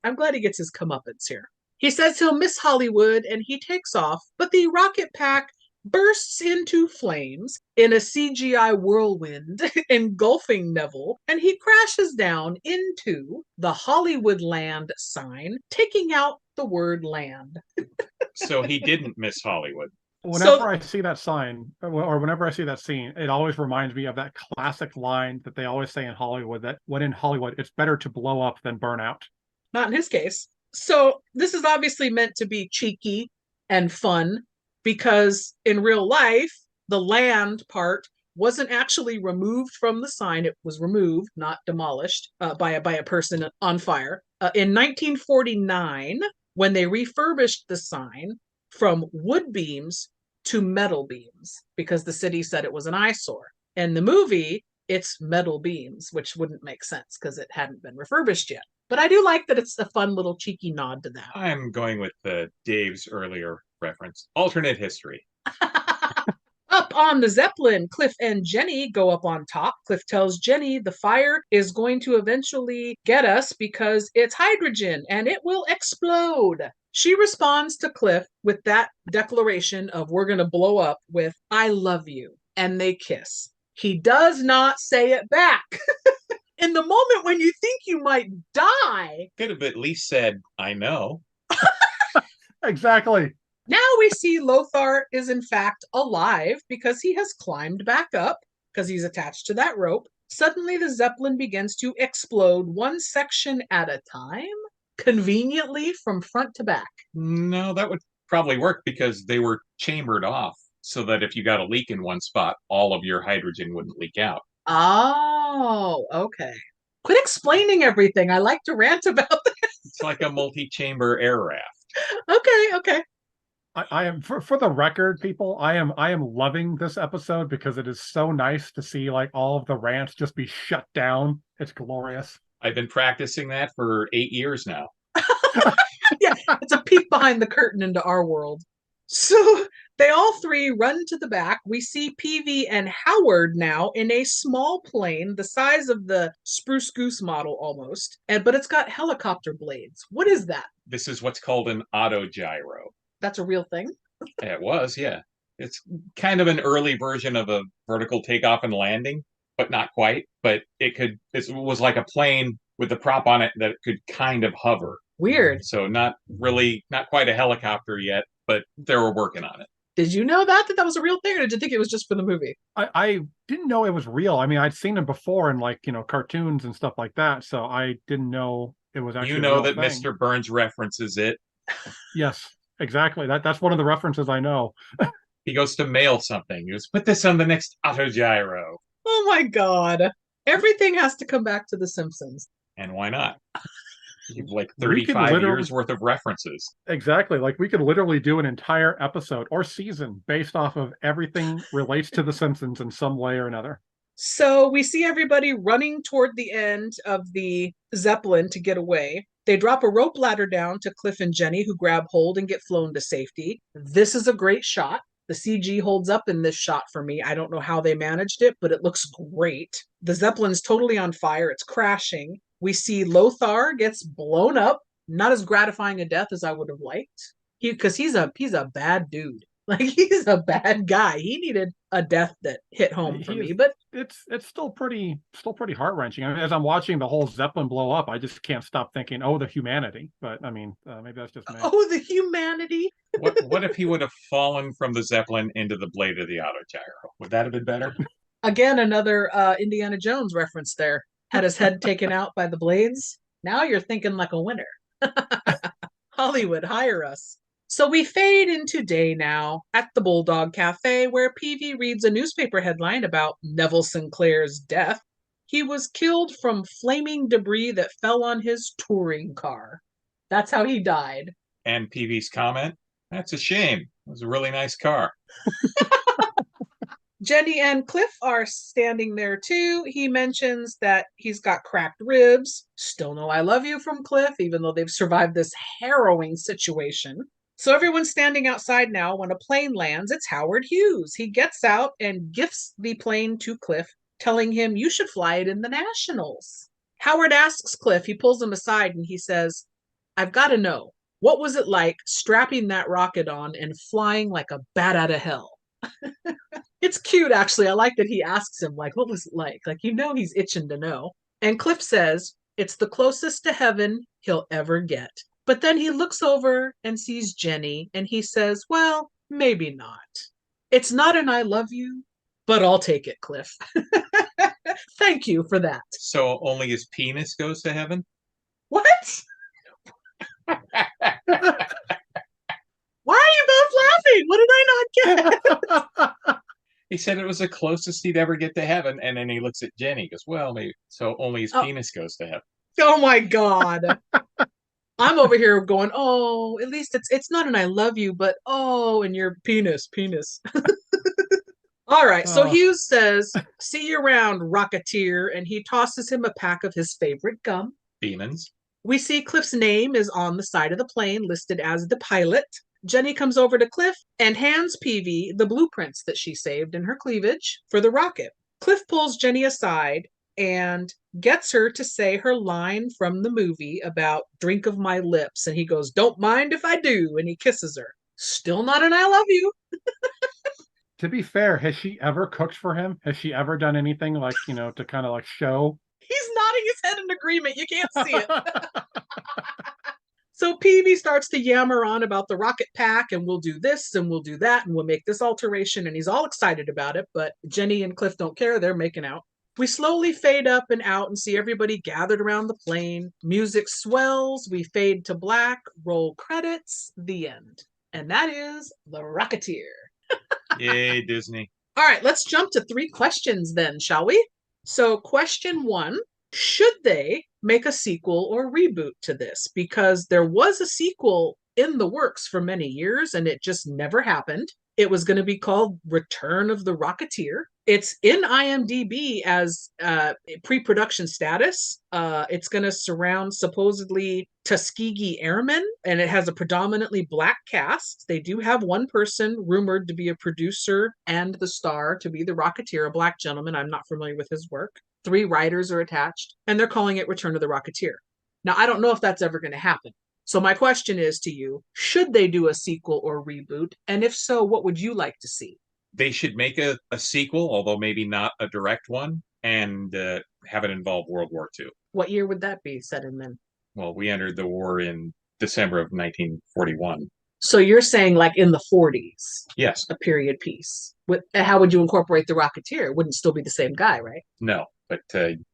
I'm glad he gets his comeuppance here. He says he'll miss Hollywood and he takes off, but the rocket pack bursts into flames in a CGI whirlwind, engulfing Neville, and he crashes down into the Hollywood Land sign, taking out the word land. So he didn't miss Hollywood. Whenever I see that sign, or whenever I see that scene, it always reminds me of that classic line that they always say in Hollywood, that when in Hollywood, it's better to blow up than burn out. Not in his case. So this is obviously meant to be cheeky and fun, because in real life, the land part wasn't actually removed from the sign. It was removed, not demolished, by a person on fire. In 1949, when they refurbished the sign from wood beams to metal beams, because the city said it was an eyesore. In the movie, it's metal beams, which wouldn't make sense because it hadn't been refurbished yet. But I do like that it's a fun little cheeky nod to that. I'm going with Dave's earlier reference. Alternate history. Up on the Zeppelin, Cliff and Jenny go up on top. Cliff tells Jenny the fire is going to eventually get us because it's hydrogen and it will explode. She responds to Cliff with that declaration of we're going to blow up with I love you, and they kiss. He does not say it back. In the moment when you think you might die. Could have at least said, I know. Exactly. Now we see Lothar is in fact alive because he has climbed back up because he's attached to that rope. Suddenly the Zeppelin begins to explode one section at a time, conveniently from front to back. No, that would probably work because they were chambered off so that if you got a leak in one spot, all of your hydrogen wouldn't leak out. Oh, okay. Quit explaining everything. I like to rant about that. It's like a multi-chamber air raft. Okay. I am for the record, people, I am loving this episode because it is so nice to see like all of the rants just be shut down. It's glorious. I've been practicing that for 8 years now. Yeah, it's a peek behind the curtain into our world. So they all three run to the back. We see Peavy and Howard now in a small plane, the size of the Spruce Goose model almost, but it's got helicopter blades. What is that? This is what's called an autogyro. That's a real thing? It was, yeah. It's kind of an early version of a vertical takeoff and landing, but not quite. But it was like a plane with a prop on it that could kind of hover. Weird. So not quite a helicopter yet, but they were working on it. Did you know that was a real thing, or did you think it was just for the movie? I didn't know it was real. I mean, I'd seen it before in like, cartoons and stuff like that. So I didn't know it was actually a real that thing. Mr. Burns references it. Yes, exactly. That's one of the references I know. He goes to mail something. He goes, put this on the next autogyro. Oh my God. Everything has to come back to The Simpsons. And why not? Like 35 years worth of references. Exactly. Like we could literally do an entire episode or season based off of everything relates to The Simpsons in some way or another. So we see everybody running toward the end of the Zeppelin to get away. They drop a rope ladder down to Cliff and Jenny, who grab hold and get flown to safety. This is a great shot. The CG holds up in this shot for me. I don't know how they managed it, but it looks great. The Zeppelin's totally on fire. It's crashing. We see Lothar gets blown up. Not as gratifying a death as I would have liked. Because he's a bad dude. Like, he's a bad guy. He needed a death that hit home for me. But it's still pretty heart-wrenching. I mean, as I'm watching the whole Zeppelin blow up, I just can't stop thinking, oh, the humanity. But I mean, maybe that's just me. Oh, the humanity. What if he would have fallen from the Zeppelin into the blade of the autogyro? Would that have been better? Again, another Indiana Jones reference there. Had his head taken out by the blades. Now you're thinking like a winner. Hollywood, hire us. So we fade into day now at the Bulldog Cafe, where Peavy reads a newspaper headline about Neville Sinclair's death. He was killed from flaming debris that fell on his touring car. That's how he died. And Peavy's comment, that's a shame. It was a really nice car. Jenny and Cliff are standing there too. He mentions that he's got cracked ribs. Still no I love you from Cliff, even though they've survived this harrowing situation. So everyone's standing outside now when a plane lands. It's Howard Hughes. He gets out and gifts the plane to Cliff, telling him, you should fly it in the Nationals. Howard asks Cliff, he pulls him aside and he says, I've got to know, what was it like strapping that rocket on and flying like a bat out of hell? It's cute, actually. I like that he asks him, like, what was it like? Like, he's itching to know. And Cliff says, it's the closest to heaven he'll ever get. But then he looks over and sees Jenny, and he says, well, maybe not. It's not an I love you, but I'll take it, Cliff. Thank you for that. So only his penis goes to heaven? What? Why are you both laughing? What did I not get? He said it was the closest he'd ever get to heaven, and then he looks at Jenny. He goes, well, maybe. So only his penis goes to heaven. Oh, my God. I'm over here going, oh, at least it's not an I love you, but oh, and your penis. All right, so Hughes says, see you around, Rocketeer, and he tosses him a pack of his favorite gum. Demons. We see Cliff's name is on the side of the plane, listed as the pilot. Jenny comes over to Cliff and hands Peavy the blueprints that she saved in her cleavage for the rocket. Cliff pulls Jenny aside and gets her to say her line from the movie about drink of my lips. And he goes, don't mind if I do. And he kisses her. Still not an I love you. To be fair, has she ever cooked for him? Has she ever done anything like, to kind of like show? He's nodding his head in agreement. You can't see it. So Peavy starts to yammer on about the rocket pack and we'll do this and we'll do that and we'll make this alteration. And he's all excited about it. But Jenny and Cliff don't care. They're making out. We slowly fade up and out and see everybody gathered around the plane. Music swells. We fade to black. Roll credits. The end. And that is The Rocketeer. Yay, Disney. All right, let's jump to 3 questions then, shall we? So, question 1, should they make a sequel or reboot to this? Because there was a sequel in the works for many years and it just never happened. It was going to be called Return of the Rocketeer. It's in IMDb as pre-production status. It's going to surround supposedly Tuskegee Airmen, and it has a predominantly black cast. They do have one person rumored to be a producer and the star to be the Rocketeer, a black gentleman. I'm not familiar with his work. 3 writers are attached, and they're calling it Return of the Rocketeer. Now, I don't know if that's ever going to happen. So my question is to you, should they do a sequel or reboot? And if so, what would you like to see? They should make a sequel, although maybe not a direct one, and have it involve World War II. What year would that be set in then? Well, we entered the war in December of 1941. So you're saying like in the 40s, Yes. a period piece. How would you incorporate the Rocketeer? It wouldn't still be the same guy, right? No, but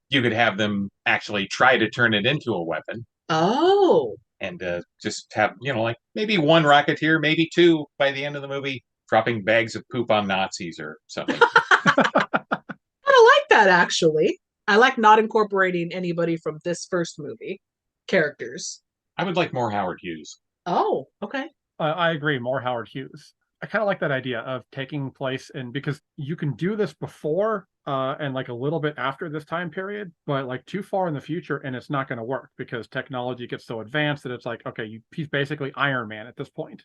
you could have them actually try to turn it into a weapon. Oh. And just have, like maybe 1 Rocketeer, maybe 2 by the end of the movie, dropping bags of poop on Nazis or something. I like that, actually. I like not incorporating anybody from this first movie characters. I would like more Howard Hughes. Oh, okay. I agree. More Howard Hughes. I kind of like that idea of taking place because you can do this before and like a little bit after this time period, but like too far in the future and it's not going to work because technology gets so advanced that it's like, okay, he's basically Iron Man at this point.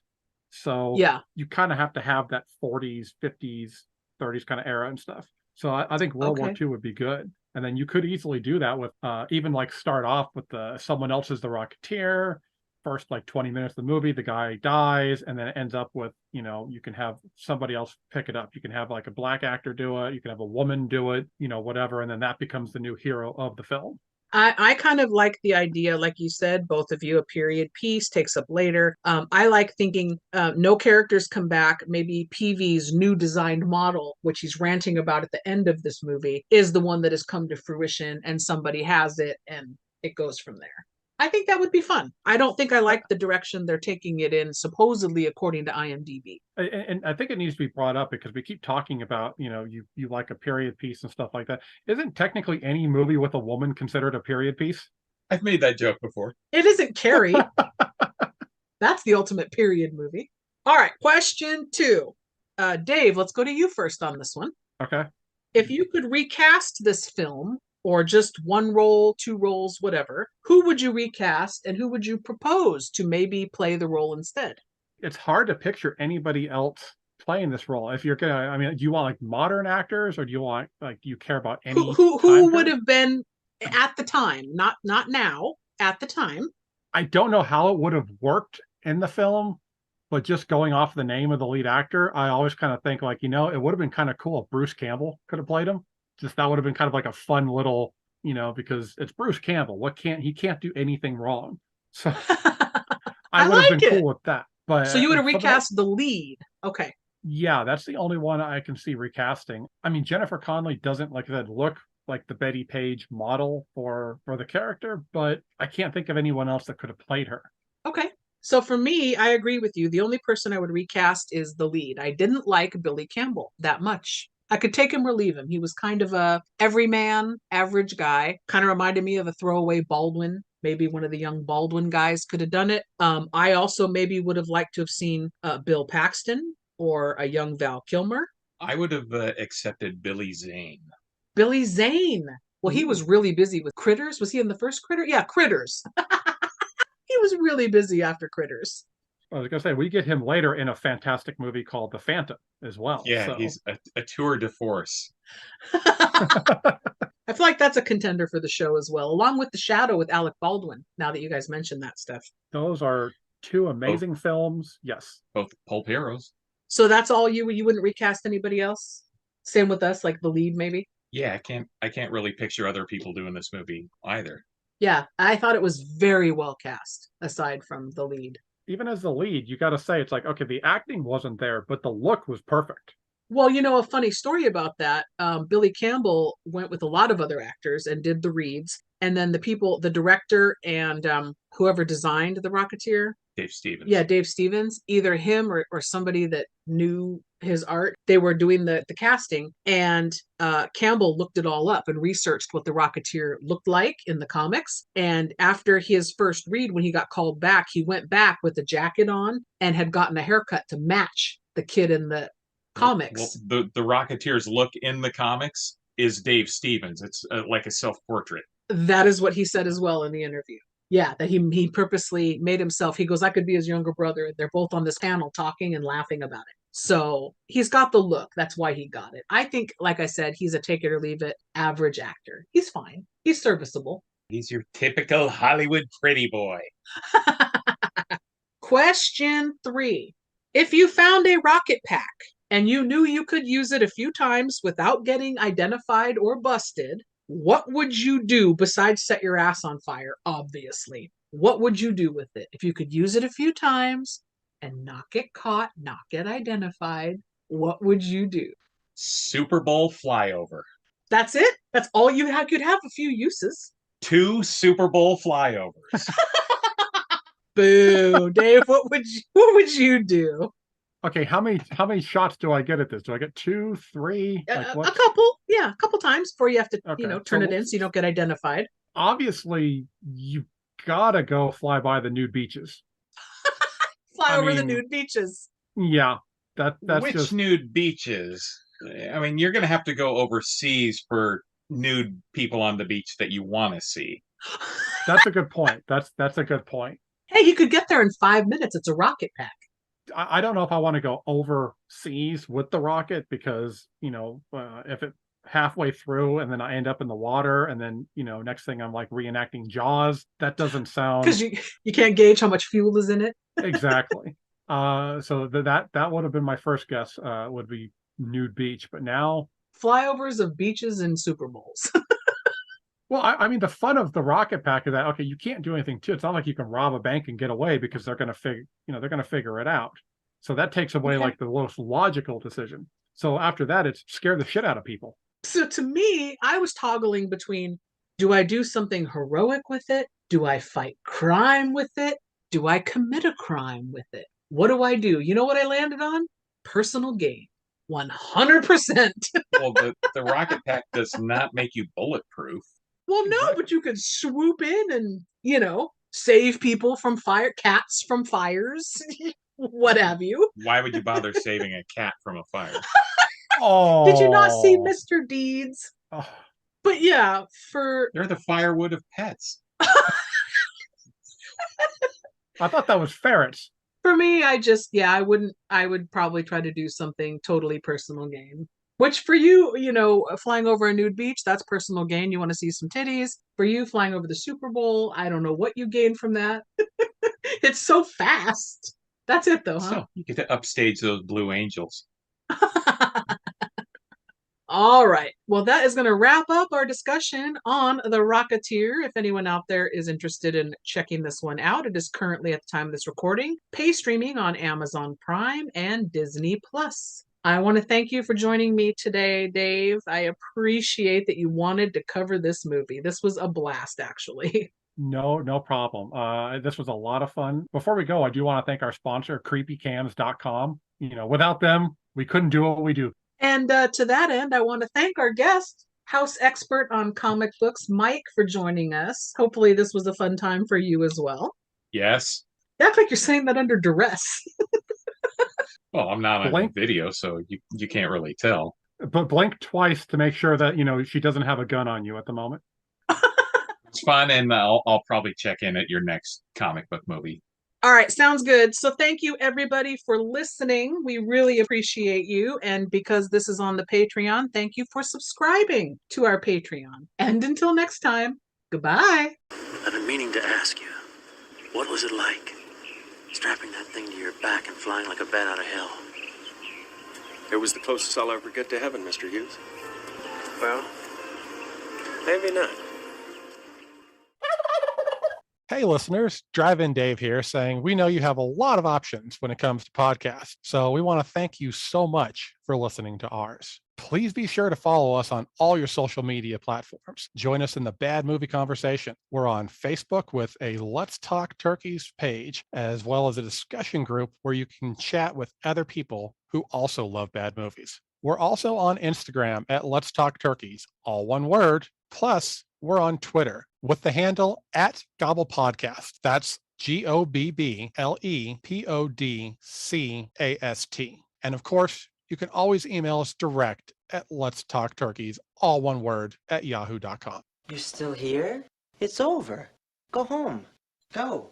So yeah, you kind of have to have that 40s, 50s, 30s kind of era and stuff. So I think World War II would be good. And then you could easily do that with even like start off with someone else is the Rocketeer. First like 20 minutes of the movie, the guy dies, and then it ends up with, you can have somebody else pick it up. You can have like a black actor do it. You can have a woman do it, whatever. And then that becomes the new hero of the film. I kind of like the idea, like you said, both of you, a period piece takes up later. I like thinking no characters come back. Maybe Peavy's new designed model, which he's ranting about at the end of this movie, is the one that has come to fruition and somebody has it and it goes from there. I think that would be fun. I don't think I like the direction they're taking it in, supposedly according to IMDb. And I think it needs to be brought up because we keep talking about, you like a period piece and stuff like that. Isn't technically any movie with a woman considered a period piece? I've made that joke before. It isn't Carrie. That's the ultimate period movie. All right, question 2. Dave, let's go to you first on this one. Okay. If you could recast this film, or just 1 role, 2 roles, whatever, who would you recast and who would you propose to maybe play the role instead? It's hard to picture anybody else playing this role. If you're gonna, do you want like modern actors or do you want do you care about any who would have been at the time, not now, at the time? I don't know how it would have worked in the film, but just going off the name of the lead actor, I always kind of think like, it would have been kind of cool if Bruce Campbell could have played him. Just that would have been kind of like a fun little, because it's Bruce Campbell. He can't do anything wrong. So I would have been cool with that. But so you would have recast the lead. Okay. Yeah, that's the only one I can see recasting. I mean, Jennifer Connelly doesn't, like I said, look like the Betty Page model for the character, but I can't think of anyone else that could have played her. Okay. So for me, I agree with you. The only person I would recast is the lead. I didn't like Billy Campbell that much. I could take him or leave him. He was kind of a everyman, average guy. Kind of reminded me of a throwaway Baldwin. Maybe one of the young Baldwin guys could have done it. I also maybe would have liked to have seen Bill Paxton or a young Val Kilmer. I would have accepted Billy Zane. Billy Zane. Well, he was really busy with Critters. Was he in the first Critter? Yeah, Critters. He was really busy after Critters. I was gonna say we get him later in a fantastic movie called The Phantom as well. Yeah, So. he's a tour de force. I feel like that's a contender for the show as well, along with The Shadow with Alec Baldwin, now that you guys mentioned that stuff. Those are two amazing films. Yes. Both pulp heroes. So that's all you wouldn't recast anybody else? Same with us, like the lead maybe? Yeah, I can't really picture other people doing this movie either. Yeah, I thought it was very well cast, aside from the lead. Even as the lead, you got to say it's like, okay, the acting wasn't there, but the look was perfect. Well, a funny story about that. Billy Campbell went with a lot of other actors and did the reads. And then the director and whoever designed the Rocketeer. Dave Stevens. Yeah, Dave Stevens, either him or somebody that knew his art. They were doing the casting, and Campbell looked it all up and researched what the Rocketeer looked like in the comics. And after his first read, when he got called back, he went back with a jacket on and had gotten a haircut to match the kid in the comics. Well, the Rocketeer's look in the comics is Dave Stevens. It's like a self-portrait. That is what he said as well in the interview. Yeah, that he purposely made himself. He goes, I could be his younger brother. They're both on this panel talking and laughing about it. So he's got the look. That's why he got it. I think, like I said, he's a take it or leave it average actor. He's fine. He's serviceable. He's your typical Hollywood pretty boy. Question 3. If you found a rocket pack and you knew you could use it a few times without getting identified or busted, what would you do besides set your ass on fire, obviously? What would you do with it? If you could use it a few times and not get caught, not get identified, what would you do? Super Bowl flyover. That's it? That's all you have? You'd have a few uses. 2 Super Bowl flyovers. Boo. Dave, what would you do? Okay, how many shots do I get at this? Do I get 2, 3? A couple. Yeah, a couple times before you have to, Okay, turn so it in so you don't get identified. Obviously, you gotta go fly by the nude beaches. Fly over the nude beaches. Yeah, that's Which just nude beaches? I mean, you're going to have to go overseas for nude people on the beach that you want to see. that's a good point. That's a good point. Hey, you could get there in 5 minutes. It's a rocket pack. I don't know if I want to go overseas with the rocket because if it halfway through and then I end up in the water and then next thing I'm like reenacting Jaws, that doesn't sound because you can't gauge how much fuel is in it. Exactly. So that would have been my first guess. Would be nude beach, but now flyovers of beaches and Super Bowls. Well, I mean, the fun of the rocket pack is that, okay, you can't do anything to it. It's not like you can rob a bank and get away because they're going to figure it out. So that takes away like the most logical decision. So after that, it's scare the shit out of people. So to me, I was toggling between, do I do something heroic with it? Do I fight crime with it? Do I commit a crime with it? What do I do? You know what I landed on? Personal gain. 100%. Well, the rocket pack does not make you bulletproof. Well, no, but you could swoop in and, save people from cats from fires, what have you. Why would you bother saving a cat from a fire? Oh, did you not see Mr. Deeds? Oh. But yeah, they're the firewood of pets. I thought that was ferrets. For me, I would probably try to do something totally personal gain. Which for you, flying over a nude beach, that's personal gain. You want to see some titties. For you, flying over the Super Bowl, I don't know what you gain from that. It's so fast. That's it, though, huh? So you get to upstage those Blue Angels. All right. Well, that is going to wrap up our discussion on The Rocketeer. If anyone out there is interested in checking this one out, it is currently, at the time of this recording, pay streaming on Amazon Prime and Disney Plus. I want to thank you for joining me today, Dave. I appreciate that you wanted to cover this movie. This was a blast, actually. No problem. This was a lot of fun. Before we go, I do want to thank our sponsor, creepycams.com. Without them, we couldn't do what we do. And to that end, I want to thank our guest, house expert on comic books, Mike, for joining us. Hopefully this was a fun time for you as well. Yes. You act like you're saying that under duress. Well, I'm not on video, so you can't really tell. But blink twice to make sure that, she doesn't have a gun on you at the moment. It's fun, and I'll probably check in at your next comic book movie. All right, sounds good. So thank you everybody for listening. We really appreciate you. And because this is on the Patreon, thank you for subscribing to our Patreon. And until next time, goodbye. I've been meaning to ask you, what was it like strapping that thing to your back and flying like a bat out of hell? It was the closest I'll ever get to heaven, Mr. Hughes. Well, maybe not. Hey listeners, Drive-In Dave here saying we know you have a lot of options when it comes to podcasts, so we want to thank you so much for listening to ours. Please be sure to follow us on all your social media platforms. Join us in the Bad Movie Conversation. We're on Facebook with a Let's Talk Turkeys page, as well as a discussion group where you can chat with other people who also love bad movies. We're also on Instagram at Let's Talk Turkeys, all one word. Plus, we're on Twitter with the handle at Gobble Podcast. That's GOBBLEPODCAST. And of course, you can always email us direct at Let's Talk Turkeys, all one word, at yahoo.com. You're still here? It's over. Go home. Go.